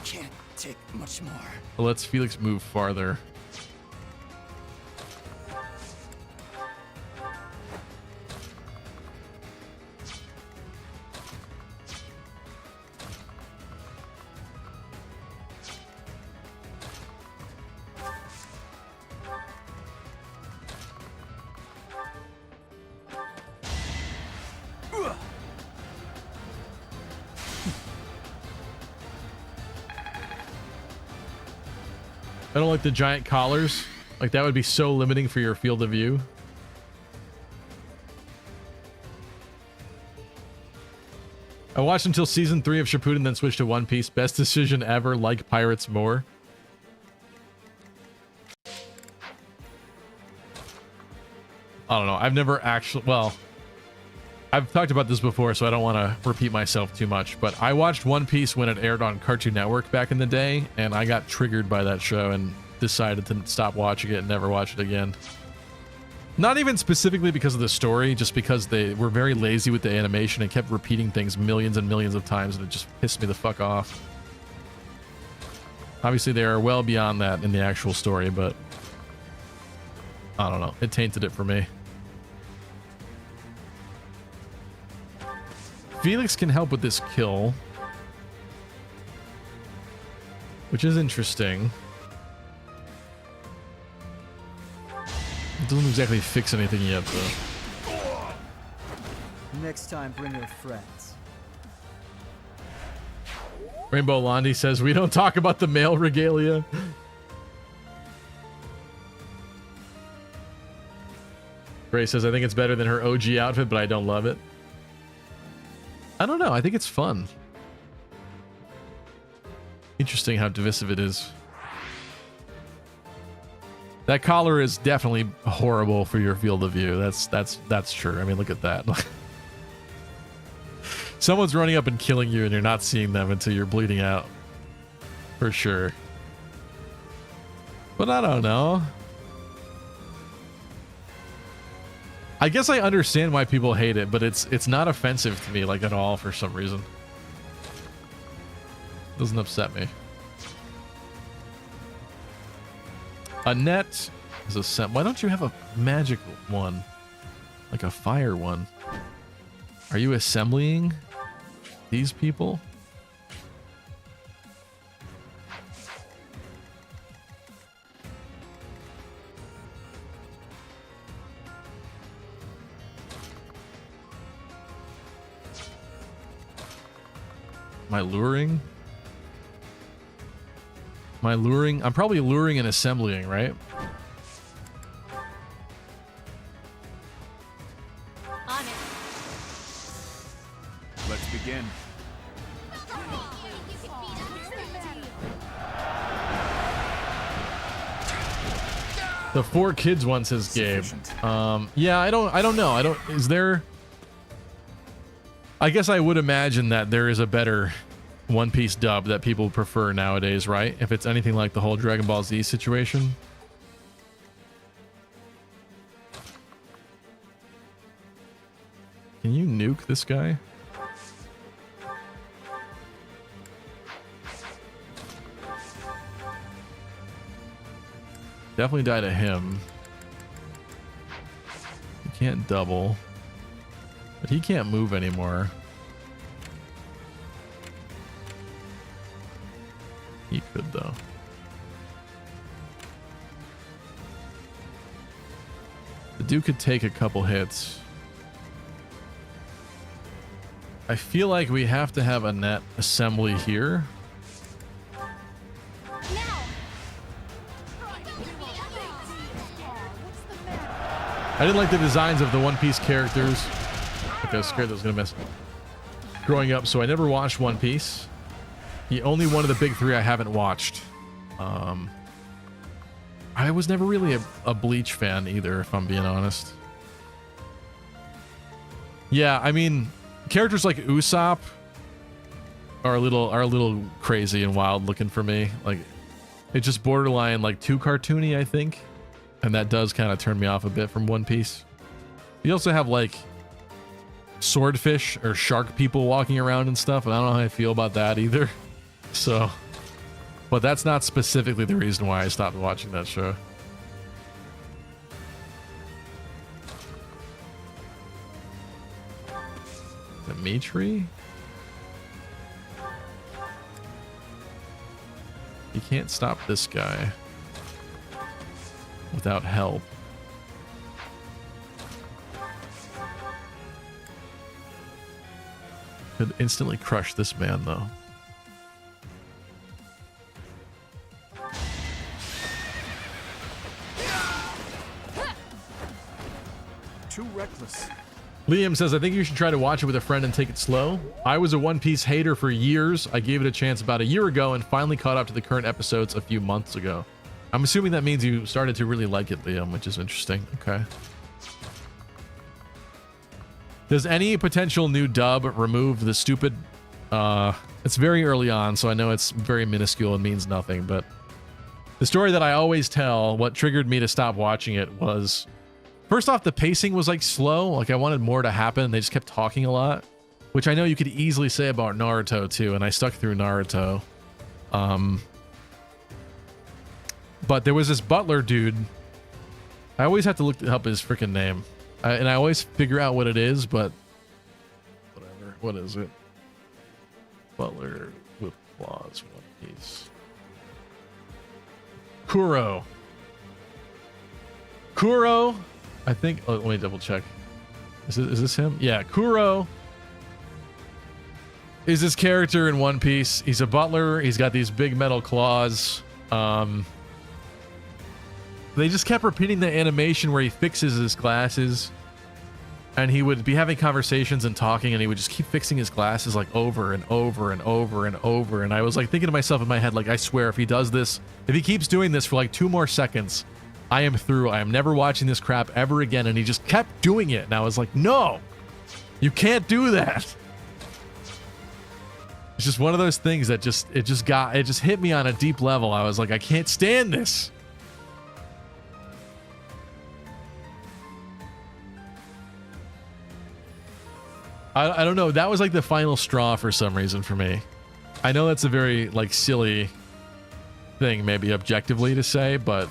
Can't take much more. Well, let's Felix move farther. I don't like the giant collars. Like that would be so limiting for your field of view. I watched until season 3 of Shippuden, then switched to One Piece. Best decision ever. Like pirates more. I don't know. I've never actually... Well, I've talked about this before, so I don't want to repeat myself too much. But I watched One Piece when it aired on Cartoon Network back in the day, and I got triggered by that show and decided to stop watching it and never watch it again. Not even specifically because of the story, just because they were very lazy with the animation and kept repeating things millions and millions of times, and it just pissed me the fuck off. Obviously, they are well beyond that in the actual story, but I don't know. It tainted it for me. Felix can help with this kill, which is interesting. It doesn't exactly fix anything yet, though. Next time, bring your friends. Rainbow Londi says, we don't talk about the male regalia. Gray says, I think it's better than her OG outfit, but I don't love it. I don't know. I think it's fun. Interesting how divisive it is. That collar is definitely horrible for your field of view. That's true. I mean, look at that. Someone's running up and killing you and you're not seeing them until you're bleeding out. For sure. But I don't know. I guess I understand why people hate it, but it's not offensive to me like at all for some reason. Doesn't upset me. A net is a set. Why don't you have a magical one? Like a fire one. Are you assembling these people? Am I luring? Am I luring? I'm probably luring and assembling, right? On it. Let's begin. The 4 kids one says Gabe. Yeah, I don't know. Is there? I guess I would imagine that there is a better One Piece dub that people prefer nowadays, right? If it's anything like the whole Dragon Ball Z situation. Can you nuke this guy? Definitely die to him. You can't double. But he can't move anymore. He could, though. The dude could take a couple hits. I feel like we have to have a net assembly here. I didn't like the designs of the One Piece characters. I was scared that was gonna miss. Growing up, so I never watched One Piece. The only one of the big 3 I haven't watched. I was never really a Bleach fan either, if I'm being honest. Yeah, I mean, characters like Usopp are a little crazy and wild looking for me. Like, it's just borderline like too cartoony, I think, and that does kind of turn me off a bit from One Piece. You also have like swordfish or shark people walking around and stuff, and I don't know how I feel about that either. So, but that's not specifically the reason why I stopped watching that show. Dimitri? You can't stop this guy without help. Could instantly crush this man, though. Too reckless. Liam says, I think you should try to watch it with a friend and take it slow. I was a One Piece hater for years. I gave it a chance about a year ago and finally caught up to the current episodes a few months ago. I'm assuming that means you started to really like it, Liam, which is interesting. Okay. Does any potential new dub remove the stupid... it's very early on, so I know it's very minuscule and means nothing, but the story that I always tell, what triggered me to stop watching it was... First off, the pacing was like slow. Like I wanted more to happen. They just kept talking a lot, which I know you could easily say about Naruto too. And I stuck through Naruto. But there was this butler dude. I always have to look up his freaking name. And I always figure out what it is, but whatever. What is it? Butler with claws, One Piece. Kuro. I think, oh, let me double check. Is this him? Yeah, Kuro is this character in One Piece. He's a butler. He's got these big metal claws. They just kept repeating the animation where he fixes his glasses, and he would be having conversations and talking, and he would just keep fixing his glasses like over and over and over and over. And I was like thinking to myself in my head, like, I swear if he does this, if he keeps doing this for like 2 more seconds, I am through. I am never watching this crap ever again. And he just kept doing it. And I was like, no, you can't do that. It's just one of those things that it just hit me on a deep level. I was like, I can't stand this. I don't know. That was like the final straw for some reason for me. I know that's a very like silly thing, maybe objectively to say, but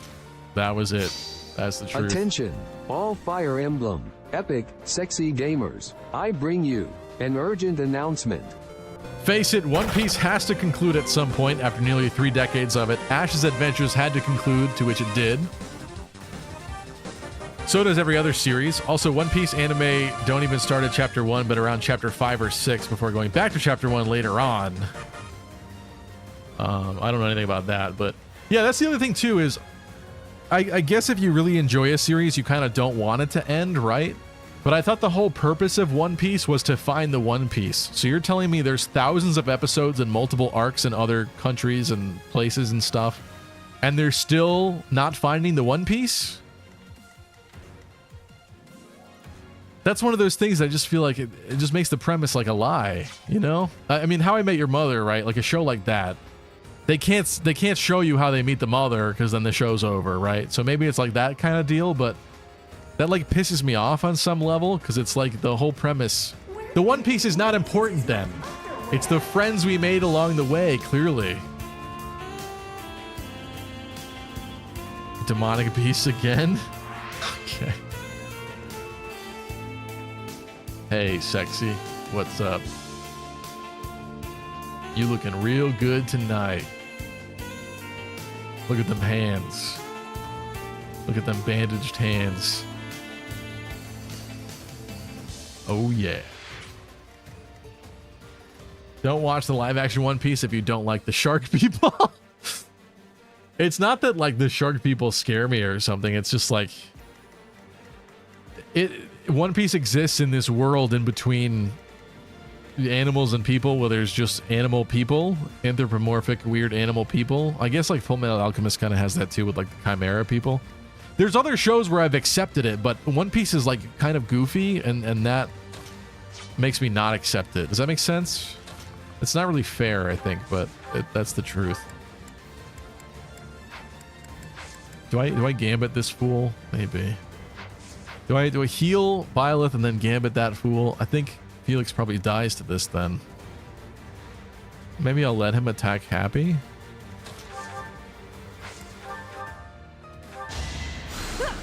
that was it. That's the truth. Attention, all Fire Emblem, epic, sexy gamers. I bring you an urgent announcement. Face it, One Piece has to conclude at some point after nearly 3 decades of it. Ash's adventures had to conclude, to which it did. So does every other series. Also, One Piece anime don't even start at chapter 1, but around chapter 5 or 6 before going back to chapter 1 later on. I don't know anything about that, but yeah, that's the other thing too is I guess if you really enjoy a series, you kind of don't want it to end, right? But I thought the whole purpose of One Piece was to find the One Piece. So you're telling me there's thousands of episodes and multiple arcs in other countries and places and stuff, and they're still not finding the One Piece? That's one of those things I just feel like it just makes the premise like a lie, you know? I mean, How I Met Your Mother, right? Like a show like that. They can't show you how they meet the mother because then the show's over, right? So maybe it's like that kind of deal, but that like pisses me off on some level because it's like the whole premise. The One Piece is not important then. It's the friends we made along the way, clearly. Demonic beasts again? Okay. Hey, sexy. What's up? You looking real good tonight. Look at them hands. Look at them bandaged hands. Oh yeah. Don't watch the live action One Piece if you don't like the shark people. It's not that like the shark people scare me or something. It's just like One Piece exists in this world in between animals and people where there's just animal people, anthropomorphic weird animal people. I guess like Fullmetal Alchemist kind of has that too with like the Chimera people. There's other shows where I've accepted it, but One Piece is like kind of goofy and that makes me not accept it. Does that make sense? It's not really fair, I think, but that's the truth. Do I gambit this fool? Maybe. Do I heal Byleth and then gambit that fool? I think Felix probably dies to this then. Maybe I'll let him attack Happy.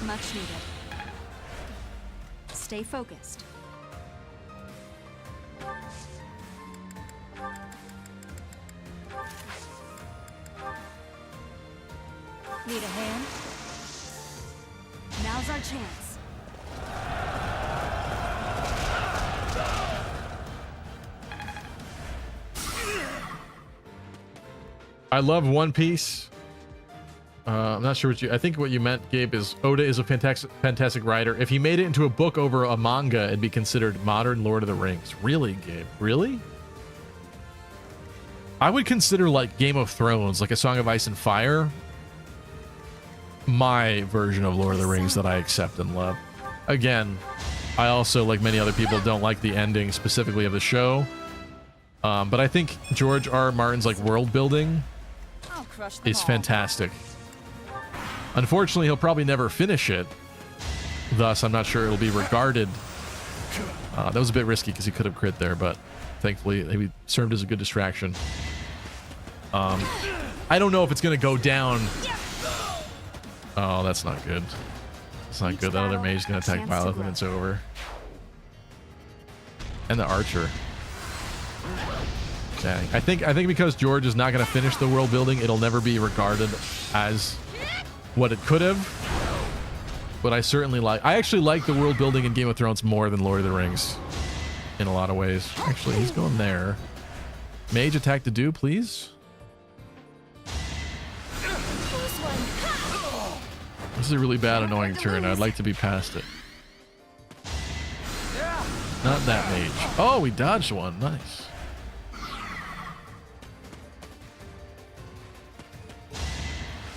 Much needed. Stay focused. Need a hand? Now's our chance. I love One Piece. I'm not sure I think what you meant, Gabe, is Oda is a fantastic writer. If he made it into a book over a manga, it'd be considered modern Lord of the Rings. Really, Gabe? Really? I would consider like Game of Thrones, like A Song of Ice and Fire, my version of Lord of the Rings that I accept and love. Again, I also, like many other people, don't like the ending specifically of the show. But I think George R. R. Martin's like world building is fantastic. Unfortunately, he'll probably never finish it. Thus, I'm not sure it'll be regarded. That was a bit risky because he could have crit there, but thankfully he served as a good distraction. I don't know if it's going to go down. Oh, that's not good. It's not good. That other mage is going to attack Byleth and it's over. And the archer. Dang. I think because George is not going to finish the world building, it'll never be regarded as what it could have. But I actually like the world building in Game of Thrones more than Lord of the Rings in a lot of ways. Actually, he's going there. Mage attack to do, please. This is a really bad, annoying turn. I'd like to be past it. Not that mage. Oh, we dodged one. Nice.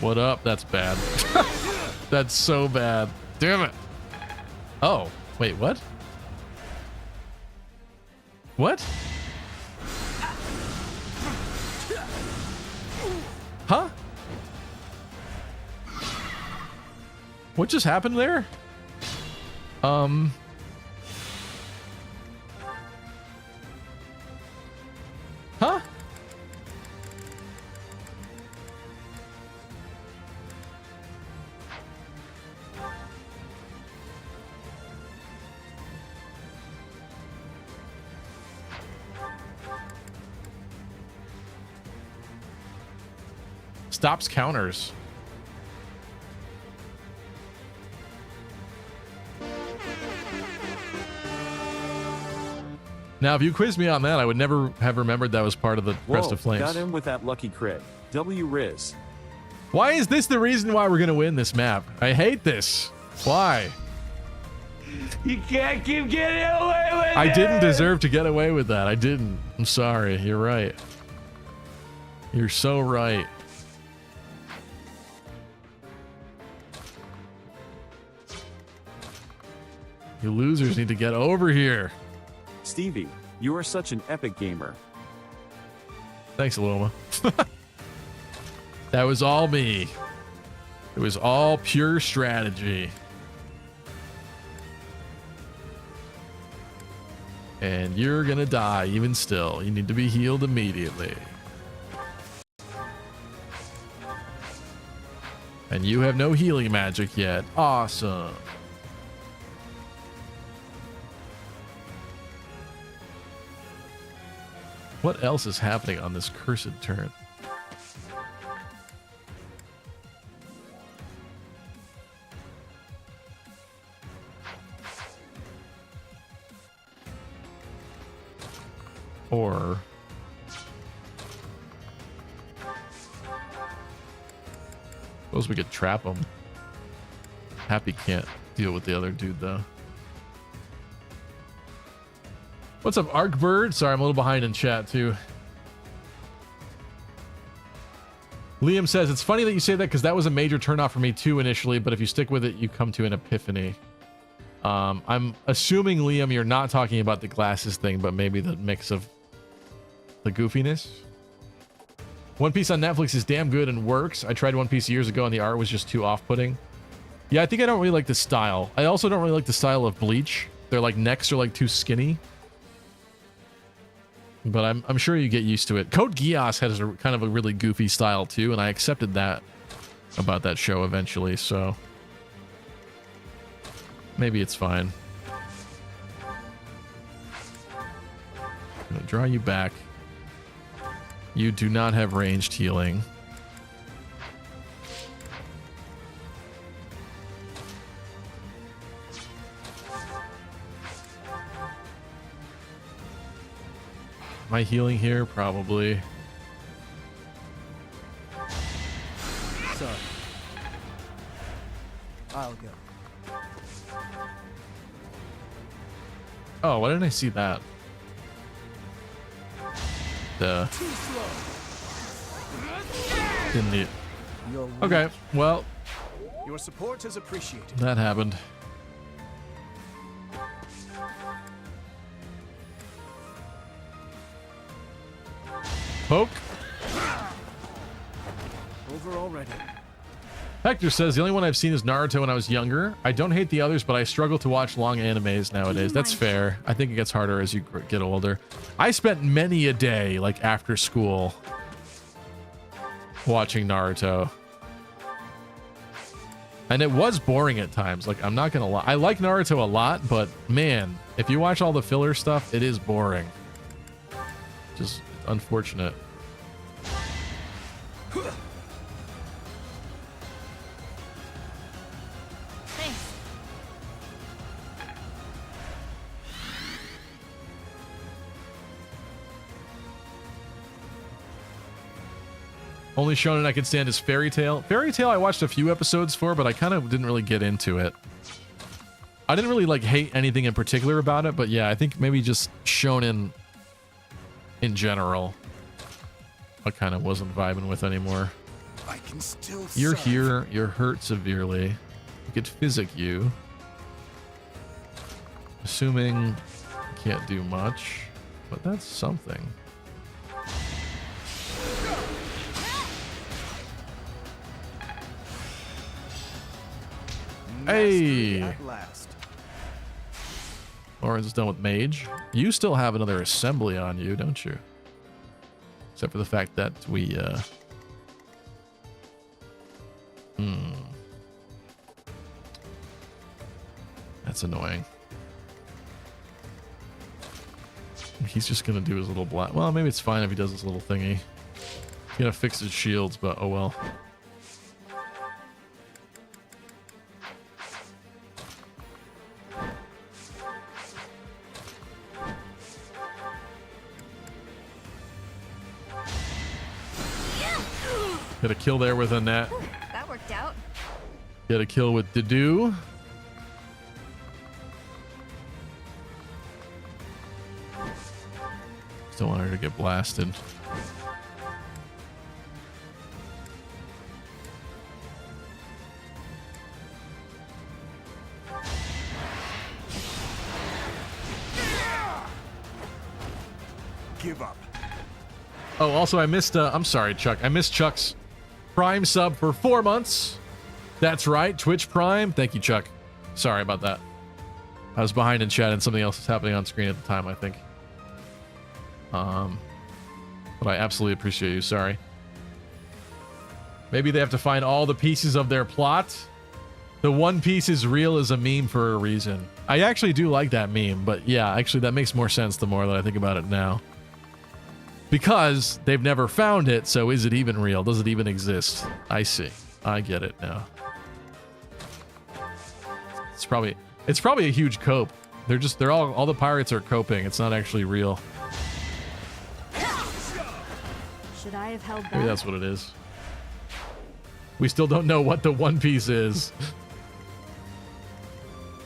What up? That's bad. That's so bad. Damn it. Oh, wait, what? What? Huh? What just happened there? Huh? Stops counters. Now, if you quizzed me on that, I would never have remembered that was part of the Crest of Flames. Got him with that lucky crit. W Riz. Why is this the reason why we're going to win this map? I hate this. Why? You can't keep getting away with it! I didn't deserve to get away with that. I didn't. I'm sorry. You're right. You're so right. You losers need to get over here. Stevie, you are such an epic gamer. Thanks, Aloma. That was all me. It was all pure strategy. And you're gonna die even still. You need to be healed immediately. And you have no healing magic yet. Awesome. What else is happening on this cursed turn? Or suppose we could trap him. Happy can't deal with the other dude though. What's up, Arkbird? Sorry, I'm a little behind in chat too. Liam says, it's funny that you say that because that was a major turnoff for me too initially, but if you stick with it, you come to an epiphany. I'm assuming, Liam, you're not talking about the glasses thing, but maybe the mix of the goofiness. One Piece on Netflix is damn good and works. I tried One Piece years ago and the art was just too off-putting. Yeah, I think I don't really like the style. I also don't really like the style of Bleach. Their like necks are like too skinny. But I'm sure you get used to it. Code Geass has a kind of a really goofy style too, and I accepted that about that show eventually, so maybe it's fine. I'm gonna draw you back. You do not have ranged healing. Am I healing here? Probably. Sorry. I'll go. Oh, why didn't I see that? Duh. Didn't need. Okay, well, Your support is appreciated. that happened. Poke. Over already. Hector says, the only one I've seen is Naruto when I was younger. I don't hate the others, but I struggle to watch long animes nowadays. That's fair. I think it gets harder as you get older. I spent many a day, like after school, watching Naruto. And it was boring at times. Like, I'm not gonna lie. I like Naruto a lot, but man, if you watch all the filler stuff, it is boring. Just unfortunate. Only shonen I can stand is Fairy Tail. Fairy Tail I watched a few episodes for, but I kind of didn't really get into it. I didn't really like hate anything in particular about it, but yeah, I think maybe just shonen in general I kind of wasn't vibing with anymore. I can still You're serve. here, you're hurt severely. We could physic you. Assuming you can't do much, but that's something. Hey! At last. Lawrence is done with Mage. You still have another assembly on you, don't you? Except for the fact that we, That's annoying. He's just gonna do his little black. Well, maybe it's fine if he does this little thingy. Gonna fix his shields, but oh well. Got a kill there with a net. That worked out. Get a kill with Dedue. Still want her to get blasted. Give up. Oh, also I missed, I'm sorry, Chuck. I missed Chuck's Prime sub for 4 months. That's right, Twitch Prime. Thank you, Chuck. Sorry about that. I was behind in chat and something else was happening on screen at the time, I think. But I absolutely appreciate you. Sorry. Maybe they have to find all the pieces of their plot. The One Piece is real is a meme for a reason. I actually do like that meme, but yeah, actually that makes more sense the more that I think about it now. Because they've never found it, so is it even real? Does it even exist? I see. I get it now. It's probably a huge cope. They're all the pirates are coping. It's not actually real. Should I have held back? Maybe that's what it is. We still don't know what the One Piece is.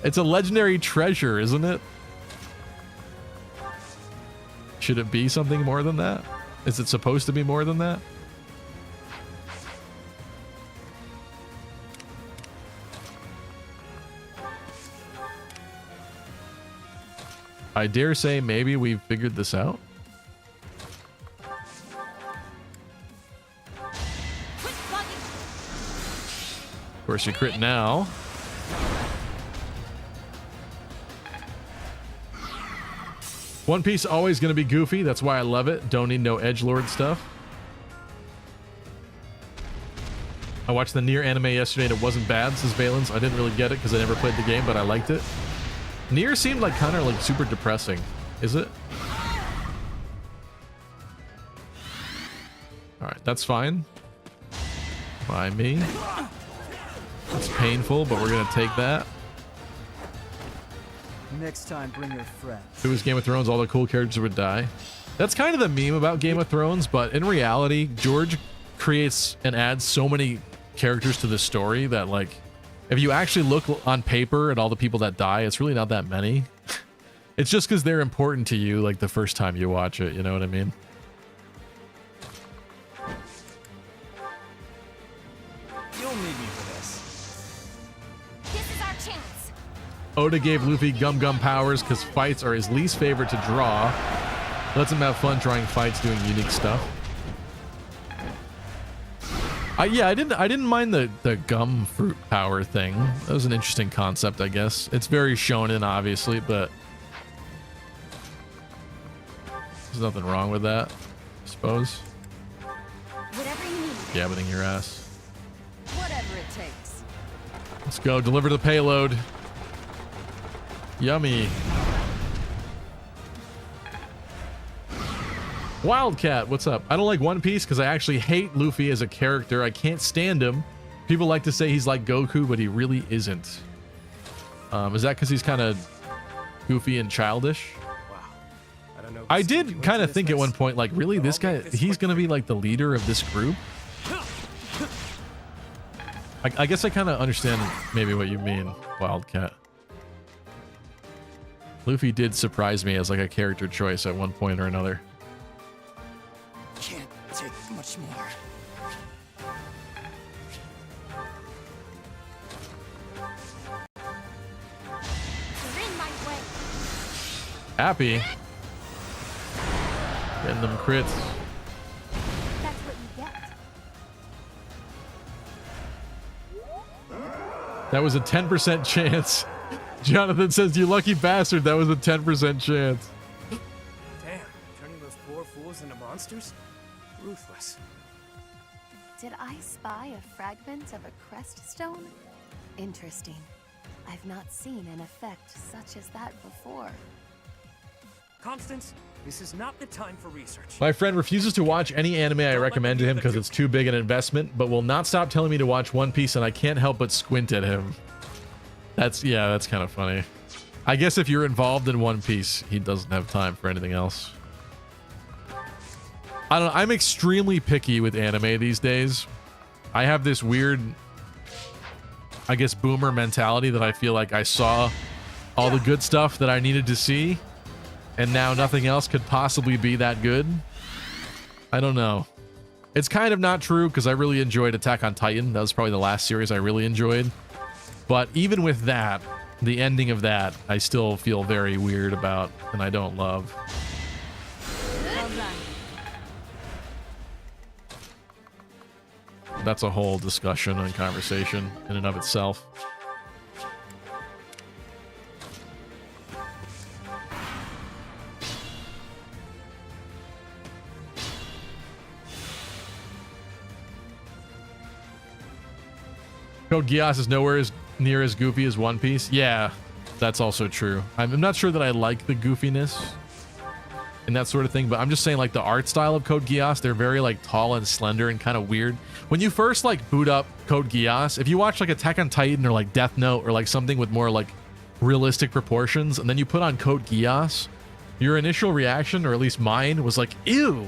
It's a legendary treasure, isn't it? Should it be something more than that? Is it supposed to be more than that? I dare say maybe we've figured this out. Of course, you crit now. One Piece always going to be goofy. That's why I love it. Don't need no edgelord stuff. I watched the Nier anime yesterday and it wasn't bad, says Valens. I didn't really get it because I never played the game, but I liked it. Nier seemed like kind of like super depressing. Is it? Alright, that's fine. By me. It's painful, but we're going to take that. Next time, bring your friends. If it was Game of Thrones, all the cool characters would die. That's kind of the meme about Game of Thrones, but in reality, George creates and adds so many characters to the story that, like, if you actually look on paper at all the people that die, it's really not that many. It's just because they're important to you, like, the first time you watch it, you know what I mean? You'll need me for this. This is our chance. Oda gave Luffy Gum powers because fights are his least favorite to draw. Lets him have fun drawing fights, doing unique stuff. Yeah, I didn't mind the gum fruit power thing. That was an interesting concept, I guess. It's very shonen, obviously, but there's nothing wrong with that, I suppose. Whatever you need. Gabbiting your ass. Whatever it takes. Let's go, deliver the payload. Yummy. Wildcat, what's up? I don't like One Piece because I actually hate Luffy as a character. I can't stand him. People like to say he's like Goku, but he really isn't. Is that because he's kind of goofy and childish? Wow. I don't know. I did kind of think at one point, like, really, this guy, he's going to be like the leader of this group? I guess I kind of understand maybe what you mean, Wildcat. Luffy did surprise me as like a character choice at one point or another. Can't take much more. You're in my way. Happy. Getting them crits. That's what you get. That was a 10% chance. Jonathan says, you lucky bastard, that was a 10% chance. Damn, turning those poor fools into monsters? Ruthless. Did I spy a fragment of a crest stone? Interesting. I've not seen an effect such as that before. Constance, this is not the time for research. My friend refuses to watch any anime I recommend to him because it's too big an investment, but will not stop telling me to watch One Piece, and I can't help but squint at him. That's kind of funny. I guess if you're involved in One Piece, he doesn't have time for anything else. I don't know. I'm extremely picky with anime these days. I have this weird, I guess, boomer mentality that I feel like I saw all the good stuff that I needed to see, and now nothing else could possibly be that good. I don't know. It's kind of not true because I really enjoyed Attack on Titan. That was probably the last series I really enjoyed. But even with that, the ending of that, I still feel very weird about, and I don't love. That's a whole discussion and conversation in and of itself. Code Geass is nowhere as near as goofy as One Piece. Yeah, that's also true. I'm not sure that I like the goofiness and that sort of thing, but I'm just saying, like, the art style of Code Geass, they're very like tall and slender and kind of weird. When you first like boot up Code Geass, if you watch like Attack on Titan or like Death Note or like something with more like realistic proportions, and then you put on Code Geass, your initial reaction, or at least mine, was like, ew.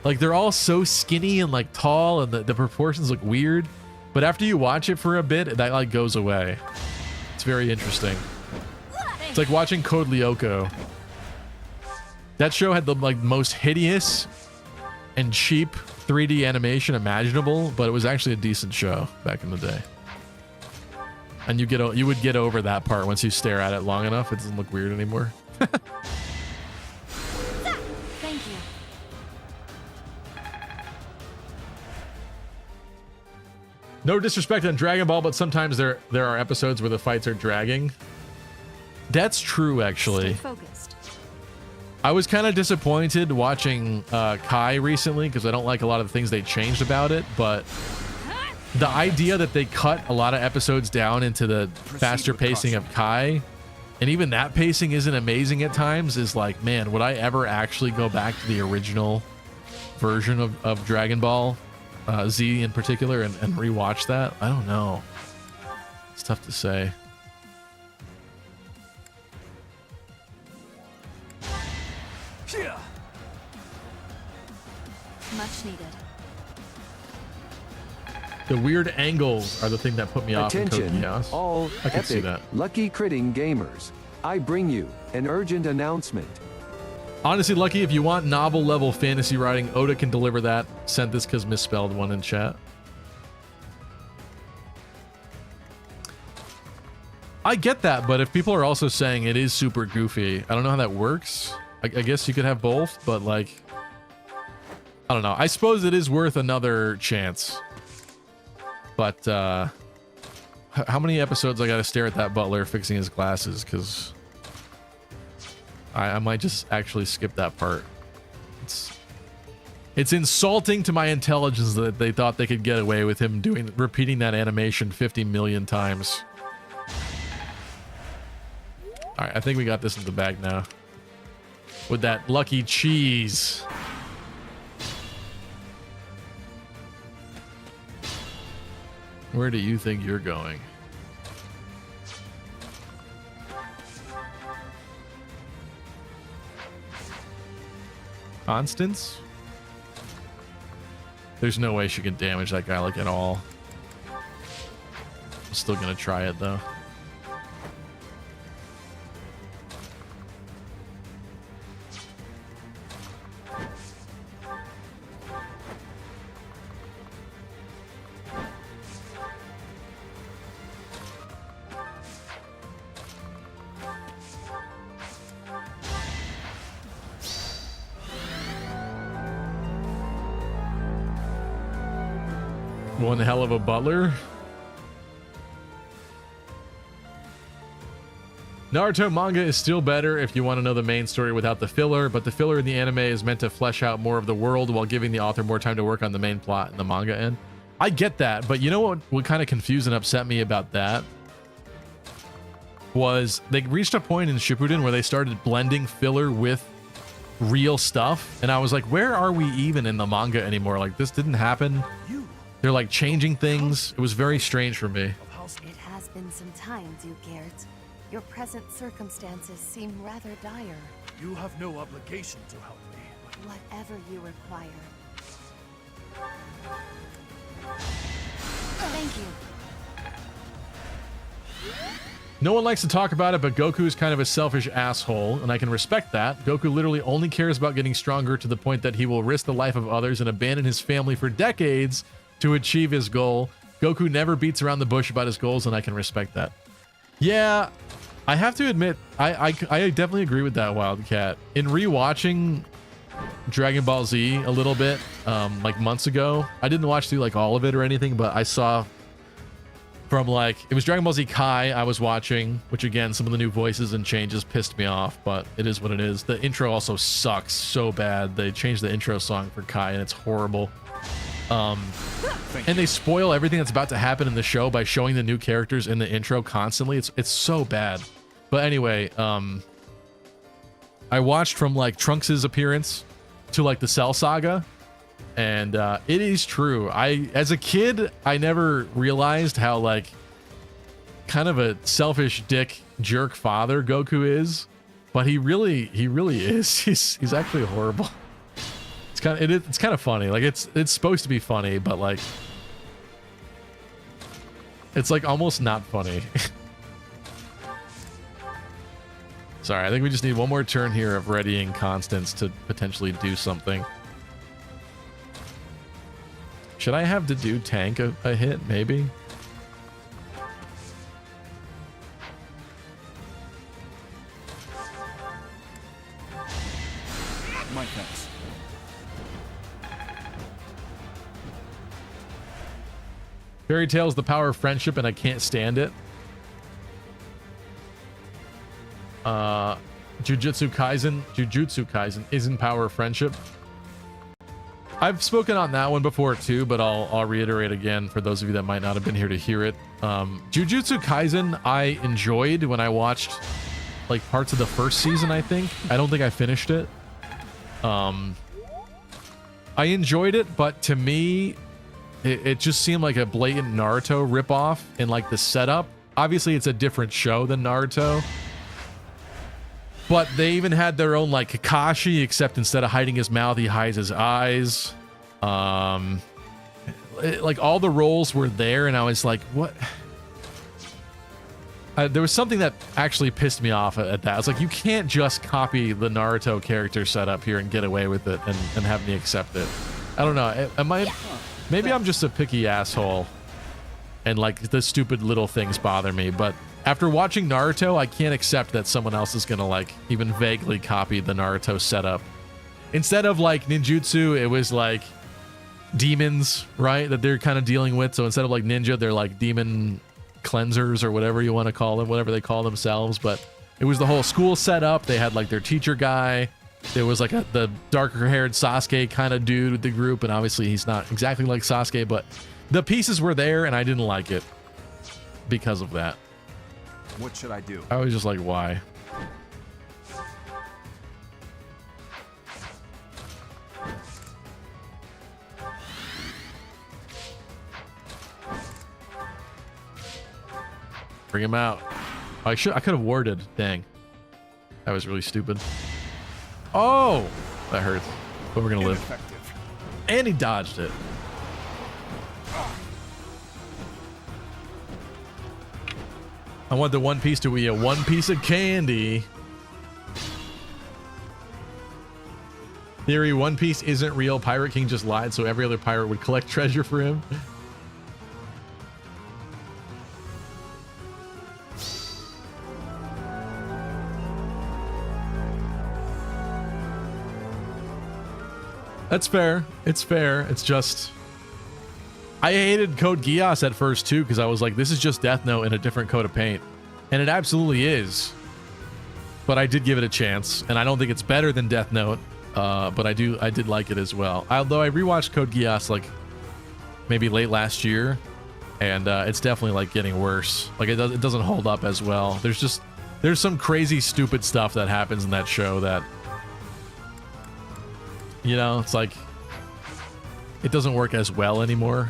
Like, they're all so skinny and like tall, and the proportions look weird. But after you watch it for a bit, that like goes away. It's very interesting. It's like watching Code Lyoko. That show had the like most hideous and cheap 3D animation imaginable, but it was actually a decent show back in the day. And you would get over that part once you stare at it long enough. It doesn't look weird anymore. Thank you. No disrespect on Dragon Ball, but sometimes there are episodes where the fights are dragging. That's true, actually. Stay focused. I was kind of disappointed watching Kai recently because I don't like a lot of the things they changed about it, but the idea that they cut a lot of episodes down into the faster pacing of Kai, and even that pacing isn't amazing at times, is like, man, would I ever actually go back to the original version of Dragon Ball Z in particular and rewatch that? I don't know. It's tough to say. Much needed. The weird angles are the thing that put me off. Attention, Chaos. all I can see epic, that. Lucky Critting gamers. I bring you an urgent announcement. Honestly, Lucky, if you want novel level fantasy writing, Oda can deliver that. Sent this because misspelled one in chat. I get that, but if people are also saying it is super goofy, I don't know how that works. I guess you could have both, but like, I don't know. I suppose it is worth another chance. But how many episodes I gotta stare at that butler fixing his glasses? Because I might just actually skip that part. It's insulting to my intelligence that they thought they could get away with him repeating that animation 50 million times. All right, I think we got this in the bag now. With that lucky cheese. Where do you think you're going? Constance? There's no way she can damage that guy like at all. I'm still gonna try it though. One hell of a butler. Naruto manga is still better if you want to know the main story without the filler, but the filler in the anime is meant to flesh out more of the world while giving the author more time to work on the main plot in the manga end. I get that, but you know what kind of confused and upset me about that was they reached a point in Shippuden where they started blending filler with real stuff, and I was like, where are we even in the manga anymore? Like, this didn't happen. They're like changing things. It was very strange for me. It has been some time, Dugert. Your present circumstances seem rather dire. You have no obligation to help me. Whatever you require. Thank you. No one likes to talk about it, but Goku is kind of a selfish asshole, and I can respect that. Goku literally only cares about getting stronger to the point that he will risk the life of others and abandon his family for decades to achieve his goal. Goku never beats around the bush about his goals, and I can respect that. Yeah, I have to admit, I definitely agree with that, Wildcat. In rewatching Dragon Ball Z a little bit, like months ago, I didn't watch through like all of it or anything, but I saw from like, it was Dragon Ball Z Kai I was watching, which again, some of the new voices and changes pissed me off, but it is what it is. The intro also sucks so bad. They changed the intro song for Kai and it's horrible. And they spoil everything that's about to happen in the show by showing the new characters in the intro constantly. It's so bad. But anyway, I watched from like Trunks' appearance to like the Cell Saga, and it is true. As a kid, I never realized how like kind of a selfish dick jerk father Goku is, but he really is. He's actually horrible. It's kind of funny. Like it's supposed to be funny, but like it's like almost not funny. Sorry, I think we just need one more turn here of readying Constance to potentially do something. Should I have to do tank a hit, maybe? My thanks. Fairy Tail is the power of friendship, and I can't stand it. Jujutsu Kaisen isn't power of friendship. I've spoken on that one before too, but I'll reiterate again for those of you that might not have been here to hear it. Jujutsu Kaisen I enjoyed when I watched like parts of the first season, I think. I don't think I finished it. I enjoyed it, but to me, it just seemed like a blatant Naruto ripoff in like the setup. Obviously, it's a different show than Naruto. But they even had their own like Kakashi, except instead of hiding his mouth, he hides his eyes. Like all the roles were there, and I was like, what? There was something that actually pissed me off at that. I was like, you can't just copy the Naruto character setup here and get away with it and have me accept it. I don't know. Maybe I'm just a picky asshole and like the stupid little things bother me, but after watching Naruto, I can't accept that someone else is gonna like even vaguely copy the Naruto setup. Instead of like ninjutsu, it was like demons, right? That they're kind of dealing with. So instead of like ninja, they're like demon cleansers or whatever you want to call them, whatever they call themselves. But it was the whole school setup. They had like their teacher guy. There was like the darker haired Sasuke kind of dude with the group. And obviously he's not exactly like Sasuke, but the pieces were there and I didn't like it because of that. What should I do? I was just like, why? Bring him out. I could have warded. Dang. That was really stupid. Oh! That hurts. But we're gonna live. And he dodged it. I want the One Piece to be a one piece of candy. Theory, One Piece isn't real. Pirate King just lied, so every other pirate would collect treasure for him. That's fair. It's fair. It's just... I hated Code Geass at first too, because I was like, this is just Death Note in a different coat of paint. And it absolutely is. But I did give it a chance, and I don't think it's better than Death Note. But I did like it as well. Although I rewatched Code Geass like maybe late last year, and it's definitely like getting worse. Like it doesn't hold up as well. There's some crazy stupid stuff that happens in that show that You know, it's like it doesn't work as well anymore.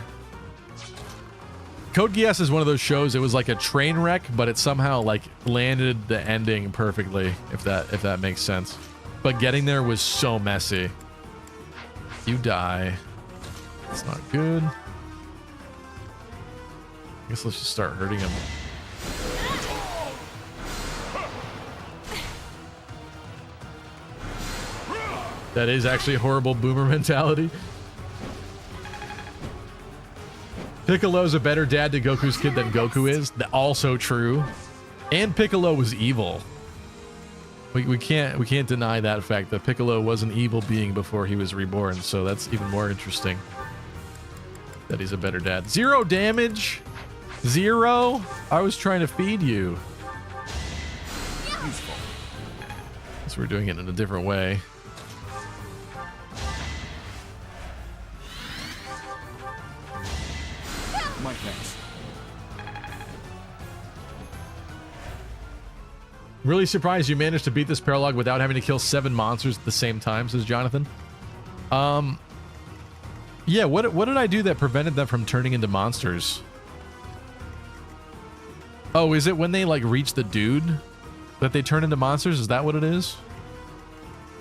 Code Geass is one of those shows. It was like a train wreck, but it somehow like landed the ending perfectly, if that makes sense. But getting there was so messy. You die. That's not good. I guess let's just start hurting him. That is actually a horrible boomer mentality. Piccolo's a better dad to Goku's kid than Goku is. Also true. And Piccolo was evil. We can't deny that fact that Piccolo was an evil being before he was reborn, so that's even more interesting. That he's a better dad. 0 damage? 0? I was trying to feed you. Useful. So we're doing it in a different way. My thanks. Really surprised you managed to beat this paralog without having to kill 7 monsters at the same time, says Jonathan. Yeah, what did I do that prevented them from turning into monsters? Oh, is it when they like reach the dude that they turn into monsters? Is that what it is?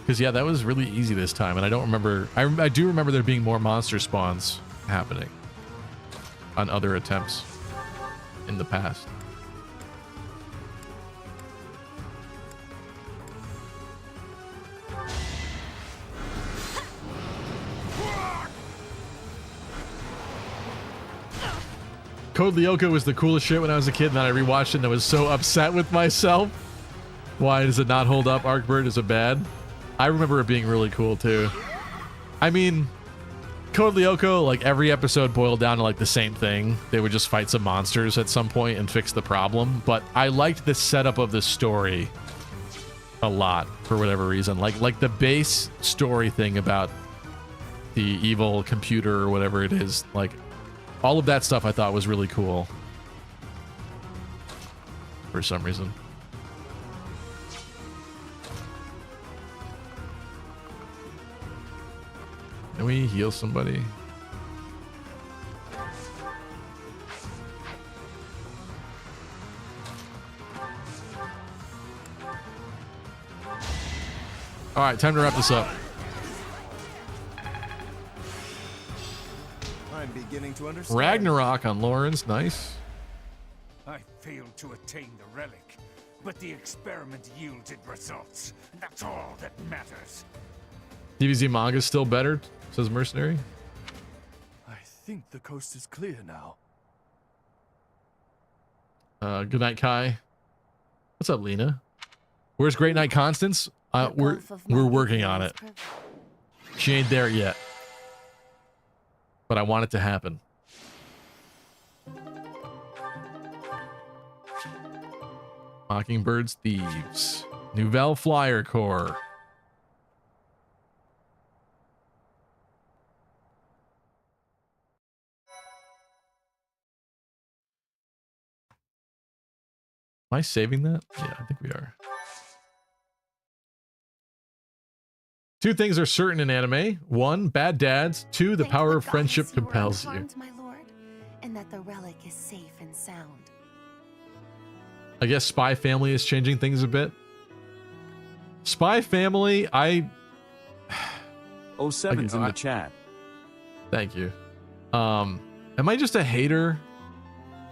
Because yeah, that was really easy this time, and I don't remember. I do remember there being more monster spawns happening on other attempts in the past. Code Lyoko was the coolest shit when I was a kid, and then I rewatched it and I was so upset with myself. Why does it not hold up? Arcbird, is it bad? I remember it being really cool too. I mean, Code Lyoko, like every episode boiled down to like the same thing. They would just fight some monsters at some point and fix the problem. But I liked the setup of the story a lot for whatever reason. Like the base story thing about the evil computer or whatever it is. Like all of that stuff I thought was really cool for some reason. Can we heal somebody? All right, time to wrap this up. I'm beginning to understand. Ragnarok on Lawrence, nice. I failed to attain the relic, but the experiment yielded results. That's all that matters. DBZ manga's still better, says Mercenary. I think the coast is clear now. Good night, Kai. What's up, Lena? Where's Great Night Constance? We're working on it. She ain't there yet, but I want it to happen. Mockingbird's Thieves. Nouvelle Flyer Corps. Am I saving that? Yeah, I think we are. 2 things are certain in anime. 1, bad dads. 2, the power of friendship compels you. My lord, and that the relic is safe and sound. I guess Spy Family is changing things a bit. Spy Family, 07's in the chat. Thank you. Am I just a hater?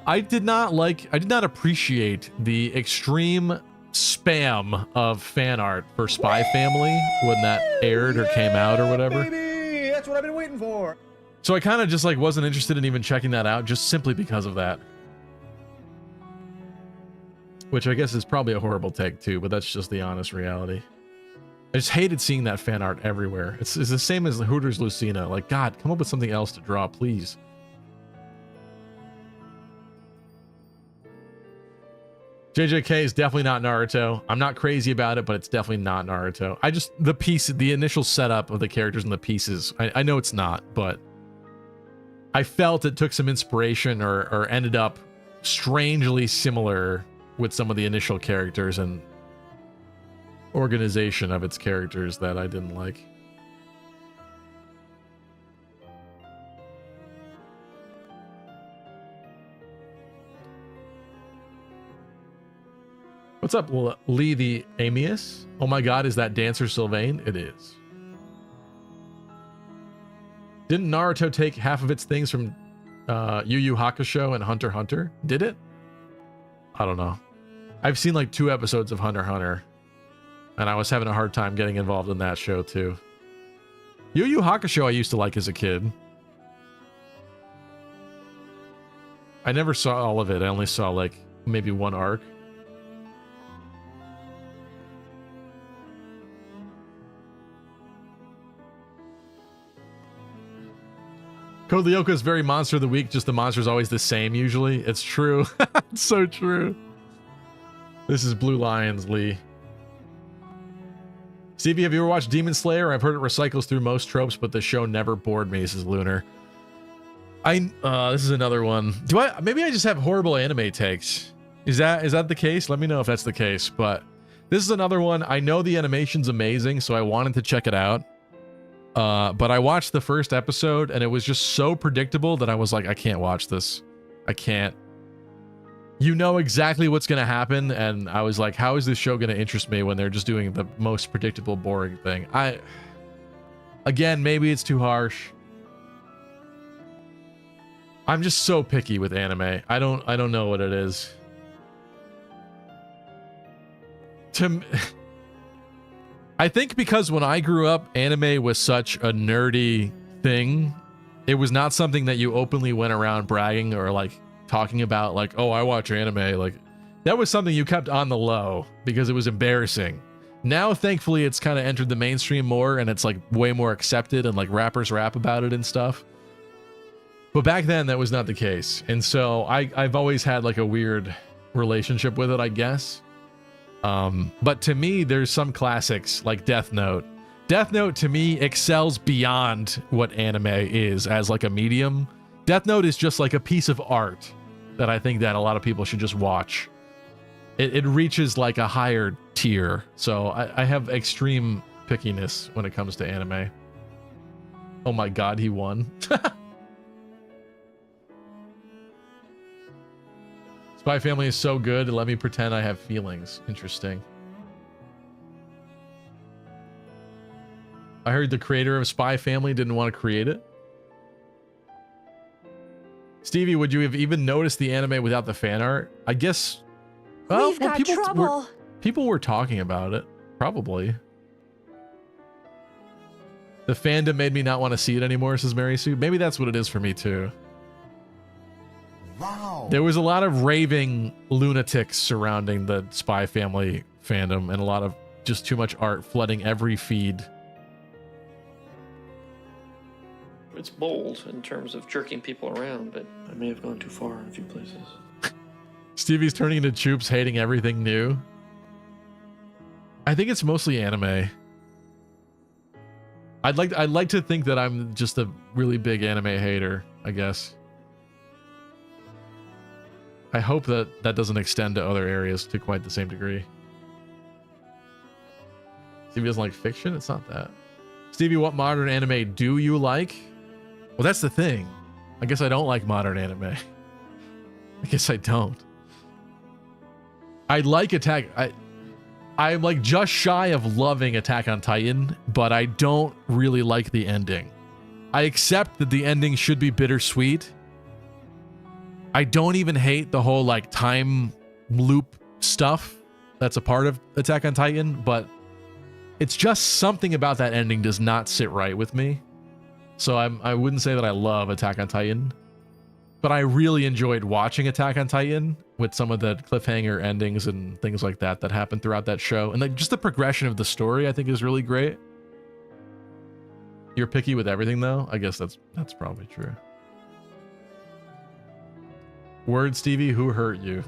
I did not appreciate the extreme spam of fan art for Spy Family when that aired or came out or whatever. Baby, that's what I've been waiting for. So I kind of just like wasn't interested in even checking that out just simply because of that. Which I guess is probably a horrible take too, but that's just the honest reality. I just hated seeing that fan art everywhere. It's the same as the Hooters Lucina. Like, God, come up with something else to draw, please. JJK is definitely not Naruto. I'm not crazy about it, but it's definitely not Naruto. The initial setup of the characters and the pieces, I know it's not, but I felt it took some inspiration or ended up strangely similar with some of the initial characters and organization of its characters that I didn't like. What's up, Lee the Amius? Oh my god, is that Dancer Sylvain? It is. Didn't Naruto take half of its things from Yu Yu Hakusho and Hunter x Hunter? Did it? I don't know. I've seen like 2 episodes of Hunter x Hunter, and I was having a hard time getting involved in that show too. Yu Yu Hakusho I used to like as a kid. I never saw all of it. I only saw like maybe 1 arc. Code Lyoko is very monster of the week, just the monster's always the same usually. It's true. It's so true. This is Blue Lions, Lee. Stevie, have you ever watched Demon Slayer? I've heard it recycles through most tropes, but the show never bored me, says Lunar. This is another one. Maybe I just have horrible anime takes. Is that the case? Let me know if that's the case, but this is another one. I know the animation's amazing, so I wanted to check it out. But I watched the first episode and it was just so predictable that I was like, I can't watch this. I can't. You know exactly what's going to happen. And I was like, how is this show going to interest me when they're just doing the most predictable, boring thing? Again, maybe it's too harsh. I'm just so picky with anime. I don't know what it is. I think because when I grew up, anime was such a nerdy thing. It was not something that you openly went around bragging or like talking about like, oh, I watch anime. Like that was something you kept on the low because it was embarrassing. Now, thankfully, it's kind of entered the mainstream more and it's like way more accepted and like rappers rap about it and stuff. But back then that was not the case. And so I've always had like a weird relationship with it, I guess. But to me, there's some classics like Death Note. Death Note to me excels beyond what anime is as like a medium. Death Note is just like a piece of art that I think that a lot of people should just watch. It reaches like a higher tier. So I have extreme pickiness when it comes to anime. Oh my god, he won. Spy Family is so good, let me pretend I have feelings. Interesting. I heard the creator of Spy Family didn't want to create it. Stevie, would you have even noticed the anime without the fan art? I guess... Well, We've got trouble. People were talking about it. Probably. The fandom made me not want to see it anymore, says Mary Sue. Maybe that's what it is for me too. Wow. There was a lot of raving lunatics surrounding the Spy Family fandom and a lot of just too much art flooding every feed. It's bold in terms of jerking people around, but I may have gone too far in a few places. Stevie's turning into Choops hating everything new. I think it's mostly anime. I'd like to think that I'm just a really big anime hater, I guess. I hope that that doesn't extend to other areas to quite the same degree. Stevie doesn't like fiction? It's not that. Stevie, what modern anime do you like? Well, that's the thing. I guess I don't like modern anime. I guess I don't. I like Attack... I'm like just shy of loving Attack on Titan, but I don't really like the ending. I accept that the ending should be bittersweet. I don't even hate the whole like time loop stuff that's a part of Attack on Titan, but it's just something about that ending does not sit right with me. So I wouldn't say that I love Attack on Titan, but I really enjoyed watching Attack on Titan with some of the cliffhanger endings and things like that that happened throughout that show. And like just the progression of the story I think is really great. You're picky with everything though? I guess that's probably true. Word, Stevie, who hurt you?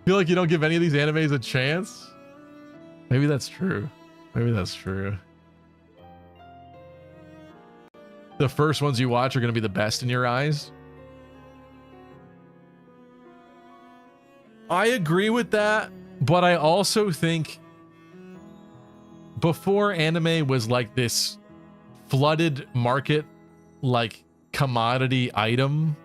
Feel like you don't give any of these animes a chance? Maybe that's true. Maybe that's true. The first ones you watch are going to be the best in your eyes? I agree with that, but I also think before anime was like this flooded market, like commodity item,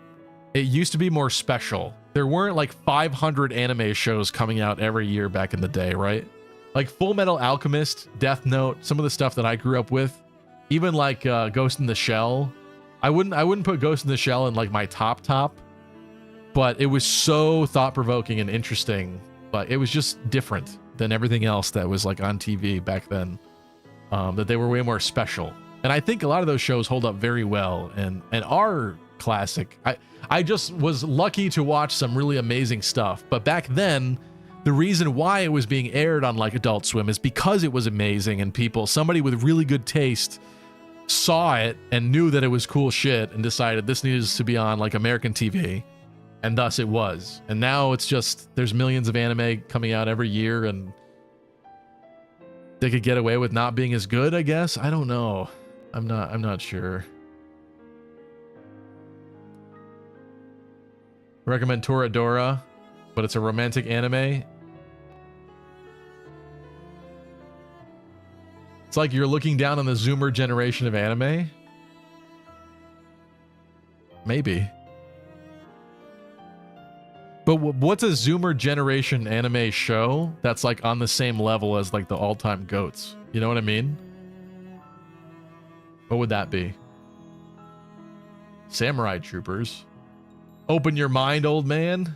it used to be more special. there weren't like 500 anime shows coming out every year back in the day, right? Like Full Metal Alchemist, Death Note, some of the stuff that I grew up with, even like Ghost in the Shell. I wouldn't put Ghost in the Shell in like my top, but it was so thought-provoking and interesting. But it was just different than everything else that was like on TV back then. That they were way more special. And I think a lot of those shows hold up very well and are classic. I just was lucky to watch some really amazing stuff. But back then, the reason why it was being aired on like Adult Swim is because it was amazing and somebody with really good taste saw it and knew that it was cool shit and decided this needs to be on like American TV. And thus it was. And now it's just, there's millions of anime coming out every year and they could get away with not being as good, I guess. I don't know. I'm not sure. Recommend Toradora, but it's a romantic anime. It's like you're looking down on the Zoomer generation of anime. Maybe. But what's a Zoomer generation anime show that's like on the same level as like the all-time GOATs? You know what I mean? What would that be? Samurai Troopers. Open your mind, old man.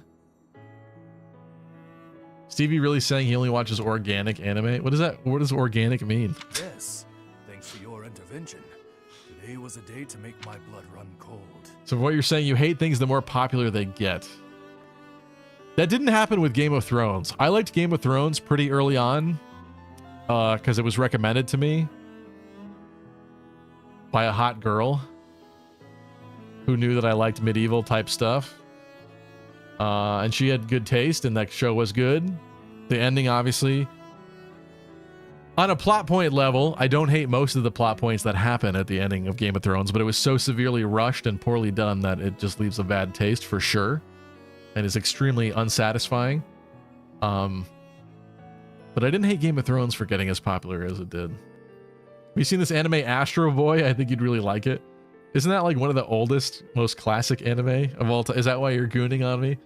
Stevie really saying he only watches organic anime? What does organic mean? Yes, thanks for your intervention. Today was a day to make my blood run cold. So what you're saying, you hate things the more popular they get. That didn't happen with Game of Thrones. I liked Game of Thrones pretty early on because it was recommended to me by a hot girl who knew that I liked medieval type stuff. And she had good taste and that show was good. The ending, obviously. On a plot point level, I don't hate most of the plot points that happen at the ending of Game of Thrones, but it was so severely rushed and poorly done that it just leaves a bad taste for sure. And is extremely unsatisfying. But I didn't hate Game of Thrones for getting as popular as it did. Have you seen this anime Astro Boy? I think you'd really like it. Isn't that like one of the oldest, most classic anime of all time? Is that why you're gooning on me?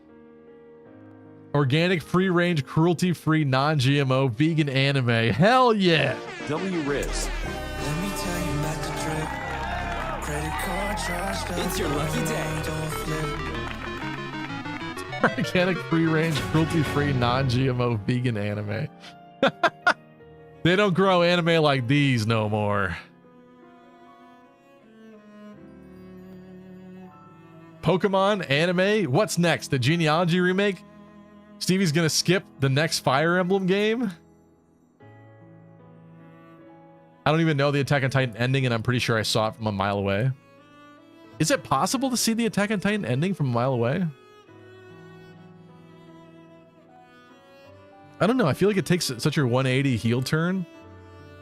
Organic, free-range, cruelty-free, non-GMO, vegan anime. Hell yeah! W-Riz. Let me tell you about the drip. Credit card charged up. It's your lucky day. Organic, free-range, cruelty-free, non-GMO, vegan anime. They don't grow anime like these no more. Pokemon anime? What's next? The Genealogy remake? Stevie's gonna skip the next Fire Emblem game? I don't even know the Attack on Titan ending, and I'm pretty sure I saw it from a mile away. Is it possible to see the Attack on Titan ending from a mile away? I don't know. I feel like it takes such a 180 heel turn.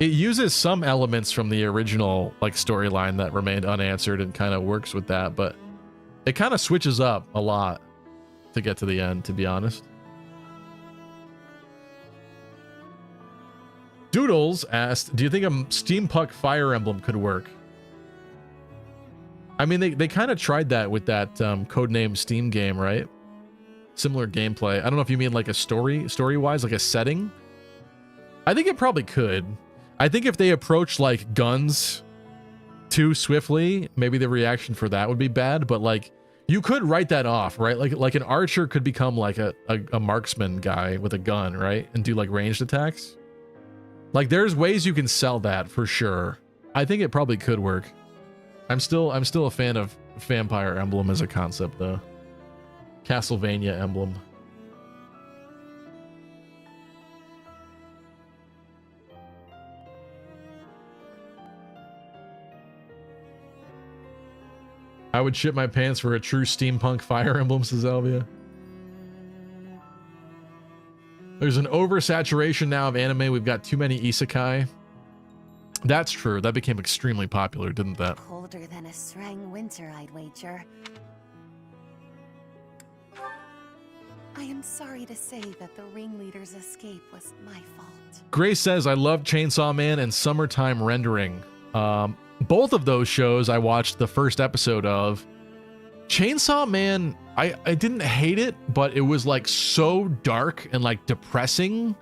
It uses some elements from the original like storyline that remained unanswered and kind of works with that, but it kind of switches up a lot to get to the end, to be honest. Doodles asked, do you think a steampunk Fire Emblem could work? I mean, they kind of tried that with that codename Steam game, right? Similar gameplay. I don't know if you mean like a story-wise, like a setting. I think it probably could. I think if they approach like guns too swiftly, maybe the reaction for that would be bad, but like you could write that off, right? Like an archer could become like a marksman guy with a gun, right? And do like ranged attacks. Like there's ways you can sell that for sure. I think it probably could work. I'm still a fan of Vampire Emblem as a concept though. Castlevania Emblem. I would shit my pants for a true steampunk Fire Emblem, says Elvia. There's an oversaturation now of anime. We've got too many isekai. That's true. That became extremely popular, didn't that? Colder than a Srang winter, I'd wager. I am sorry to say that the ringleader's escape was my fault. Grace says, I love Chainsaw Man and Summertime Rendering. Both of those shows I watched the first episode of. Chainsaw Man, I didn't hate it, but it was like so dark and like depressing.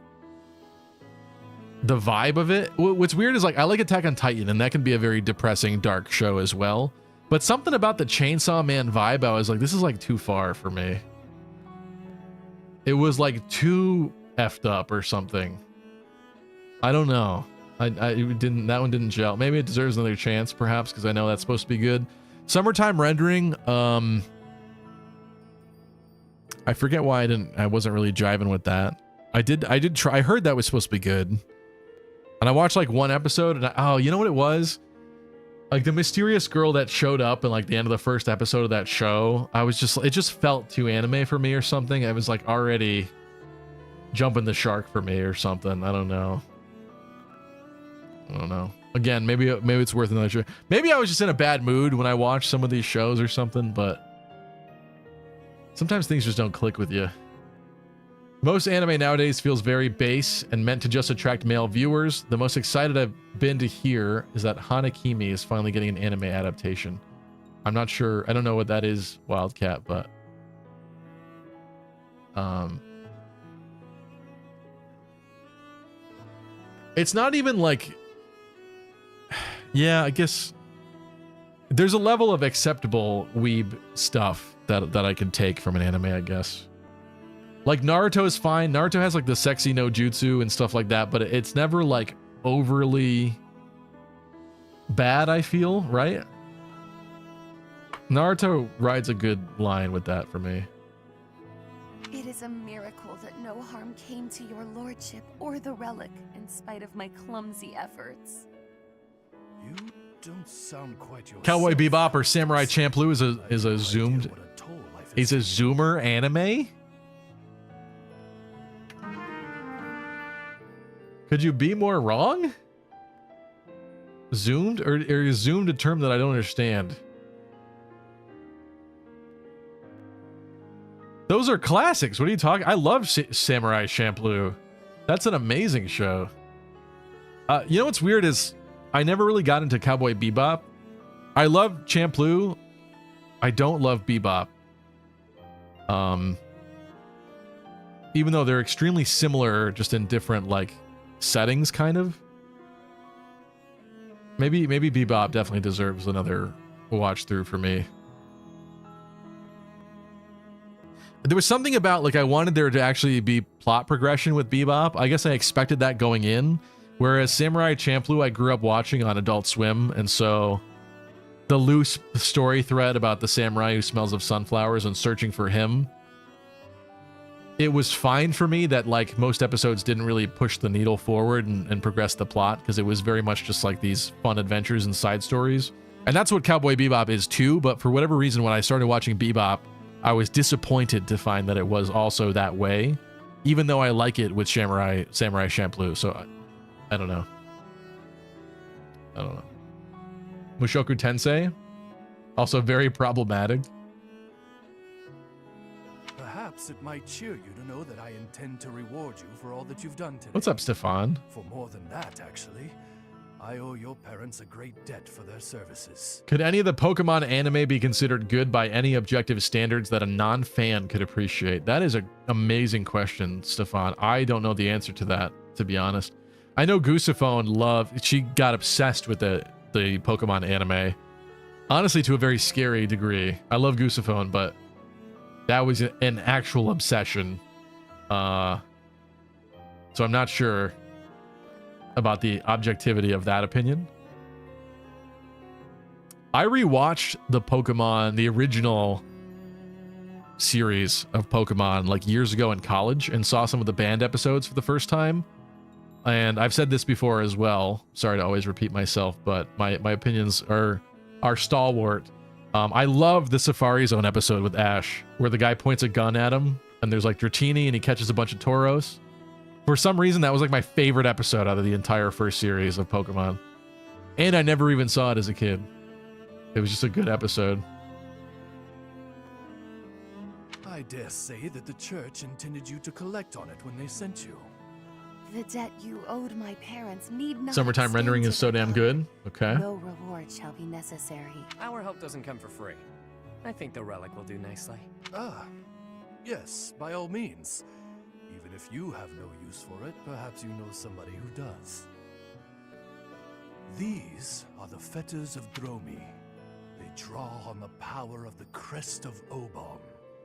The vibe of it. What's weird is like I like Attack on Titan, and that can be a very depressing, dark show as well. But something about the Chainsaw Man vibe, I was like, this is like too far for me. It was like too effed up or something. I don't know. That one didn't gel. Maybe it deserves another chance, perhaps, because I know that's supposed to be good. Summertime Rendering. I forget why I wasn't really jiving with that. I did try. I heard that was supposed to be good. And I watched like one episode, and oh, you know what it was? Like the mysterious girl that showed up in like the end of the first episode of that show. It just felt too anime for me or something. It was like already jumping the shark for me or something. I don't know. Again, maybe it's worth another show. Maybe I was just in a bad mood when I watched some of these shows or something, but sometimes things just don't click with you. Most anime nowadays feels very base and meant to just attract male viewers. The most excited I've been to hear is that Hanakimi is finally getting an anime adaptation. I'm not sure. I don't know what that is, Wildcat, but it's not even like, yeah, I guess there's a level of acceptable weeb stuff that I can take from an anime, I guess. Like Naruto is fine. Naruto has like the sexy no jutsu and stuff like that, but it's never like overly bad, I feel, right? Naruto rides a good line with that for me. It is a miracle that no harm came to your lordship or the relic, in spite of my clumsy efforts. You don't sound quite yourself. Cowboy Bebop or Samurai Champloo is a zoomed. He's a zoomer anime. Could you be more wrong? Zoomed or is zoomed a term that I don't understand? Those are classics. What are you talking? I love Samurai Champloo. That's an amazing show. You know what's weird is I never really got into Cowboy Bebop. I love Champloo. I don't love Bebop. Even though they're extremely similar, just in different like settings, kind of. Maybe Bebop definitely deserves another watch through for me. There was something about like I wanted there to actually be plot progression with Bebop. I guess I expected that going in. Whereas Samurai Champloo, I grew up watching on Adult Swim, and so the loose story thread about the samurai who smells of sunflowers and searching for him, it was fine for me that like most episodes didn't really push the needle forward and progress the plot, because it was very much just like these fun adventures and side stories. And that's what Cowboy Bebop is too, but for whatever reason, when I started watching Bebop, I was disappointed to find that it was also that way, even though I like it with Samurai Champloo. So I don't know. Mushoku Tensei, also very problematic. Perhaps it might cheer you to know that I intend to reward you for all that you've done today. What's up, Stefan? For more than that, actually. I owe your parents a great debt for their services. Could any of the Pokemon anime be considered good by any objective standards that a non-fan could appreciate? That is an amazing question, Stefan. I don't know the answer to that, to be honest. I know Goosephone she got obsessed with the Pokemon anime. Honestly, to a very scary degree. I love Goosephone, but that was an actual obsession. So I'm not sure about the objectivity of that opinion. I rewatched the original series of Pokemon like years ago in college and saw some of the banned episodes for the first time. And I've said this before as well. Sorry to always repeat myself, but my opinions are stalwart. I love the Safari Zone episode with Ash, where the guy points a gun at him and there's like Dratini and he catches a bunch of Tauros. For some reason, that was like my favorite episode out of the entire first series of Pokemon. And I never even saw it as a kid. It was just a good episode. I dare say that the church intended you to collect on it when they sent you. The debt you owed my parents need not. Summertime extend Rendering to is so damn good. Okay. No reward shall be necessary. Our help doesn't come for free. I think the relic will do nicely. Ah, yes, by all means. Even if you have no use for it, perhaps you know somebody who does. These are the fetters of Dromi. They draw on the power of the crest of Obon.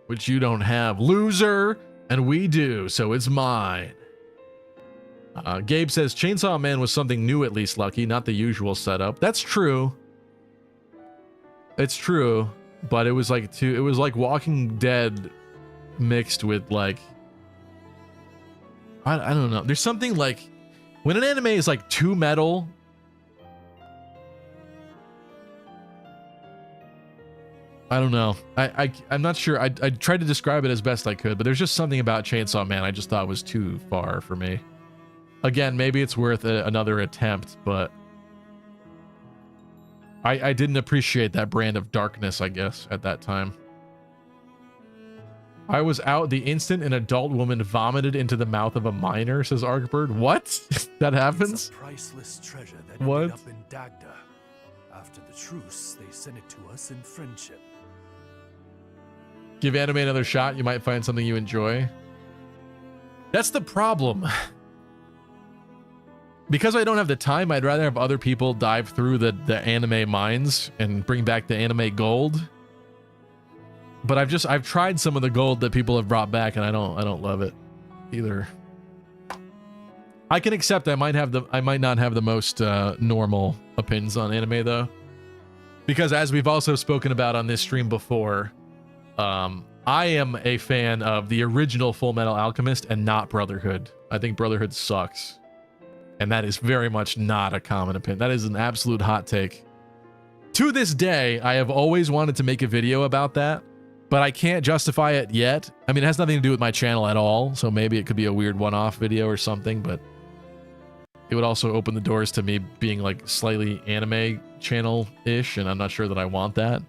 Which you don't have, loser, and we do, so it's mine. Gabe says Chainsaw Man was something new, at least, Lucky, not the usual setup. That's true. It's true, but it was like Walking Dead mixed with like I don't know. There's something like when an anime is like too metal. I don't know. I'm not sure. I tried to describe it as best I could, but there's just something about Chainsaw Man I just thought was too far for me. Again, maybe it's worth another attempt, but I didn't appreciate that brand of darkness, I guess, at that time. I was out the instant an adult woman vomited into the mouth of a minor, says Arkbird. What? That happens? It's a priceless treasure that What? ended up in Dagda. After the truce, they sent it to us in friendship. Give anime another shot, you might find something you enjoy. That's the problem. Because I don't have the time, I'd rather have other people dive through the anime mines and bring back the anime gold. But I've tried some of the gold that people have brought back, and I don't love it either. I can accept I might not have the most normal opinions on anime though, because as we've also spoken about on this stream before, I am a fan of the original Full Metal Alchemist and not Brotherhood. I think Brotherhood sucks. And that is very much not a common opinion. That is an absolute hot take. To this day, I have always wanted to make a video about that, but I can't justify it yet. I mean, it has nothing to do with my channel at all, so maybe it could be a weird one-off video or something, but it would also open the doors to me being like slightly anime channel-ish, and I'm not sure that I want that.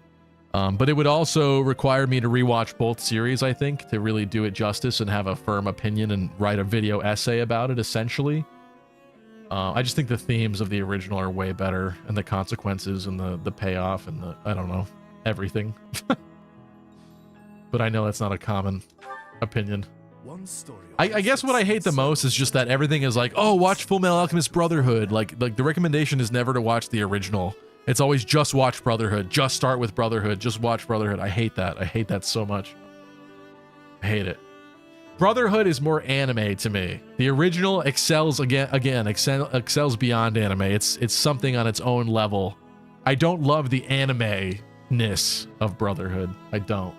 But it would also require me to rewatch both series, I think, to really do it justice and have a firm opinion and write a video essay about it, essentially. I just think the themes of the original are way better, and the consequences and the payoff and the, I don't know, everything. But I know that's not a common opinion. One story I guess what I hate the most is just that everything is like, oh, watch Full Metal Alchemist Brotherhood. Like the recommendation is never to watch the original. It's always just watch Brotherhood. Just start with Brotherhood. Just watch Brotherhood. I hate that. I hate that so much. I hate it. Brotherhood is more anime to me. The original excels excels beyond anime. It's something on its own level. I don't love the anime-ness of Brotherhood. I don't.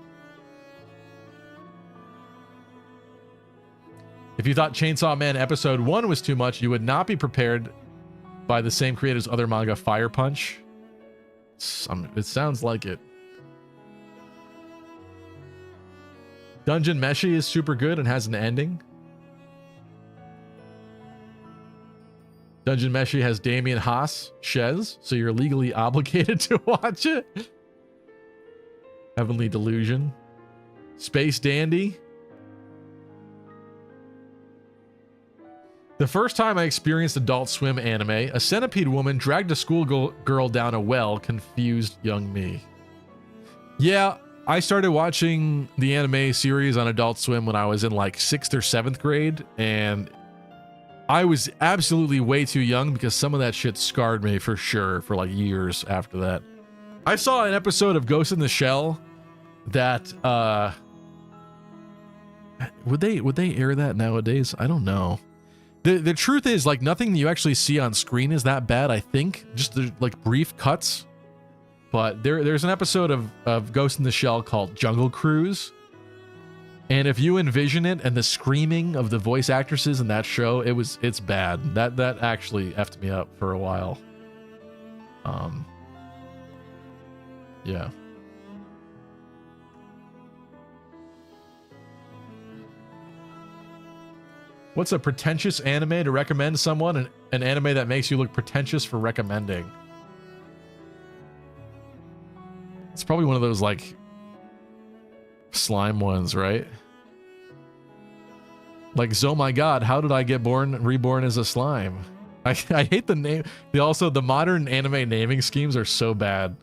If you thought Chainsaw Man Episode 1 was too much, you would not be prepared by the same creator's other manga, Fire Punch. It sounds like it. Dungeon Meshi is super good and has an ending. Dungeon Meshi has Damien Haas, Shez, so you're legally obligated to watch it. Heavenly Delusion. Space Dandy. The first time I experienced Adult Swim anime, a centipede woman dragged a schoolgirl down a well, confused young me. Yeah, I started watching the anime series on Adult Swim when I was in like 6th or 7th grade, and I was absolutely way too young because some of that shit scarred me for sure for like years after that. I saw an episode of Ghost in the Shell that would they air that nowadays? I don't know. The truth is, like, nothing you actually see on screen is that bad, I think. Just the, like, brief cuts. But there's an episode of Ghost in the Shell called Jungle Cruise. And if you envision it and the screaming of the voice actresses in that show, it's bad. That actually effed me up for a while. Yeah. What's a pretentious anime to recommend someone? An anime that makes you look pretentious for recommending. It's probably one of those, like, slime ones, right? Like, oh my god, how did I get reborn as a slime? I hate the name. Also, the modern anime naming schemes are so bad.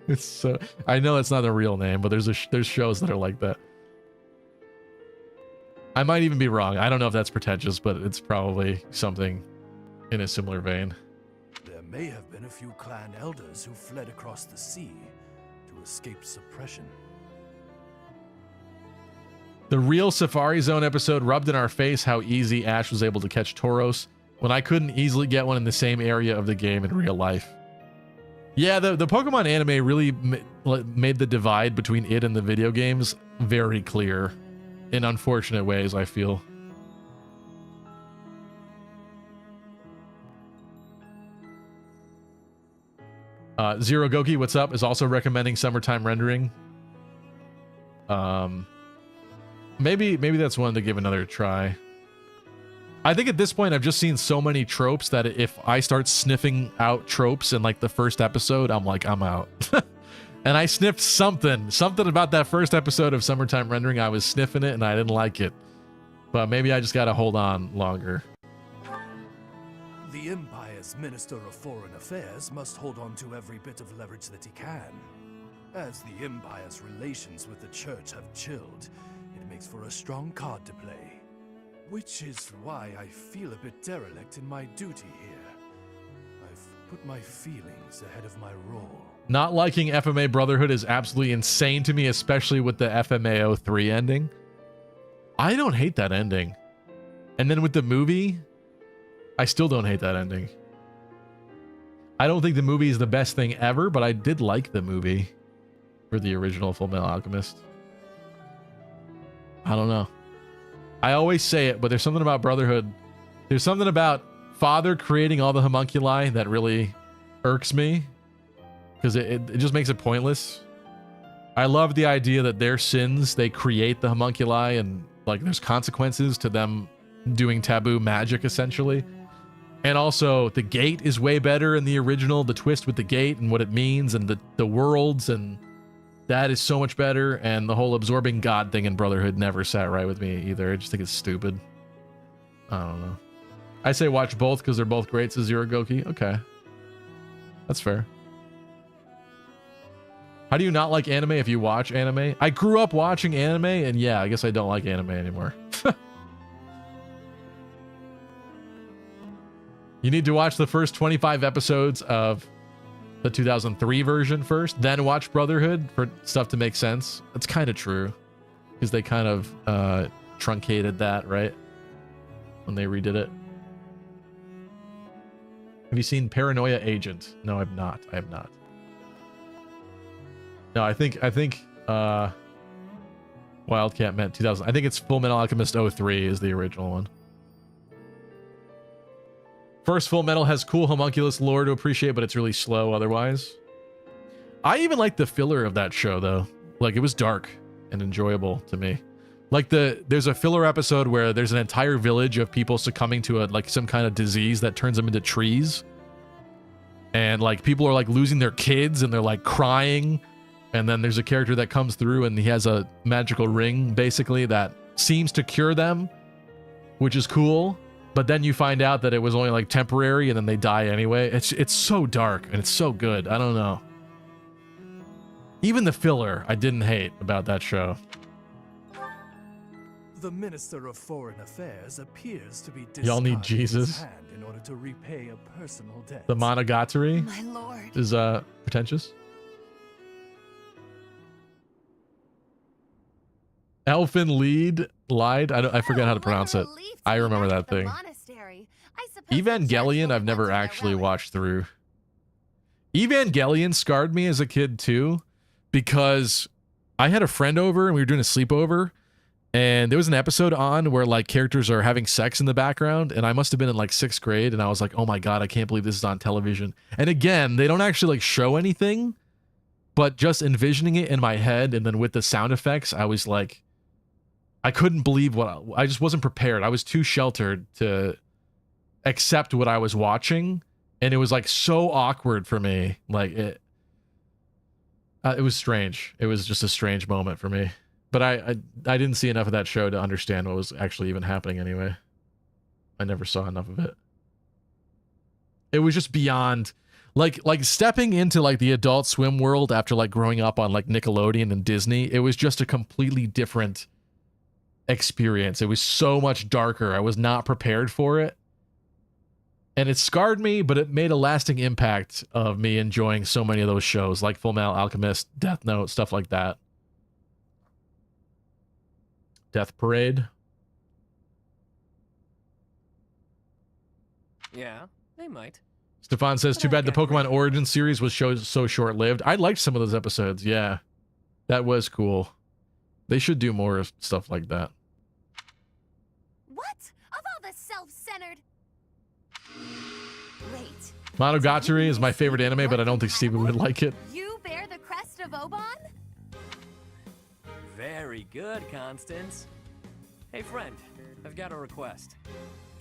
It's so, I know it's not a real name, but there's shows that are like that. I might even be wrong. I don't know if that's pretentious, but it's probably something in a similar vein. There may have been a few clan elders who fled across the sea to escape suppression. The real Safari Zone episode rubbed in our face how easy Ash was able to catch Tauros when I couldn't easily get one in the same area of the game in real life. Yeah, the Pokemon anime really made the divide between it and the video games very clear in unfortunate ways, I feel. Zero Goki, what's up, is also recommending summertime rendering. Maybe that's one to give another try. I think at this point I've just seen so many tropes that if I start sniffing out tropes in like the first episode, I'm like, I'm out. And I sniffed something about that first episode of Summertime Rendering. I was sniffing it and I didn't like it. But maybe I just gotta hold on longer. The Empire's Minister of Foreign Affairs must hold on to every bit of leverage that he can. As the Empire's relations with the Church have chilled, it makes for a strong card to play. Which is why I feel a bit derelict in my duty here. I've put my feelings ahead of my role. Not liking FMA Brotherhood is absolutely insane to me, especially with the FMA 03 ending. I don't hate that ending. And then with the movie, I still don't hate that ending. I don't think the movie is the best thing ever, but I did like the movie for the original Fullmetal Alchemist. I don't know. I always say it, but there's something about Brotherhood. There's something about Father creating all the homunculi that really irks me. Because it just makes it pointless. I love the idea that their sins, they create the homunculi and like there's consequences to them doing taboo magic essentially. And also the gate is way better in the original, the twist with the gate and what it means and the worlds, and that is so much better. And the whole absorbing God thing in Brotherhood never sat right with me either. I just think it's stupid. I don't know. I say watch both because they're both great, says Zero Goki. Okay. That's fair. How do you not like anime if you watch anime? I grew up watching anime, and yeah, I guess I don't like anime anymore. You need to watch the first 25 episodes of the 2003 version first, then watch Brotherhood for stuff to make sense. That's kind of true, because they kind of truncated that, right? When they redid it. Have you seen Paranoia Agent? No, I've not. I have not. No, I think Wildcat meant 2000. I think it's Fullmetal Alchemist 03 is the original one. First Fullmetal has cool homunculus lore to appreciate, but it's really slow otherwise. I even like the filler of that show though. Like it was dark and enjoyable to me. Like there's a filler episode where there's an entire village of people succumbing to like some kind of disease that turns them into trees. And like people are like losing their kids and they're like crying. And then there's a character that comes through and he has a magical ring, basically, that seems to cure them, which is cool. But then you find out that it was only like temporary and then they die anyway. It's so dark and it's so good. I don't know. Even the filler I didn't hate about that show. The Minister of Foreign Affairs appears to be Y'all need discarding his Jesus. hand in order to repay a personal debt. The Monogatari My lord. is pretentious. Elfin lied. I forget how to pronounce it. I remember that thing. Evangelion I've never actually watched through. Evangelion scarred me as a kid too, because I had a friend over and we were doing a sleepover, and there was an episode on where like characters are having sex in the background, and I must have been in like 6th grade, and I was like, oh my god, I can't believe this is on television. And again, they don't actually like show anything, but just envisioning it in my head and then with the sound effects, I was like, I couldn't believe I just wasn't prepared. I was too sheltered to accept what I was watching, and it was like so awkward for me. Like it was strange. It was just a strange moment for me. But I didn't see enough of that show to understand what was actually even happening anyway. I never saw enough of it. It was just beyond, Like stepping into like the Adult Swim world after like growing up on like Nickelodeon and Disney, it was just a completely different experience. It was so much darker. I was not prepared for it. And it scarred me, but it made a lasting impact of me enjoying so many of those shows, like Full Metal Alchemist, Death Note, stuff like that. Death Parade. Yeah, they might. Stefan says, too bad the Pokemon Origin series was so short-lived. I liked some of those episodes, yeah. That was cool. They should do more of stuff like that. What? Of all the self-centered... Wait. Monogatari is my favorite anime, but I don't think Steven would like it. You bear the crest of Oban? Very good, Constance. Hey, friend, I've got a request.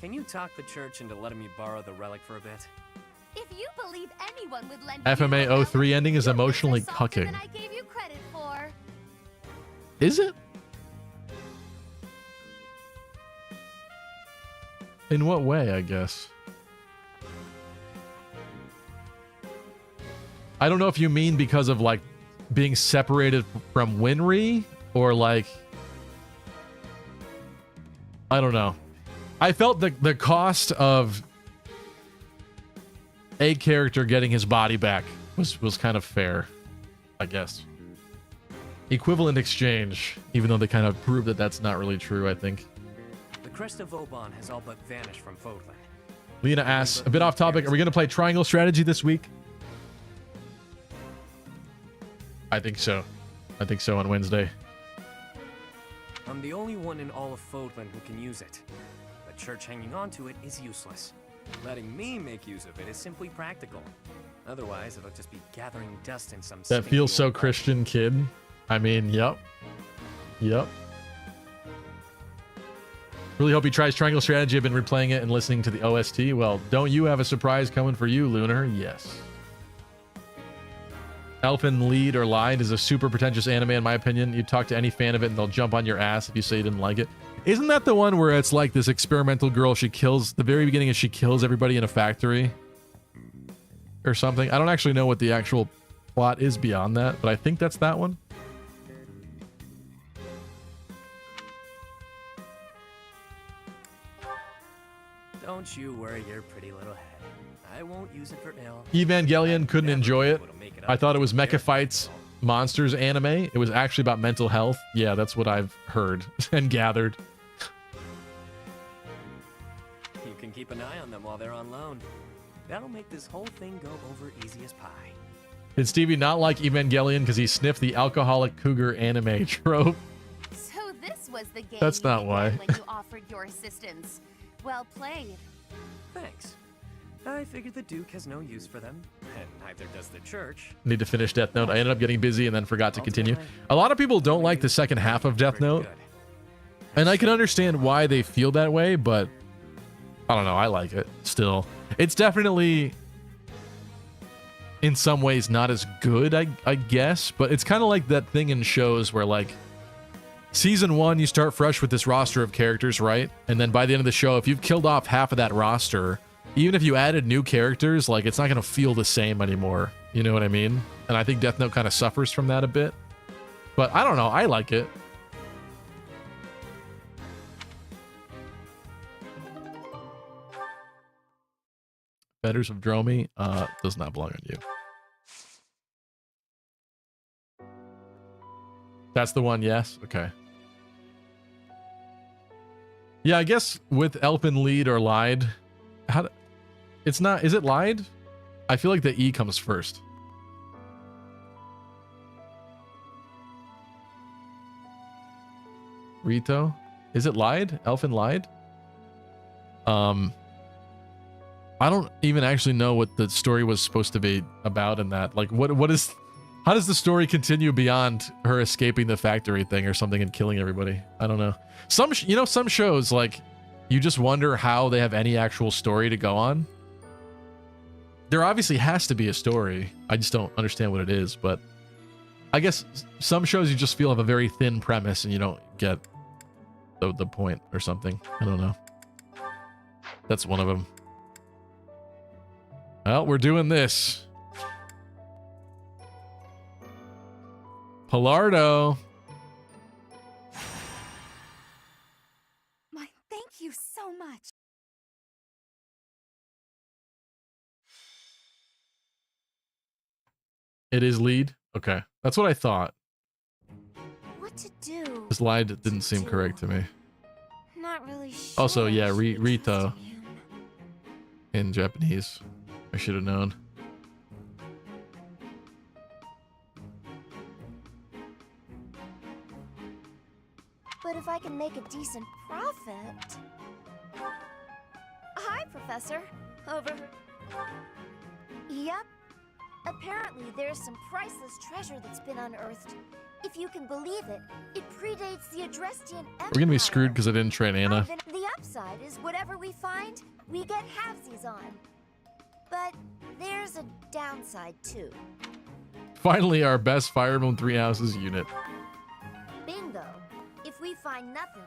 Can you talk the church into letting me borrow the relic for a bit? If you believe anyone would lend FMA 03 ending is emotionally cucking. than I gave you credit for. Is it? In what way, I guess? I don't know if you mean because of like being separated from Winry or like, I don't know. I felt the cost of a character getting his body back was kind of fair, I guess. Equivalent exchange, even though they kind of proved that that's not really true, I think. The crest of Oban has all but vanished from Fodlan. Lena asks, a bit off topic, are we going to play Triangle Strategy this week? I think so. I think so on Wednesday. I'm the only one in all of Fodlan who can use it. The church hanging on to it is useless. Letting me make use of it is simply practical. Otherwise, it'll just be gathering dust in some... That feels so Christian, kid. I mean, yep. Yep. Really hope he tries Triangle Strategy. I've been replaying it and listening to the OST. Well, don't you have a surprise coming for you, Lunar? Yes. Elfin Lead or Lied is a super pretentious anime, in my opinion. You talk to any fan of it and they'll jump on your ass if you say you didn't like it. Isn't that the one where it's like this experimental girl, she kills, the very beginning is she kills everybody in a factory? Or something? I don't actually know what the actual plot is beyond that, but I think that's that one. Don't you worry your pretty little head. I won't use it for ill. Evangelion, couldn't enjoy it. I thought it was Mecha Fights Monsters anime. It was actually about mental health. Yeah, that's what I've heard and gathered. You can keep an eye on them while they're on loan. That'll make this whole thing go over easy as pie. Did Stevie not like Evangelion because he sniffed the alcoholic cougar anime trope? So this was the game. That's not why. When you offered your assistance. Well played. Thanks. I figured the Duke has no use for them, and neither does the church. Need to finish Death Note. I ended up getting busy and then forgot to continue. A lot of people don't like the second half of Death Note. And I can understand why they feel that way, but I don't know. I like it still. It's definitely, in some ways, not as good, I guess. But it's kind of like that thing in shows where, like, Season 1, you start fresh with this roster of characters, right? And then by the end of the show, if you've killed off half of that roster, even if you added new characters, like, it's not going to feel the same anymore. You know what I mean? And I think Death Note kind of suffers from that a bit. But I don't know. I like it. Fetters of Dromi does not belong on you. That's the one, yes? Okay. Yeah, I guess with Elpin Lead or Lied, it's not, is it Lied? I feel like the E comes first. Rito? Is it Lied? Elfin Lied? I don't even actually know what the story was supposed to be about in that. Like, what is, how does the story continue beyond her escaping the factory thing or something and killing everybody? I don't know. Some shows, like, you just wonder how they have any actual story to go on. There obviously has to be a story. I just don't understand what it is, but I guess some shows you just feel have a very thin premise and you don't get the point or something. I don't know. That's one of them. Well, we're doing this. Pilardo. My thank you so much. It is lead? Okay. That's what I thought. What to do? This line didn't seem correct to me. Not really sure. Also, yeah, Rita in Japanese. I should have known. But if I can make a decent profit... Hi, Professor. Over. Yep. Apparently, there's some priceless treasure that's been unearthed. If you can believe it, it predates the Adrestian Empire. We're gonna be screwed because I didn't train Anna. The upside is whatever we find, we get halvesies on. But there's a downside, too. Finally, our best Fire Emblem 3 Houses unit. Bingo. If we find nothing,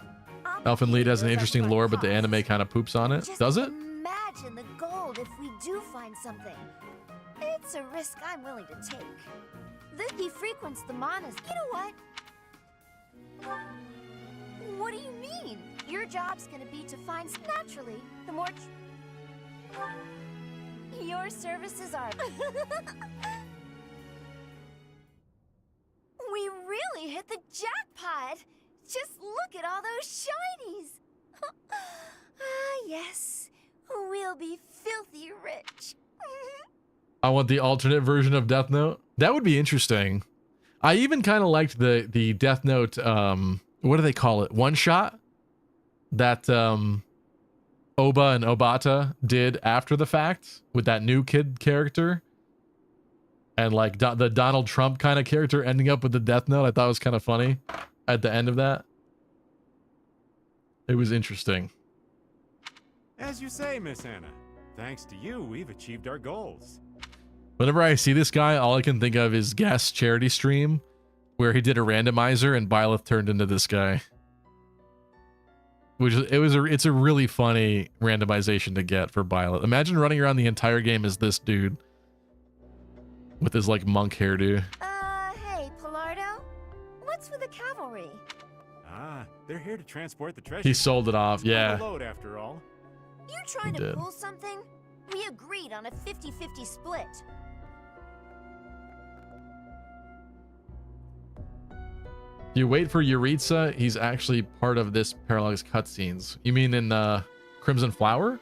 Elfin Lead has an interesting lore, but the anime kind of poops on it. Does it? Imagine the gold if we do find something. It's a risk I'm willing to take. He frequents the monastery. You know what? What do you mean? Your job's gonna be to find naturally. The more your services are. We really hit the jackpot. Just look at all those shinies. Ah, yes. We'll be filthy rich. I want the alternate version of Death Note. That would be interesting. I even kind of liked the Death Note, what do they call it? One shot that Oba and Obata did after the fact with that new kid character. And like the Donald Trump kind of character ending up with the Death Note. I thought was kind of funny at the end of that. It was interesting. As you say, Miss Anna, thanks to you, we've achieved our goals. Whenever I see this guy, all I can think of is Guest's charity stream where he did a randomizer and Byleth turned into this guy. It's a really funny randomization to get for Byleth. Imagine running around the entire game as this dude with his like monk hairdo. Hey, Pilardo? What's with the cavalry? Ah, they're here to transport the treasure. He sold it off, yeah. Load after all. You trying to pull something? We agreed on a 50-50 split. You wait for Yuritsa, he's actually part of this Parallax cutscenes. You mean in Crimson Flower?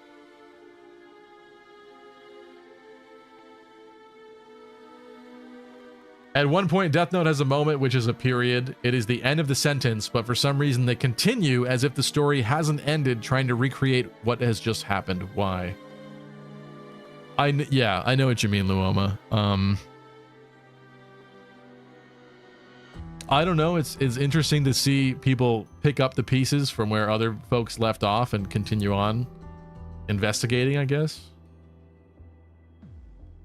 At one point, Death Note has a moment which is a period. It is the end of the sentence, but for some reason they continue as if the story hasn't ended, trying to recreate what has just happened. Why? Yeah, I know what you mean, Luoma. I don't know. It's interesting to see people pick up the pieces from where other folks left off and continue on investigating, I guess.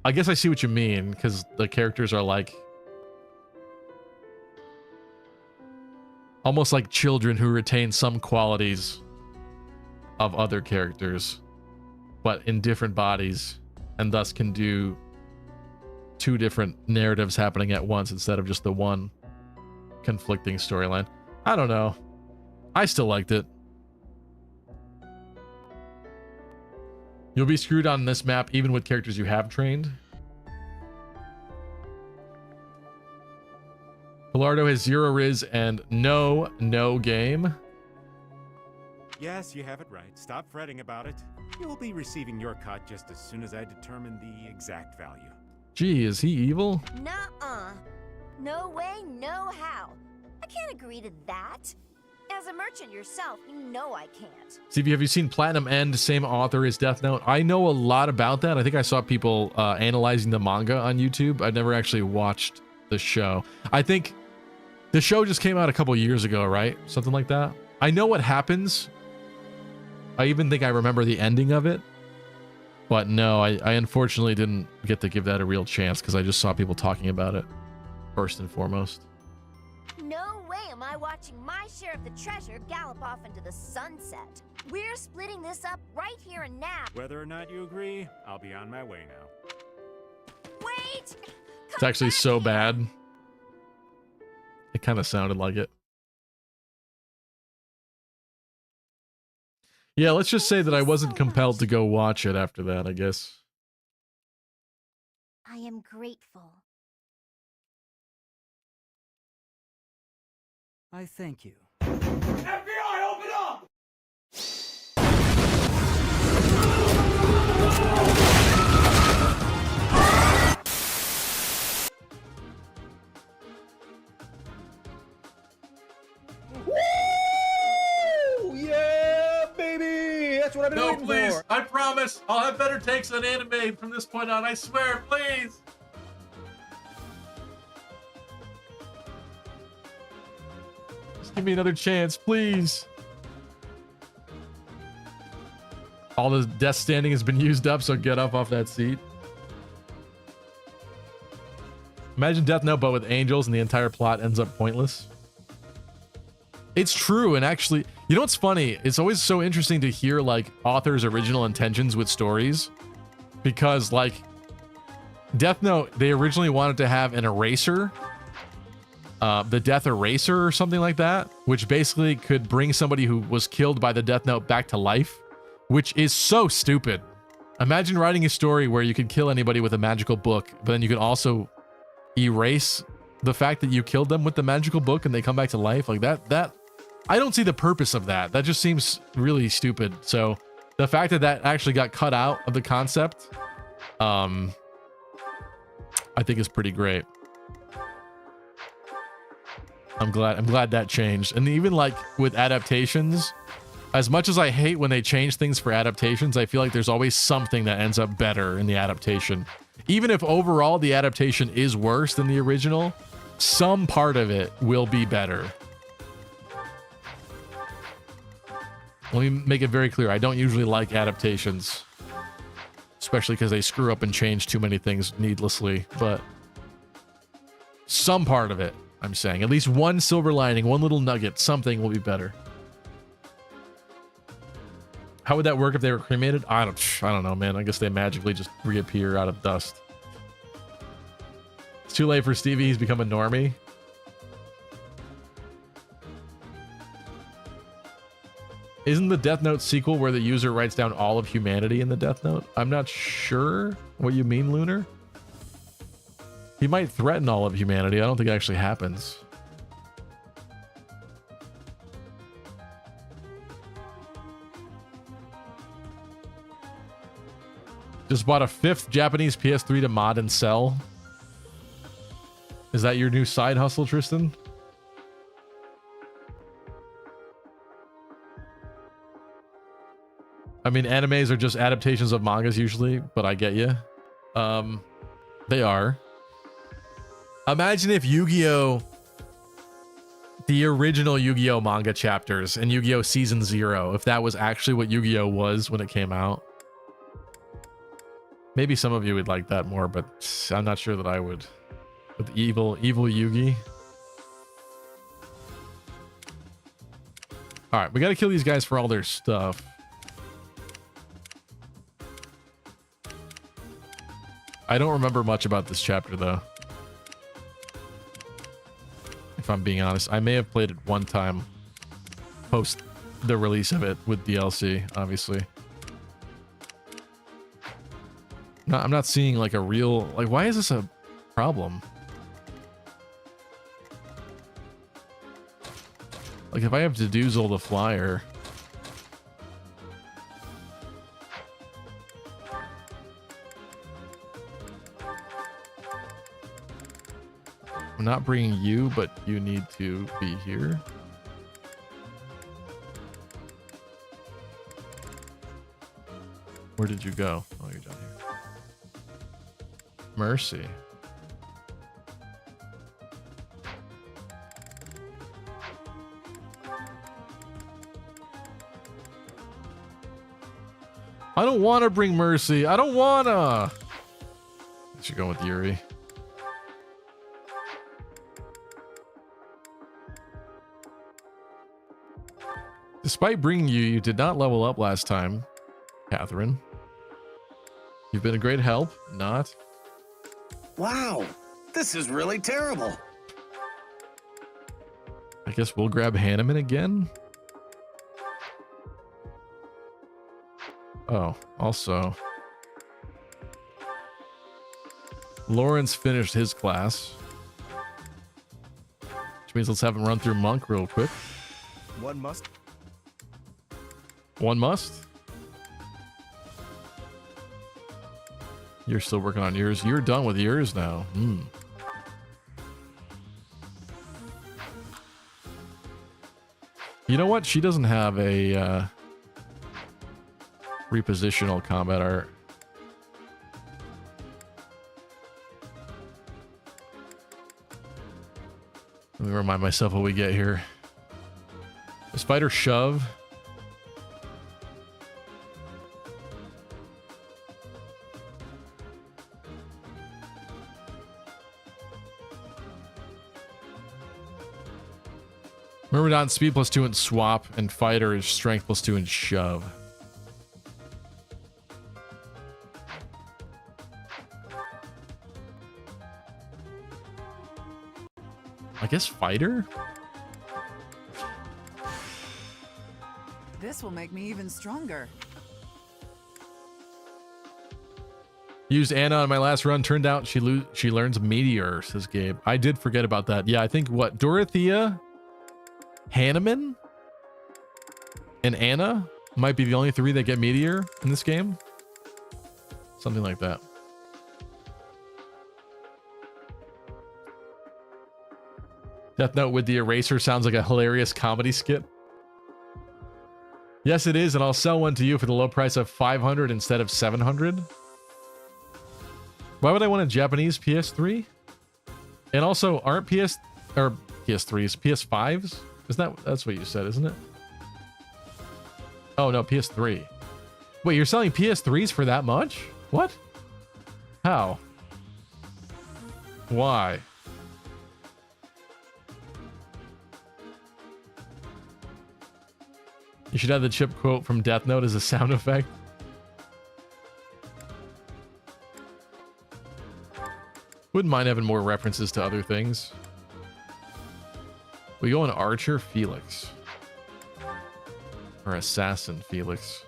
I guess I see what you mean, because the characters are like almost like children who retain some qualities of other characters, but in different bodies, and thus can do two different narratives happening at once instead of just the one conflicting storyline. I don't know. I still liked it. You'll be screwed on this map even with characters you have trained. Pilardo has 0 Riz and no game. Yes, you have it right. Stop fretting about it. You'll be receiving your cut just as soon as I determine the exact value. Gee, is he evil? Nuh-uh. No way, no how. I can't agree to that. As a merchant yourself, you know I can't. Steve, have you seen Platinum End, same author as Death Note? I know a lot about that. I think I saw people analyzing the manga on YouTube. I've never actually watched the show. I think the show just came out a couple years ago, right? Something like that. I know what happens. I even think I remember the ending of it. But no, I unfortunately didn't get to give that a real chance because I just saw people talking about it first and foremost. No way am I watching my share of the treasure gallop off into the sunset. We're splitting this up right here and now. Whether or not you agree, I'll be on my way now. Wait! It's actually so bad. It kind of sounded like it. Yeah, let's just say that I wasn't compelled to go watch it after that, I guess. I am grateful. I thank you. FBI, open up! Woo! Yeah, baby! That's what I've been No, waiting please. for. I promise. I'll have better takes on anime from this point on. I swear, please. Just give me another chance, please. All the death standing has been used up, so get up off that seat. Imagine Death Note, but with angels, and the entire plot ends up pointless. It's true, and actually, you know what's funny? It's always so interesting to hear, like, authors' original intentions with stories. Because, like, Death Note, they originally wanted to have an eraser. The Death Eraser or something like that. Which basically could bring somebody who was killed by the Death Note back to life. Which is so stupid. Imagine writing a story where you could kill anybody with a magical book, but then you could also erase the fact that you killed them with the magical book and they come back to life. Like that I don't see the purpose of that. That just seems really stupid. So the fact that that actually got cut out of the concept, I think is pretty great. I'm glad that changed. And even like with adaptations, as much as I hate when they change things for adaptations, I feel like there's always something that ends up better in the adaptation. Even if overall the adaptation is worse than the original, some part of it will be better. Let me make it very clear. I don't usually like adaptations, especially because they screw up and change too many things needlessly, but some part of it, I'm saying. At least one silver lining, one little nugget, something will be better. How would that work if they were cremated? I don't know, man. I guess they magically just reappear out of dust. It's too late for Stevie. He's become a normie. Isn't the Death Note sequel where the user writes down all of humanity in the Death Note? I'm not sure what you mean, Lunar. He might threaten all of humanity. I don't think it actually happens. Just bought a 5th Japanese PS3 to mod and sell. Is that your new side hustle, Tristan? I mean, animes are just adaptations of mangas usually, but I get you. They are. Imagine if Yu-Gi-Oh! The original Yu-Gi-Oh! Manga chapters and Yu-Gi-Oh! Season 0, if that was actually what Yu-Gi-Oh! Was when it came out. Maybe some of you would like that more, but I'm not sure that I would. With evil Yugi. All right, we got to kill these guys for all their stuff. I don't remember much about this chapter, though. If I'm being honest, I may have played it one time post the release of it with DLC, obviously. No, I'm not seeing like a real, like, why is this a problem? Like, if I have to doozle the flyer. I'm not bringing you, but you need to be here. Where did you go? Oh, you're down here. Mercy. I don't want to bring Mercy. I don't wanna. I should go with Yuri. Despite bringing you, you did not level up last time. Catherine. You've been a great help. Not. Wow, this is really terrible. I guess we'll grab Hanneman again. Oh, also. Lawrence finished his class. Which means let's have him run through Monk real quick. One must. One must? You're still working on yours. You're done with yours now. You know what? She doesn't have a repositional combat art. Let me remind myself what we get here. A spider shove. Myrmidon speed +2 and swap, and fighter is strength +2 and shove. I guess fighter? This will make me even stronger. Used Anna on my last run. Turned out she learns Meteor, says Gabe. I did forget about that. Yeah, I think what? Dorothea, Hanneman, and Anna might be the only three that get Meteor in this game. Something like that. Death Note with the eraser sounds like a hilarious comedy skit. Yes, it is, and I'll sell one to you for the low price of 500 instead of 700. Why would I want a Japanese PS3? And also, aren't PS3s PS5s? That's what you said, isn't it? Oh no, PS3. Wait, you're selling PS3s for that much? What? How? Why? You should have the chip quote from Death Note as a sound effect. Wouldn't mind having more references to other things. We go on Archer Felix. Or Assassin Felix.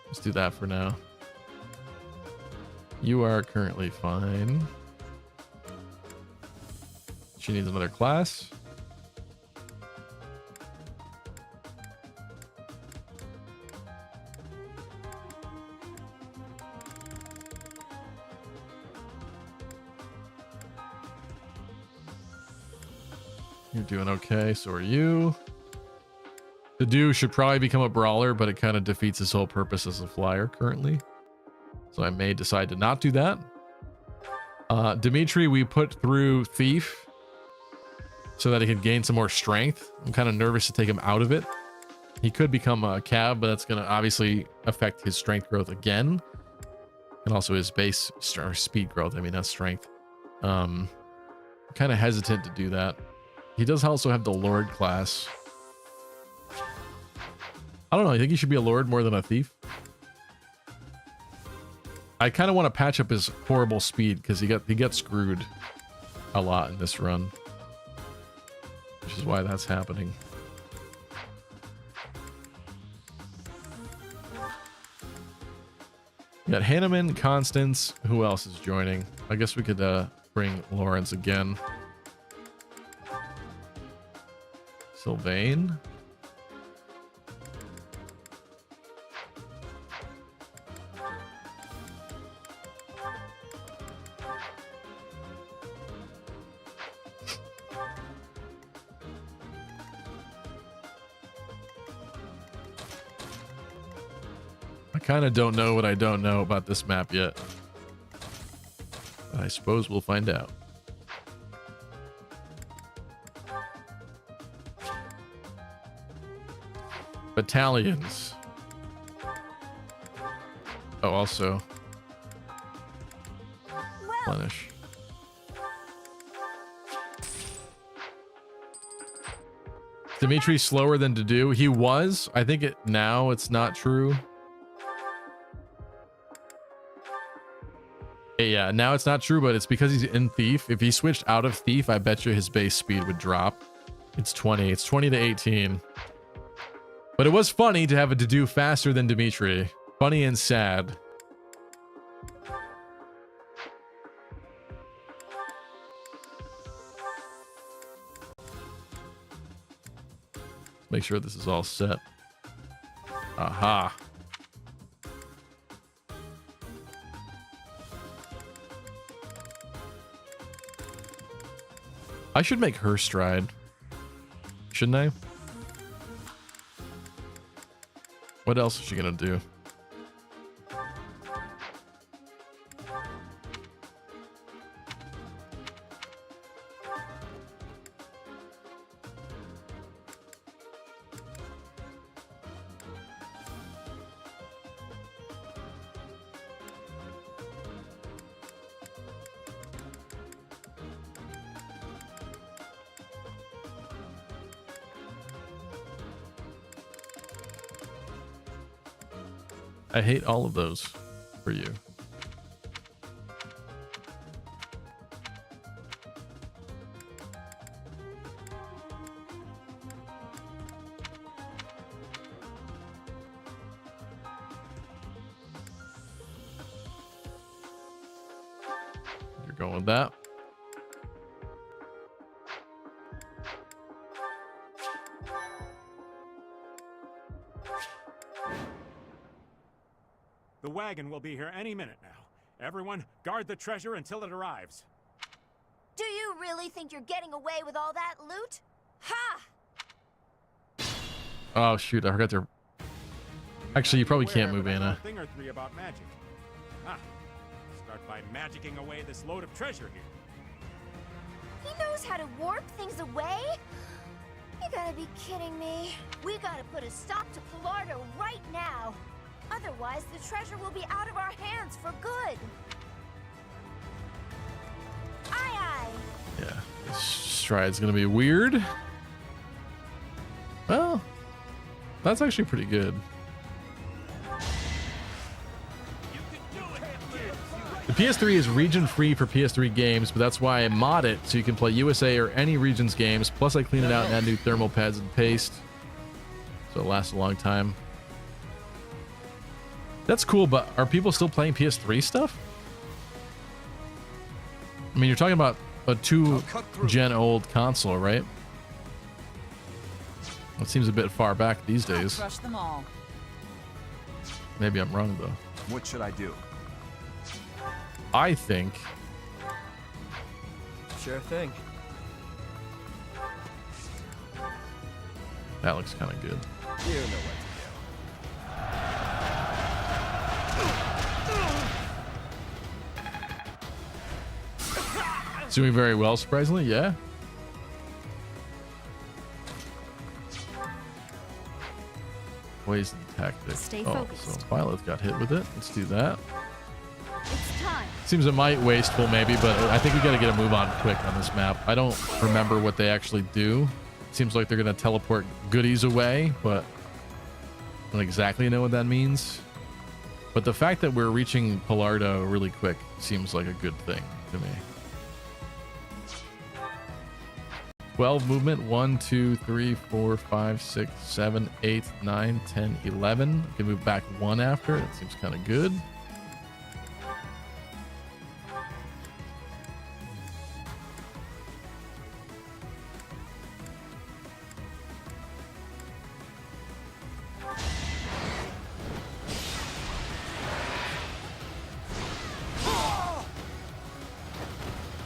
Let's do that for now. You are currently fine. She needs another class. You're doing okay, so are you. The do should probably become a brawler, but it kind of defeats his whole purpose as a flyer currently. So I may decide to not do that. Dimitri, we put through Thief so that he could gain some more strength. I'm kind of nervous to take him out of it. He could become a cab, but that's going to obviously affect his strength growth again. And also his base or speed growth. I mean, that's strength. I'm kind of hesitant to do that. He does also have the Lord class. I don't know. You think he should be a Lord more than a Thief? I kind of want to patch up his horrible speed because he got screwed a lot in this run, which is why that's happening. We got Hanneman, Constance. Who else is joining? I guess we could bring Lawrence again. Sylvain. I kind of don't know what I don't know about this map yet. I suppose we'll find out. Battalions. Oh, also replenish. Dimitri's slower than to do. He was. I think now it's not true. Yeah, now it's not true, but it's because he's in Thief. If he switched out of Thief, I bet you his base speed would drop. It's 20. It's 20 to 18. But it was funny to have it to do faster than Dimitri. Funny and sad. Make sure this is all set. Aha. I should make her stride. Shouldn't I? What else is she gonna do? I hate all of those for you. You're going with that. The wagon will be here any minute now. Everyone, guard the treasure until it arrives. Do you really think you're getting away with all that loot? Ha! Oh shoot, I forgot to... Actually, you probably can't move Anna. Thing or three about magic. Ah, start by magicking away this load of treasure here. He knows how to warp things away? You gotta be kidding me. We gotta put a stop to Pilardo right now. Otherwise, the treasure will be out of our hands for good. Aye, aye. Yeah, this stride's gonna be weird. Well, that's actually pretty good. The PS3 is region free for PS3 games, but that's why I mod it so you can play USA or any region's games. Plus, I clean it out and add new thermal pads and paste, so it lasts a long time. That's cool, but are people still playing PS3 stuff? I mean, you're talking about a 2-gen old console, right? That seems a bit far back these days. Crush them all. Maybe I'm wrong, though. What should I do? I think... Sure thing. That looks kind of good. You know what to do. It's doing very well, surprisingly, yeah. Ways and tactics. Stay oh, focused. so Violet got hit with it. Let's do that. It's time. Seems a mite wasteful, maybe, but I think we got to get a move on quick on this map. I don't remember what they actually do. Seems like they're going to teleport goodies away, but I don't exactly know what that means. But the fact that we're reaching Pilardo really quick seems like a good thing to me. 12 movement. 1, 2, 3, 4, 5, 6, 7, 8, 9, 10, 11. We can move back 1 after. That seems kind of good.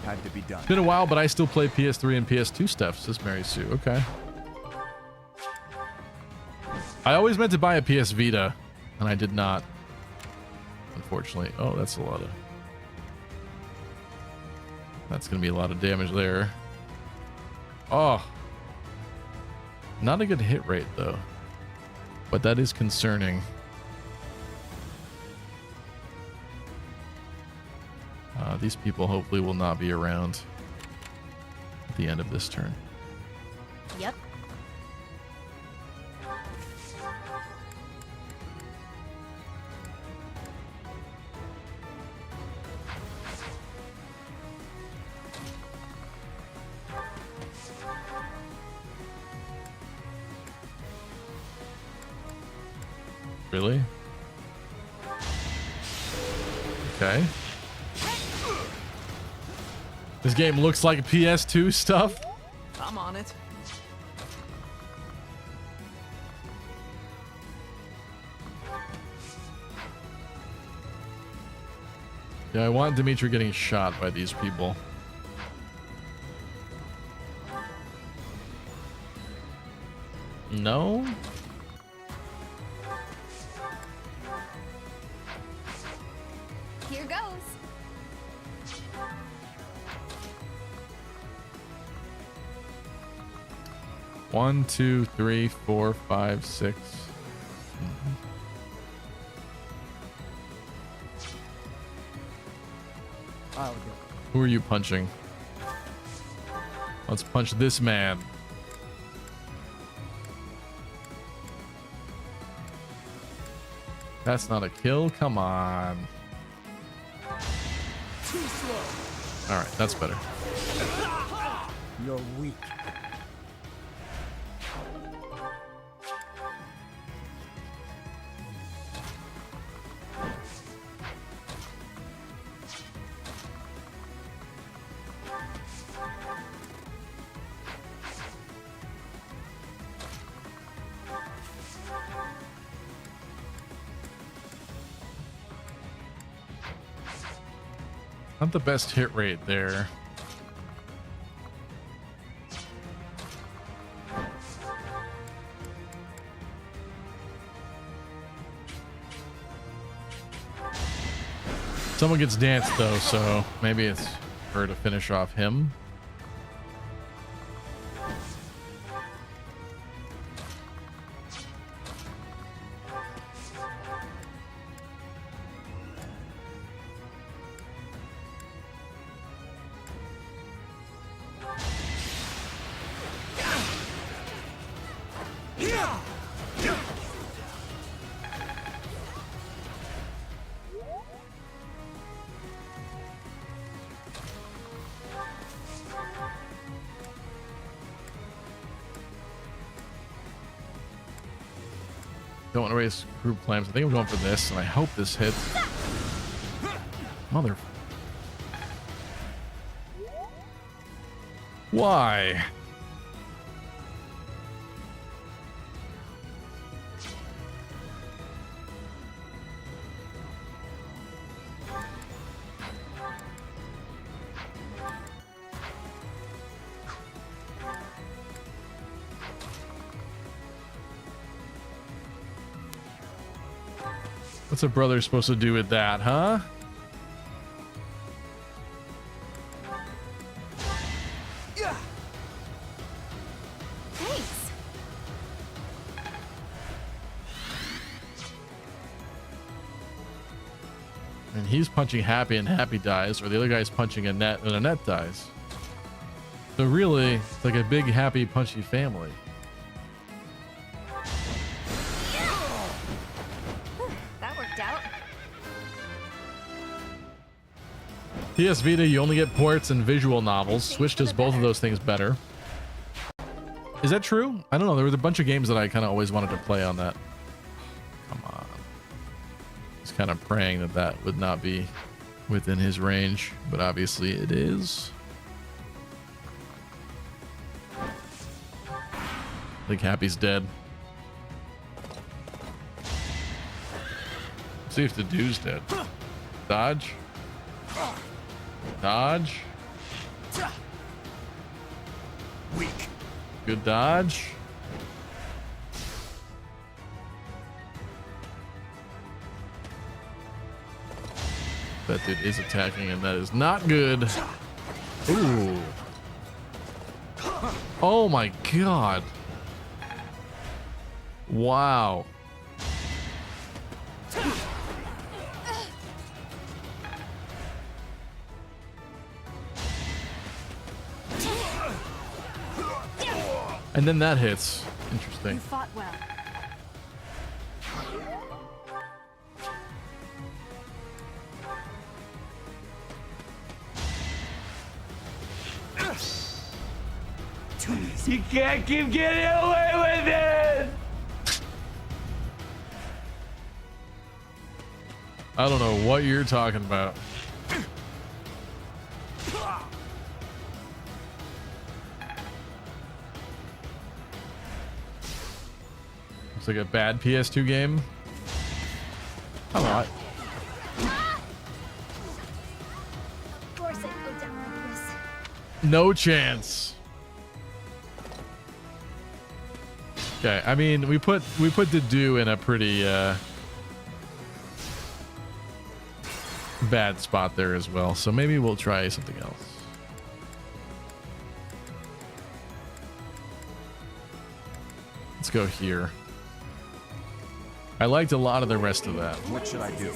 Had to be done. It's been a while, but I still play PS3 and PS2 stuff, says Mary Sue. Okay. I always meant to buy a PS Vita, and I did not, unfortunately. Oh, that's a lot of... That's going to be a lot of damage there. Oh. Not a good hit rate, though. But that is concerning. These people hopefully will not be around at the end of this turn. Yep. Really? Okay. This game looks like PS2 stuff. I'm on it. Yeah, I want Dimitri getting shot by these people. No? Here goes. One, two, three, four, five, six. I'll go. Who are you punching? Let's punch this man. That's not a kill. Come on. Too slow. All right, that's better. You're weak. Not the best hit rate there. Someone gets danced though, so maybe it's her to finish off him. Don't want to raise group claims. I think I'm going for this, and I hope this hits. Mother. Why? What's a brother supposed to do with that, huh? Thanks. And he's punching Happy and Happy dies, or the other guy's punching Annette and Annette dies. So really, it's like a big happy punchy family. PS Vita, you only get ports and visual novels. Switch does both of those things better. Is that true? I don't know. There was a bunch of games that I kind of always wanted to play on that. Come on. Just kind of praying that that would not be within his range, but obviously it is. I think Happy's dead. Let's see if the dude's dead. Dodge. Dodge. Weak. Good dodge. That dude is attacking, and that is not good. Ooh. Oh my god. Wow. And then that hits. Interesting. You fought well. You can't keep getting away with it! I don't know what you're talking about. Looks like a bad PS2 game. I don't know. Of course I go down like this. No chance. Okay, I mean we put the do in a pretty bad spot there as well, so maybe we'll try something else. Let's go here. I liked a lot of the rest of that. What should I do?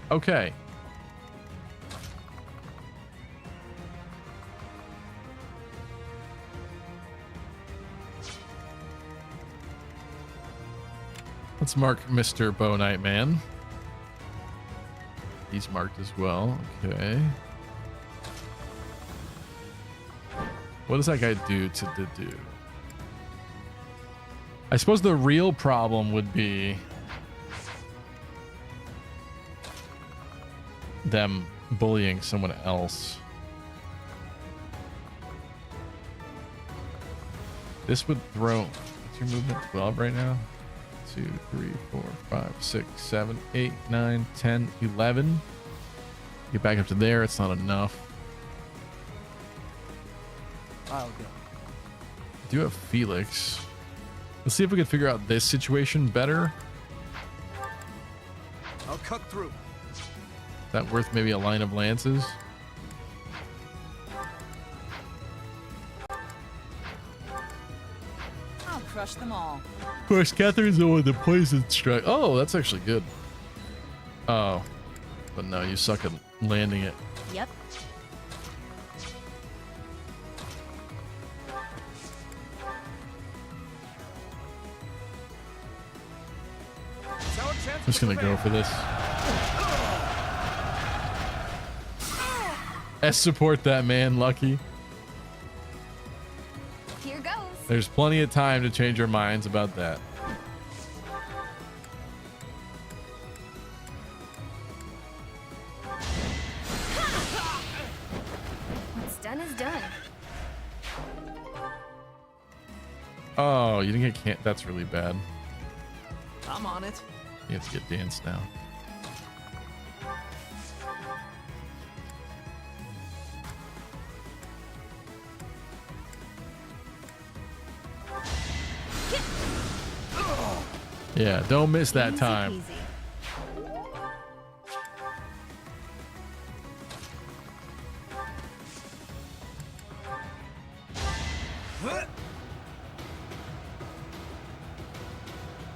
Okay. Let's mark Mr. Bow Knight Man. He's marked as well. Okay. What does that guy do to the do? I suppose the real problem would be them bullying someone else. This would throw. What's your movement? 12 right now? 2, 3, 4, 5, 6, 7, 8, 9, 10, 11. Get back up to there. It's not enough. I'll go. I do have Felix. Let's see if we can figure out this situation better. I'll cut through. Is that worth maybe a line of lances? I'll crush them all. Of course, Catherine's the one with the poison strike. Oh, that's actually good. Oh, but no, you suck at landing it. Yep. I'm just gonna go for this. Support that man, Lucky. Here goes. There's plenty of time to change our minds about that. What's done is done. Oh, you didn't get that's really bad. I'm on it. You have to get danced now. Yeah, don't miss that Easy time. peasy.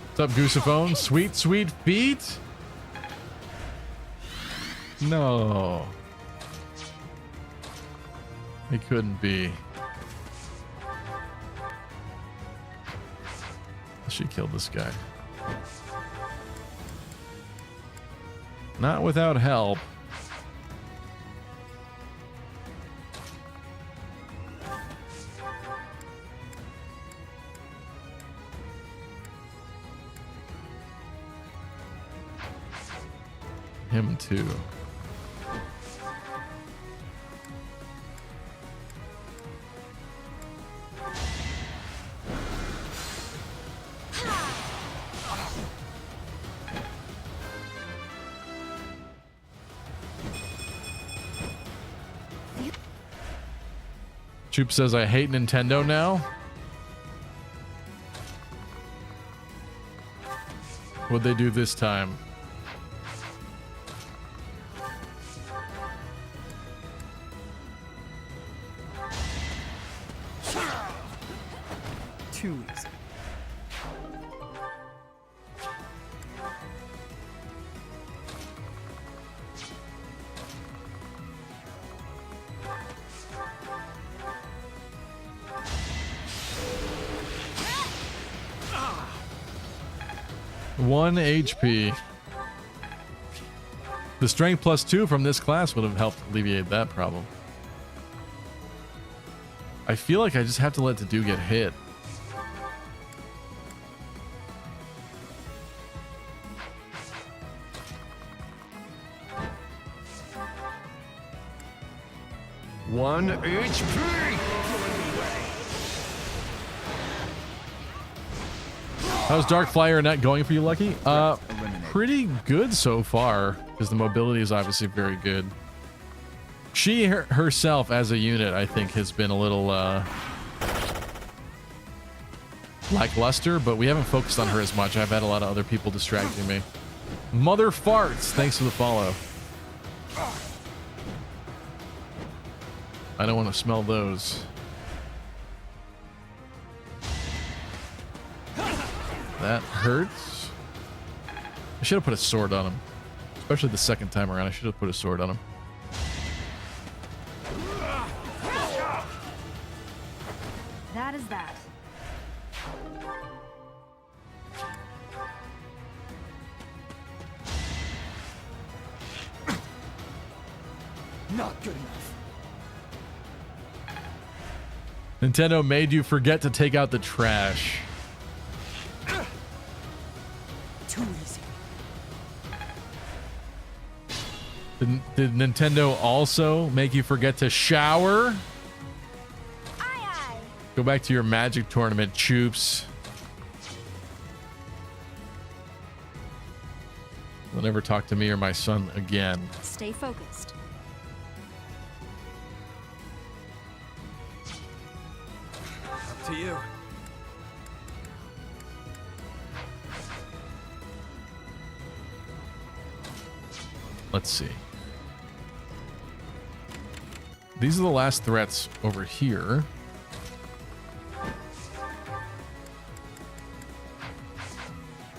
What's up, Goosephone? Sweet, sweet feet? No. It couldn't be. She killed this guy. Not without help. Him too. Troop says I hate Nintendo now. What'd they do this time? Too easy. 1 HP. The strength +2 from this class would have helped alleviate that problem. I feel like I just have to let the dude get hit. One HP. How's Dark Flyer Net going for you, Lucky? Pretty good so far, because the mobility is obviously very good. She herself as a unit, I think, has been a little lackluster, but we haven't focused on her as much. I've had a lot of other people distracting me. Mother farts, thanks for the follow. I don't want to smell those. That hurts. I should have put a sword on him. Especially the second time around, I should have put a sword on him. That is that. Not good enough. Nintendo made you forget to take out the trash. Too easy. Did Nintendo also make you forget to shower? Go back to your Magic tournament, Choops. They'll never talk to me or my son again. Stay focused. Up to you. Let's see. These are the last threats over here.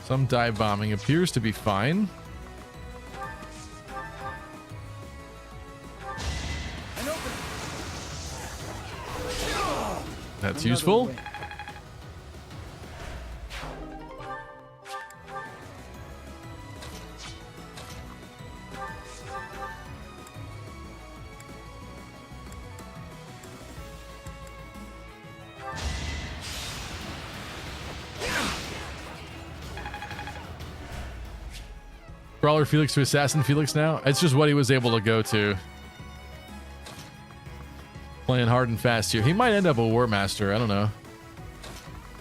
Some dive bombing appears to be fine. That's useful. Brawler Felix to Assassin Felix now? It's just what he was able to go to. Playing hard and fast here. He might end up a War Master. I don't know.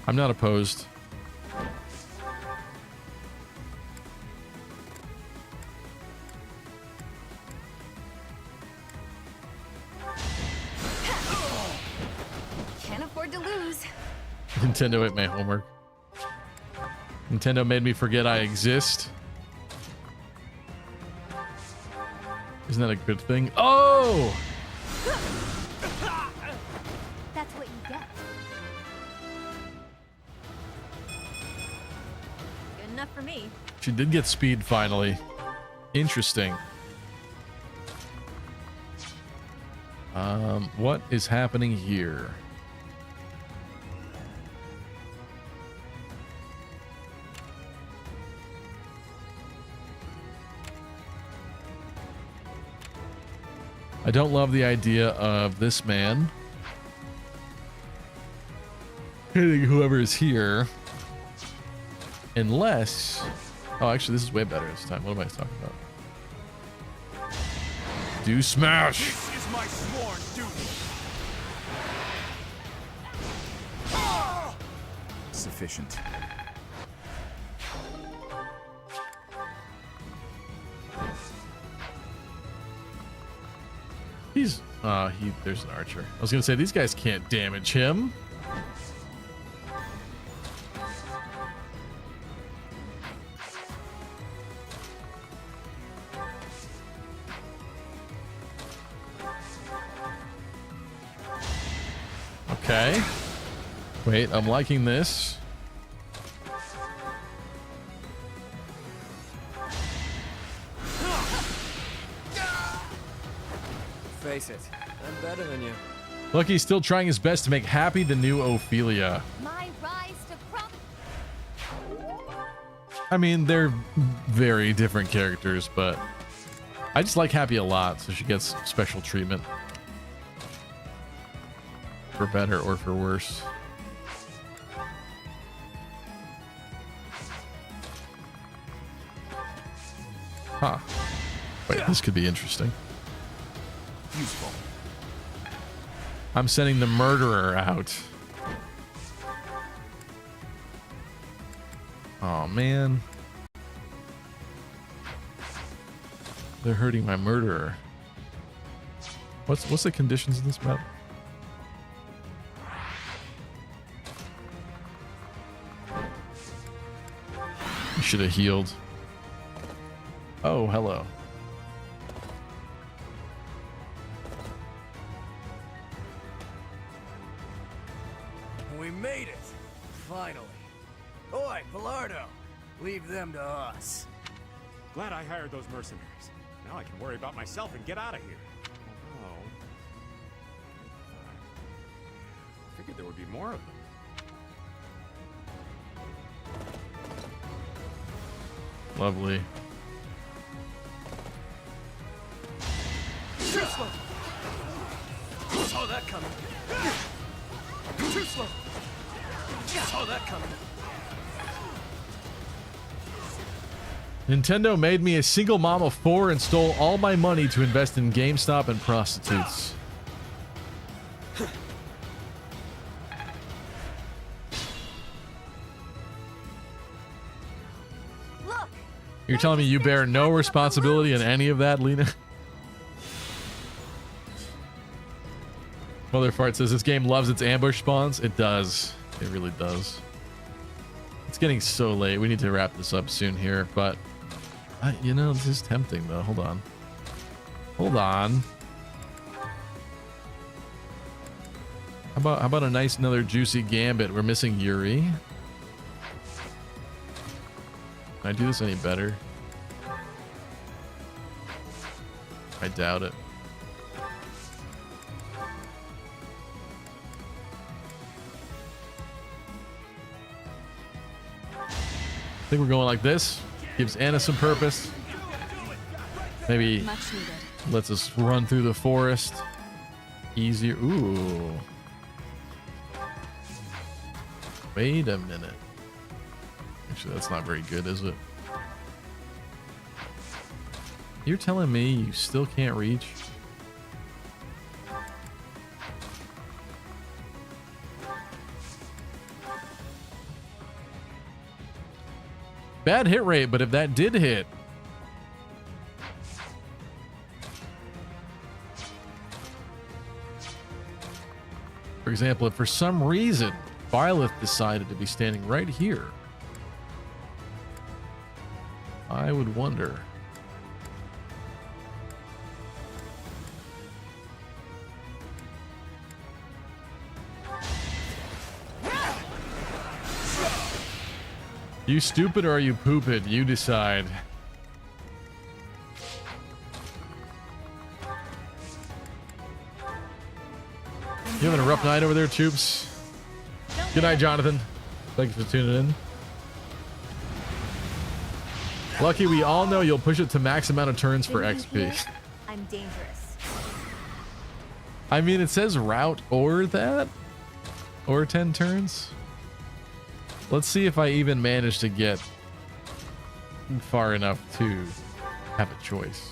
I'm not opposed. Can't afford to lose. Nintendo ate my homework. Nintendo made me forget I exist. Isn't that a good thing? Oh! That's what you get. Good enough for me. She did get speed finally. Interesting. What is happening here? I don't love the idea of this man hitting whoever is here. Unless... Oh, actually, this is way better this time. What am I talking about? Do smash! This is my sworn duty. Sufficient. He's there's an archer. I was gonna say these guys can't damage him. Okay. Wait, I'm liking this. Face it, I'm better than you. Lucky's still trying his best to make Happy the new Ophelia. My rise to I mean, they're very different characters, but I just like Happy a lot, so she gets special treatment. For better or for worse. Huh. Wait, this could be interesting. Useful. I'm sending the murderer out. Oh man. They're hurting my murderer. What's the conditions of this map? You should have healed. Oh, hello. We made it! Finally. Oi, Pilardo! Leave them to us. Glad I hired those mercenaries. Now I can worry about myself and get out of here. Oh. I figured there would be more of them. Lovely. Too slow! Saw that coming. Too slow! Saw that coming. Nintendo made me a single mom of 4 and stole all my money to invest in GameStop and prostitutes. Look, You're telling me you bear no responsibility in any of that, Lena? Mother Fart says this game loves its ambush spawns. It does. It really does. It's getting so late. We need to wrap this up soon here, but you know, this is tempting though. Hold on. Hold on. How about a nice another juicy gambit? We're missing Yuri. Can I do this any better? I doubt it. I think we're going like this. Gives Anna some purpose. Maybe lets us run through the forest easier. Ooh. Wait a minute. Actually, that's not very good, is it? You're telling me you still can't reach? Bad hit rate, but if that did hit. For example, if for some reason Violet decided to be standing right here, I would wonder. You stupid or are you pooped? You decide. You having a rough night over there, Troops? Good night, Jonathan. Thank you for tuning in. Lucky, we all know you'll push it to max amount of turns for XP. I'm dangerous. I mean, it says route or that, or 10 turns. Let's see if I even manage to get far enough to have a choice.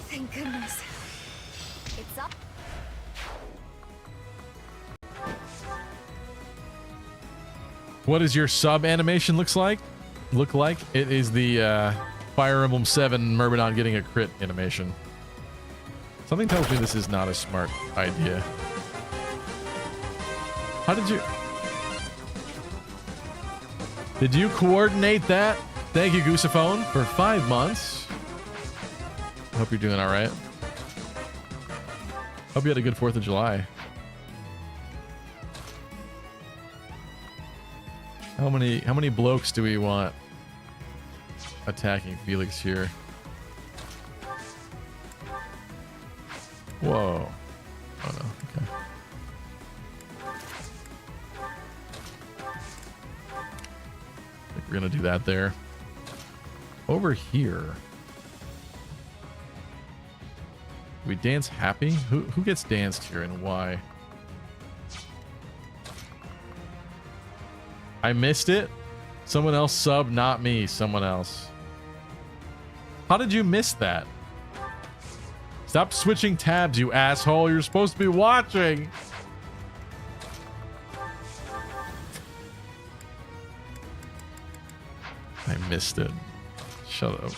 Thank goodness. It's up. What does your sub animation look like? It is the Fire Emblem 7 Myrmidon getting a crit animation. Something tells me this is not a smart idea. How did you coordinate that? Thank you, Goosephone, for 5 months. I hope you're doing all right. Hope you had a good 4th of July. How many blokes do we want attacking Felix here? Whoa. Oh no, okay. I think we're gonna do that there. Over here. Do we dance happy? Who gets danced here and why? I missed it. Someone else sub, not me. Someone else. How did you miss that? Stop switching tabs, you asshole. You're supposed to be watching. I missed it. Shut up.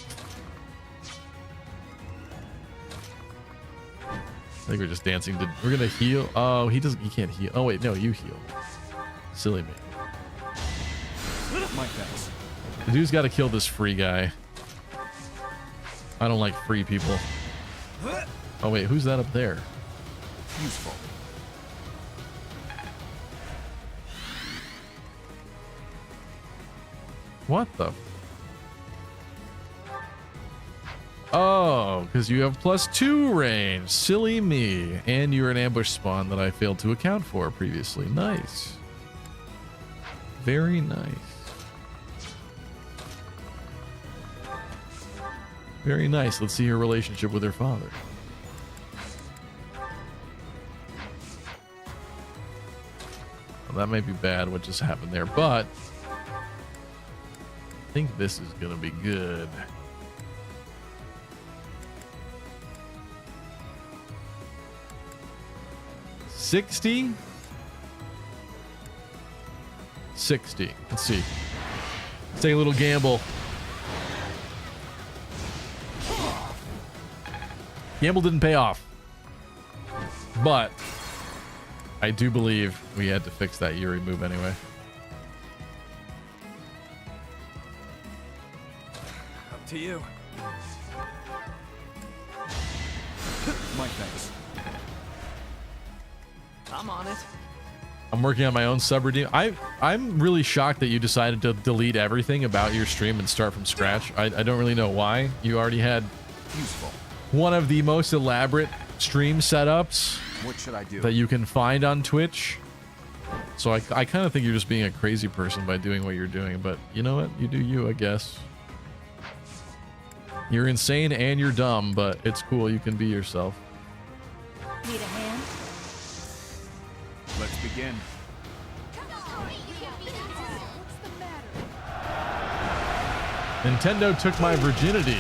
I think we're just dancing. We're gonna heal. Oh, he doesn't. He can't heal. Oh wait, no, you heal. Silly me. My thanks. The dude's got to kill this free guy. I don't like free people. Oh wait, who's that up there? Useful. What the? Oh, because you have +2 range. Silly me. And you're an ambush spawn that I failed to account for previously. Nice. Very nice. Very nice. Let's see her relationship with her father. Well, that may be bad what just happened there, but I think this is gonna be good. $60? 60. Let's see. Let's take a little gamble. Gamble didn't pay off. But I do believe we had to fix that Yuri move anyway. Up to you. My thanks. I'm on it. I'm working on my own subredeem. I'm really shocked that you decided to delete everything about your stream and start from scratch. I don't really know why. You already had Useful. one of the most elaborate stream setups What should I do? that you can find on Twitch. So I kind of think you're just being a crazy person by doing what you're doing, but you know what? You do you, I guess. You're insane and you're dumb, but it's cool. You can be yourself. Need a hand? Let's begin. Nintendo took my virginity.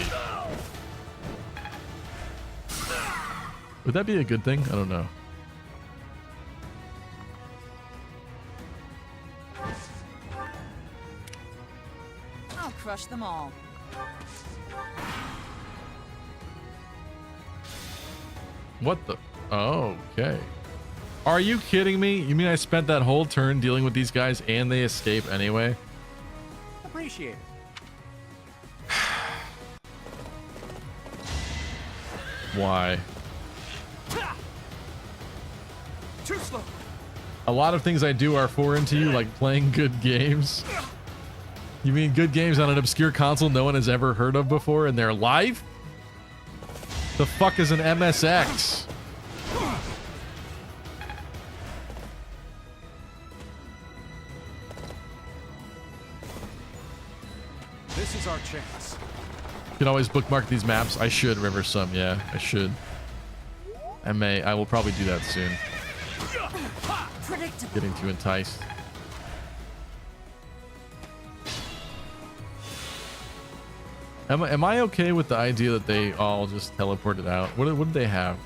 Would that be a good thing? I don't know. I'll crush them all. What the? Oh, okay. Are you kidding me? You mean I spent that whole turn dealing with these guys and they escape anyway? Appreciate it. Why? Too slow. A lot of things I do are foreign to you, like playing good games. You mean good games on an obscure console no one has ever heard of before in their life? The fuck is an MSX? This is our chance. You can always bookmark these maps. I should remember some. Yeah, I should. I will probably do that soon. Getting too enticed. Am I okay with the idea that they all just teleported out? What did they have?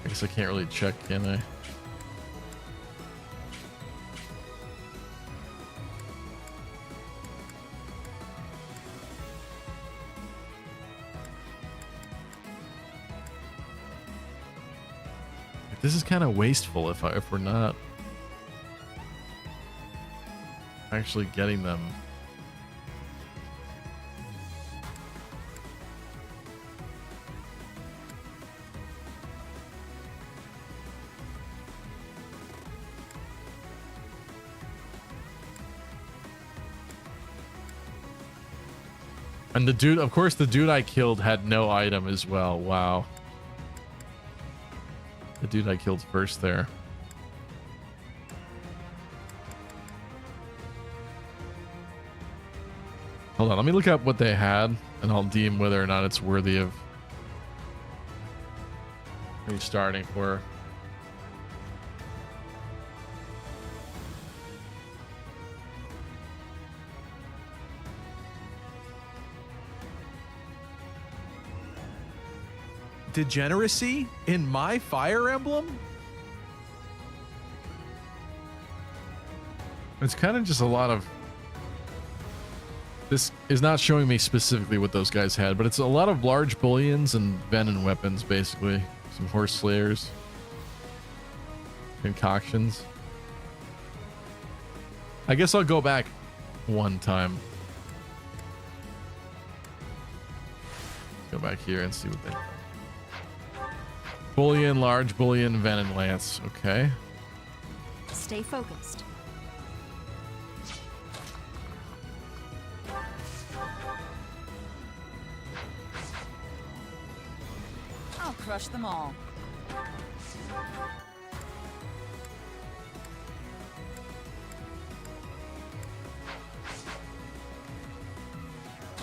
I guess I can't really check, can I? This is kind of wasteful if we're not actually getting them. And the dude, of course, the dude I killed had no item as well. Wow. The dude I killed first there. Hold on, let me look up what they had, and I'll deem whether or not it's worthy of restarting for. Degeneracy in my Fire Emblem? It's kind of just a lot of... This is not showing me specifically what those guys had, but it's a lot of large bullions and venom weapons, basically. Some horse slayers. Concoctions. I guess I'll go back one time. Let's go back here and see what they have. Bullion, large bullion, venom lance. Okay. Stay focused. I'll crush them all.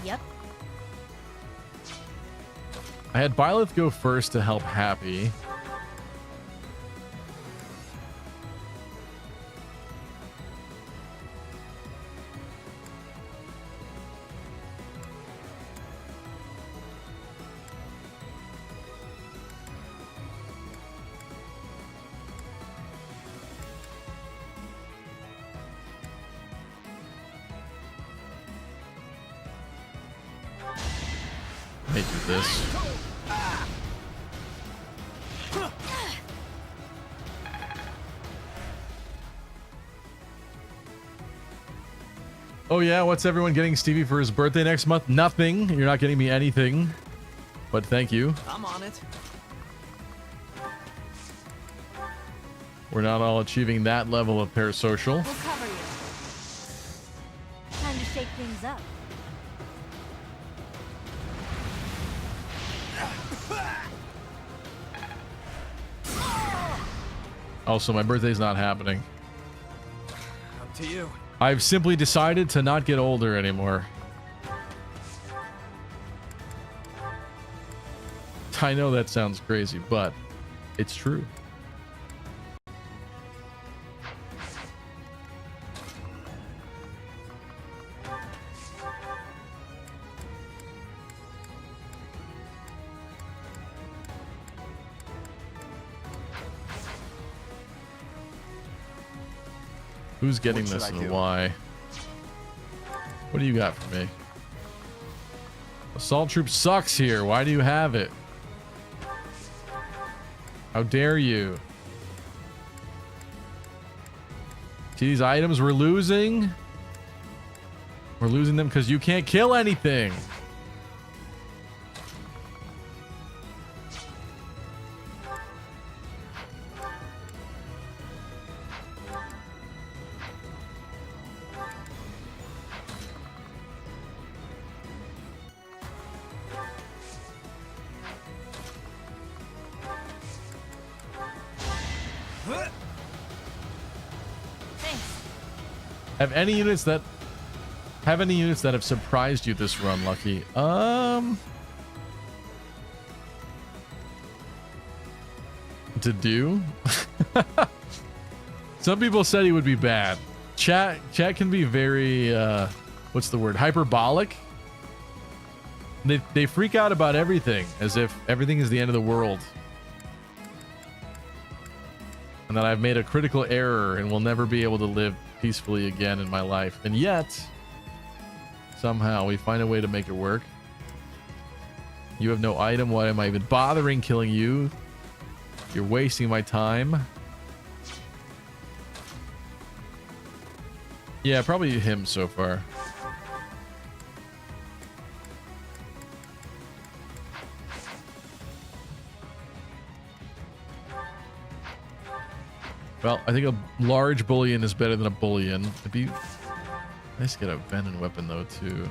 Yep. I had Byleth go first to help Happy. May do this. Oh yeah, what's everyone getting Stevie for his birthday next month? Nothing. You're not getting me anything. But thank you. I'm on it. We're not all achieving that level of parasocial. We'll cover you. Time to shake things up. Also, my birthday's not happening. Up to you. I've simply decided to not get older anymore. I know that sounds crazy, but it's true. Who's getting What should this I and do? why? What do you got for me? Assault troop sucks here. Why do you have it? How dare you? See these items we're losing? We're losing them because you can't kill anything. Have any units that have surprised you this run, Lucky? To do? Some people said he would be bad. Chat can be very what's the word? Hyperbolic. They freak out about everything as if everything is the end of the world. And that I've made a critical error and will never be able to live peacefully again in my life. And yet, somehow we find a way to make it work. You have no item. Why am I even bothering killing you? You're wasting my time. Yeah, probably him so far. Well, I think a large bullion is better than a bullion. It'd be nice to get a venom weapon though too.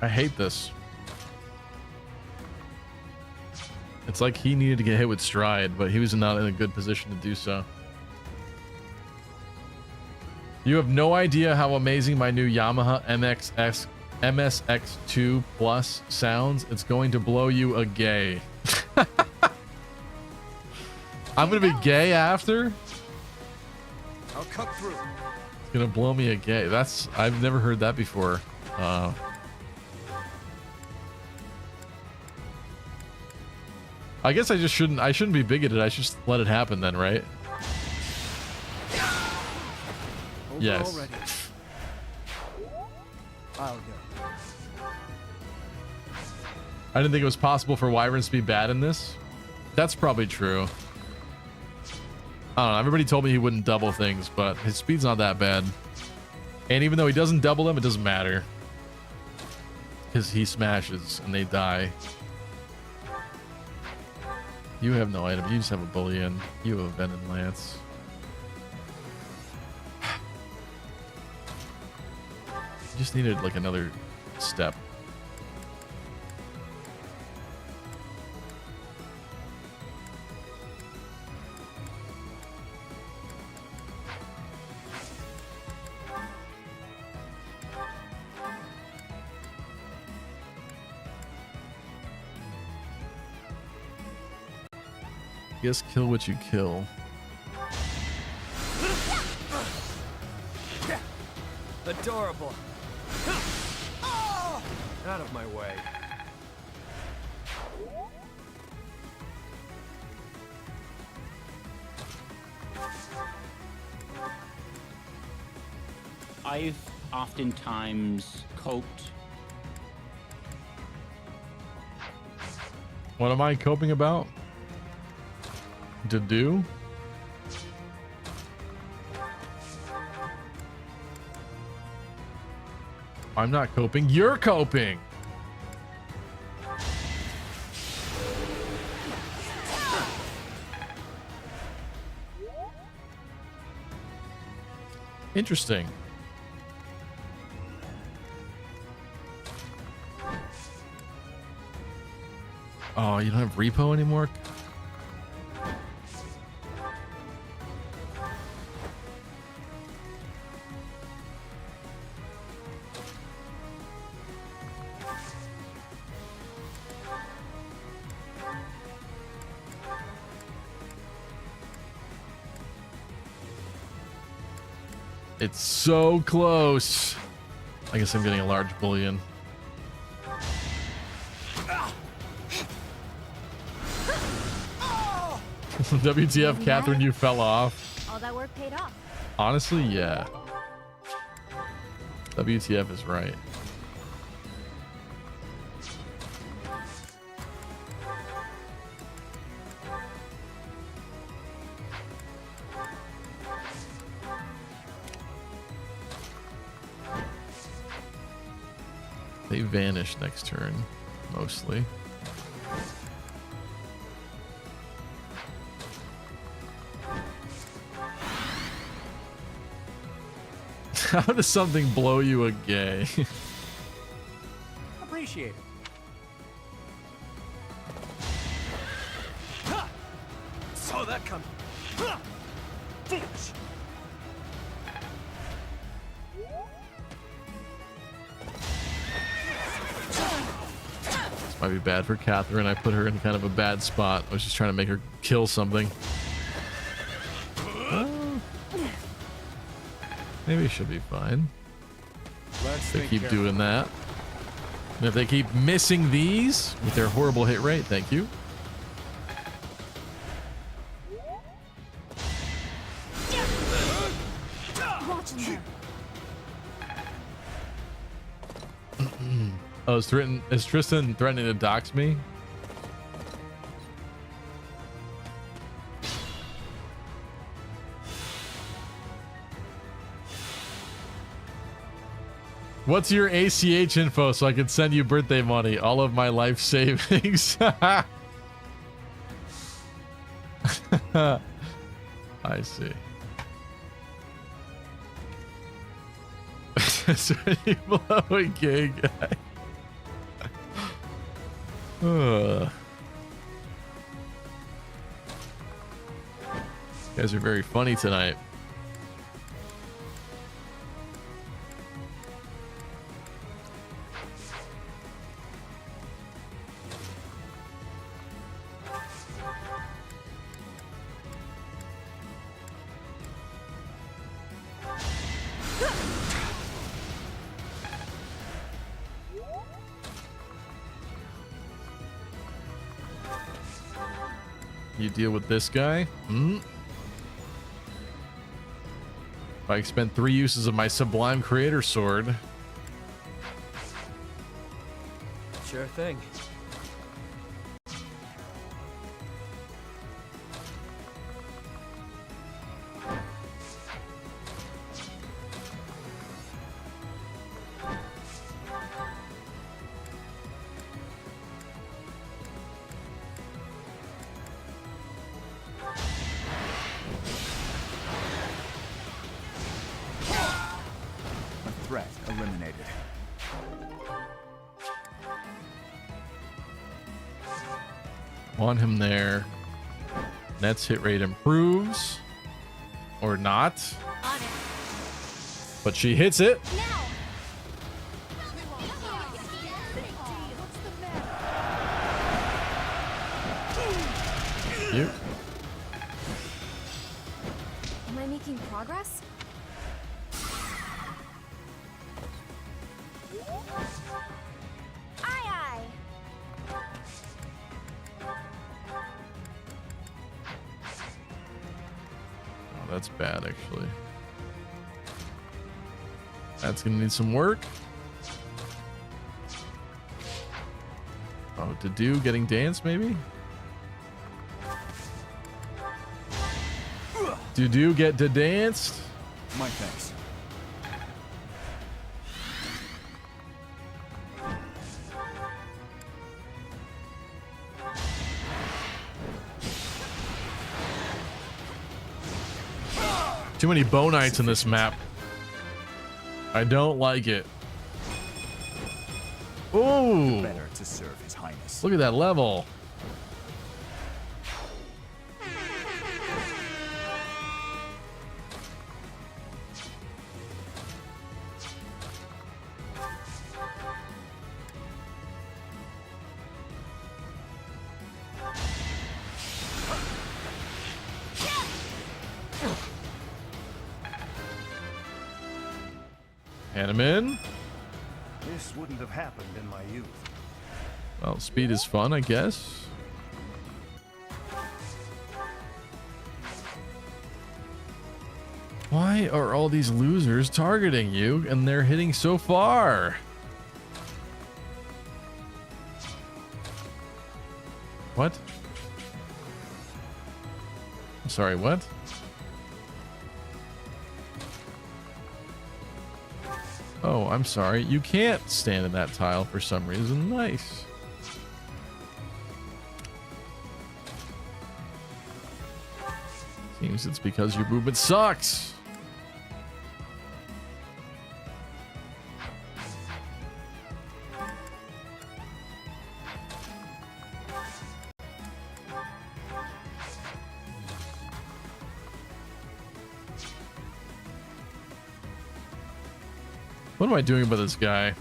I hate this. It's like he needed to get hit with stride, but he was not in a good position to do so. You have no idea how amazing my new Yamaha MSX2 Plus sounds. It's going to blow you a gay. I'm gonna be gay after? I'll cut through. It's gonna blow me a gay. I've never heard that before. I guess I shouldn't be bigoted. I should just let it happen then, right? Yes. Already. I'll go. I didn't think it was possible for wyverns to be bad in this. That's probably true. I don't know. Everybody told me he wouldn't double things, but his speed's not that bad. And even though he doesn't double them, it doesn't matter. Because he smashes and they die. You have no item. You just have a bullion. You have a Venom Lance. You just needed like another step. Guess kill what you kill. Adorable. Out of my way. I've oftentimes coped. What am I coping about? To do? I'm not coping. You're coping. Interesting. Oh, you don't have repo anymore? It's so close. I guess I'm getting a large bullion. WTF, Catherine, you fell off. All that work paid off. Honestly, yeah. WTF is right. They vanish next turn, mostly. How does something blow you a gay? Appreciate it. Saw that coming. Finish. This might be bad for Catherine. I put her in kind of a bad spot. I was just trying to make her kill something. Maybe it should be fine. They keep doing that. And if they keep missing these with their horrible hit rate, thank you. Oh, is Tristan threatening to dox me? What's your ACH info so I can send you birthday money? All of my life savings. I see. So you blow a gay guy. You guys are very funny tonight. You deal with this guy. I spent 3 uses of my Sublime Creator Sword. Sure thing. Threat eliminated. Want him there. Net's hit rate improves. Or not. But she hits it. Cute. Am I making progress? Aye, aye. Oh, that's bad, actually. That's gonna need some work. Oh, to do getting dance, maybe? Do get to danced? My thanks. Too many bonites in this map. I don't like it. Ooh! Better to serve His Highness. Look at that level. Hand him in. This wouldn't have happened in my youth. Well, speed is fun, I guess. Why are all these losers targeting you and they're hitting so far? What? I'm sorry, what? Oh, I'm sorry. You can't stand in that tile for some reason. Nice. Seems it's because your movement sucks. What am I doing about this guy?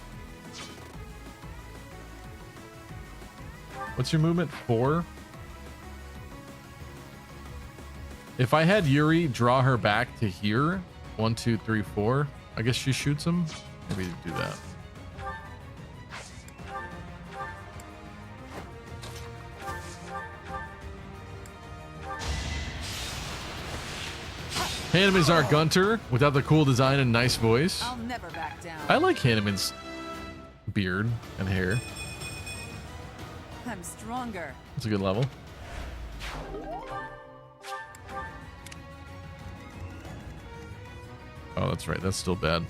What's your movement? 4? If I had Yuri draw her back to here, 1, 2, 3, 4, I guess she shoots him. Maybe do that. Hanneman's our Gunter without the cool design and nice voice. I'll never back down. I like Hanneman's beard and hair. I'm stronger. It's a good level. Oh, that's right. That's still bad.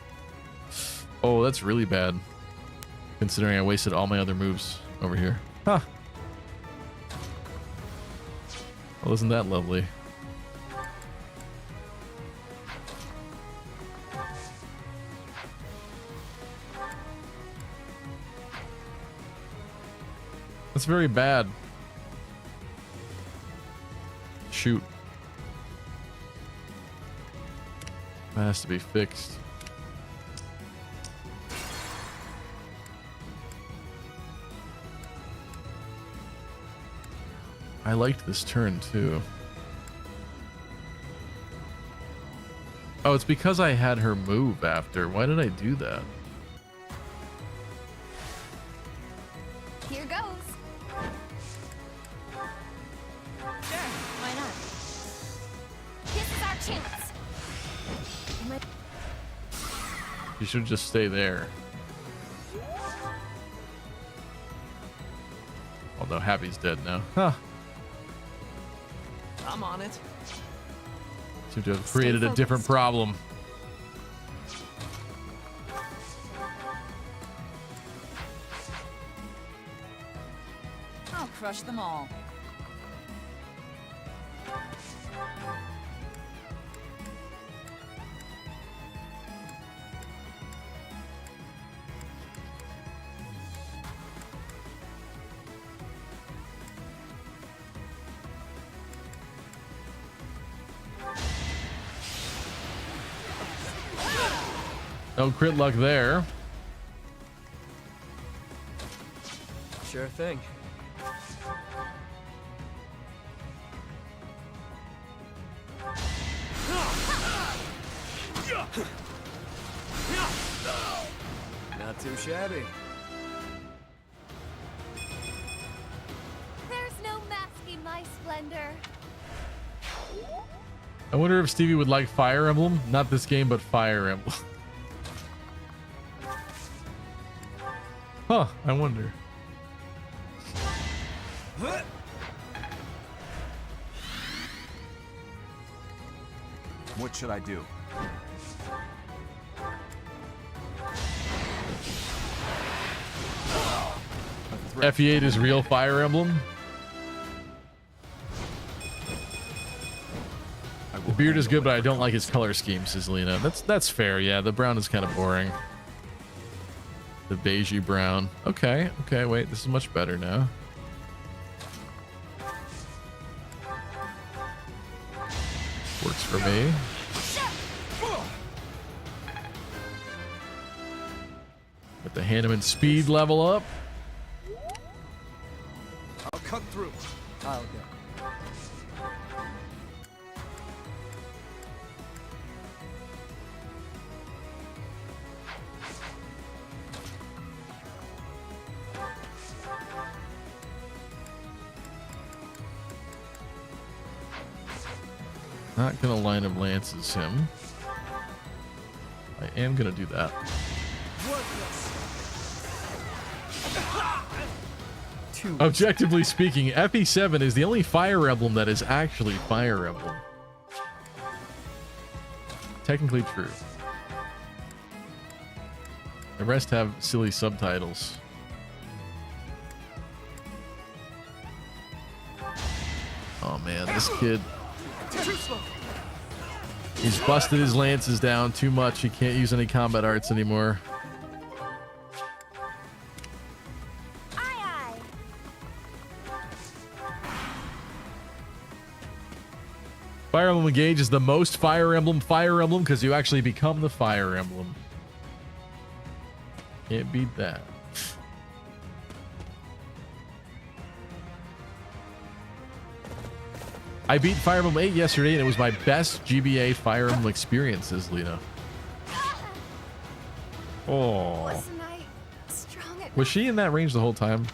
Oh, that's really bad. Considering I wasted all my other moves over here. Huh. Well, isn't that lovely? That's very bad. Shoot. That has to be fixed. I liked this turn too. Oh, it's because I had her move after. Why did I do that? Here goes. Sure, why not? This is our chance. You should just stay there. Oh no, Happy's dead now. Huh. I'm on it. Seem to have created a different problem. I'll crush them all. No crit luck there. Sure thing. Not too shabby. There's no masking my splendor. I wonder if Stevie would like Fire Emblem. Not this game, but Fire Emblem. Huh, I wonder. What should I do? FE8 is real Fire Emblem. The beard is good, but I don't like his color scheme, says Lena. That's fair, yeah. The brown is kind of boring. The beigey brown. Okay, okay, wait, this is much better now. Works for me. With the Hanneman speed level up. I'll cut through. I'll go. Not gonna line of lances him. I am gonna do that. Objectively speaking, FE7 is the only Fire Emblem that is actually Fire Emblem. Technically true. The rest have silly subtitles. Oh man, this kid. He's busted his lances down too much. He can't use any combat arts anymore. Fire Emblem Engage is the most Fire Emblem because you actually become the Fire Emblem. Can't beat that. I beat Fire Emblem 8 yesterday, and it was my best GBA Fire Emblem experience, says Lena. Oh. Wasn't I strong enough? Was she in that range the whole time?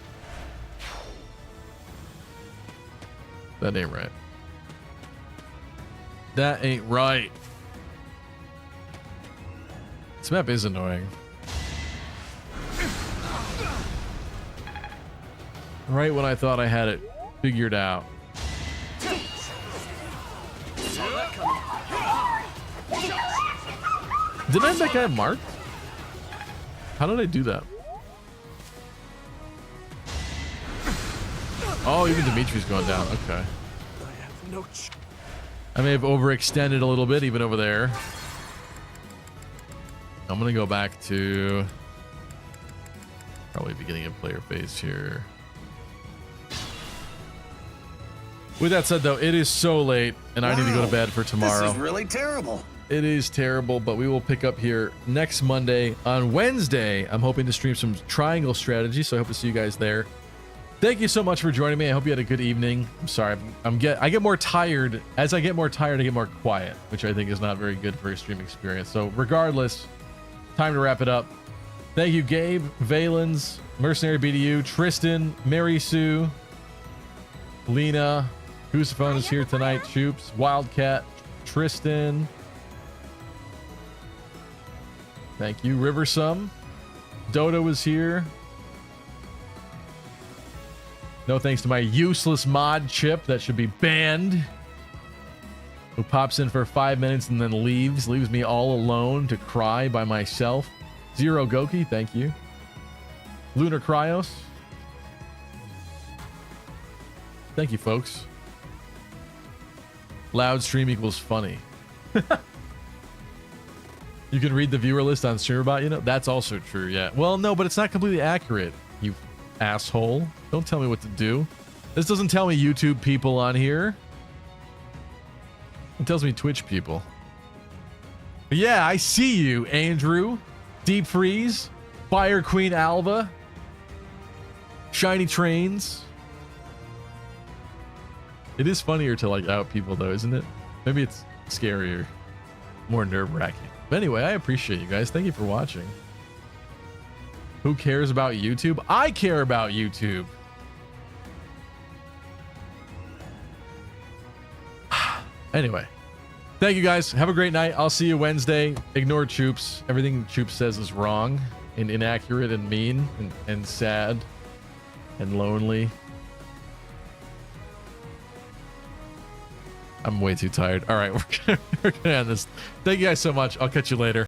That ain't right. That ain't right. This map is annoying. Right when I thought I had it figured out. Did I have that guy marked? How did I do that? Oh, even Dimitri's going down. Okay. I may have overextended a little bit even over there. I'm going to go back to probably beginning of player phase here. With that said, though, it is so late, and I need to go to bed for tomorrow. This is really terrible. It is terrible, but we will pick up here next Monday. On Wednesday, I'm hoping to stream some Triangle strategy, so I hope to see you guys there. Thank you so much for joining me. I hope you had a good evening. I'm sorry, I get more tired. As I get more tired, I get more quiet, which I think is not very good for a stream experience. So regardless, time to wrap it up. Thank you, Gabe, Valens, Mercenary BDU, Tristan, Mary Sue, Lena, whose phone is here tonight, Choops, Wildcat, Tristan. Thank you, Riversum. Dodo was here. No thanks to my useless mod chip that should be banned. Who pops in for 5 minutes and then leaves me all alone to cry by myself. Zero Goki, thank you. Lunar Cryos. Thank you, folks. Loud stream equals funny. You can read the viewer list on StreamerBot, you know? That's also true, yeah. Well, no, but it's not completely accurate, you asshole. Don't tell me what to do. This doesn't tell me YouTube people on here. It tells me Twitch people. But yeah, I see you, Andrew. Deep Freeze. Fire Queen Alva. Shiny Trains. It is funnier to like out people though, isn't it? Maybe it's scarier. More nerve-wracking. But anyway, I appreciate you guys. Thank you for watching. Who cares about YouTube? I care about YouTube. Anyway, thank you guys. Have a great night. I'll see you Wednesday. Ignore Choops. Everything Choops says is wrong and inaccurate and mean and sad and lonely. I'm way too tired. All right, we're gonna end this. Thank you guys so much. I'll catch you later.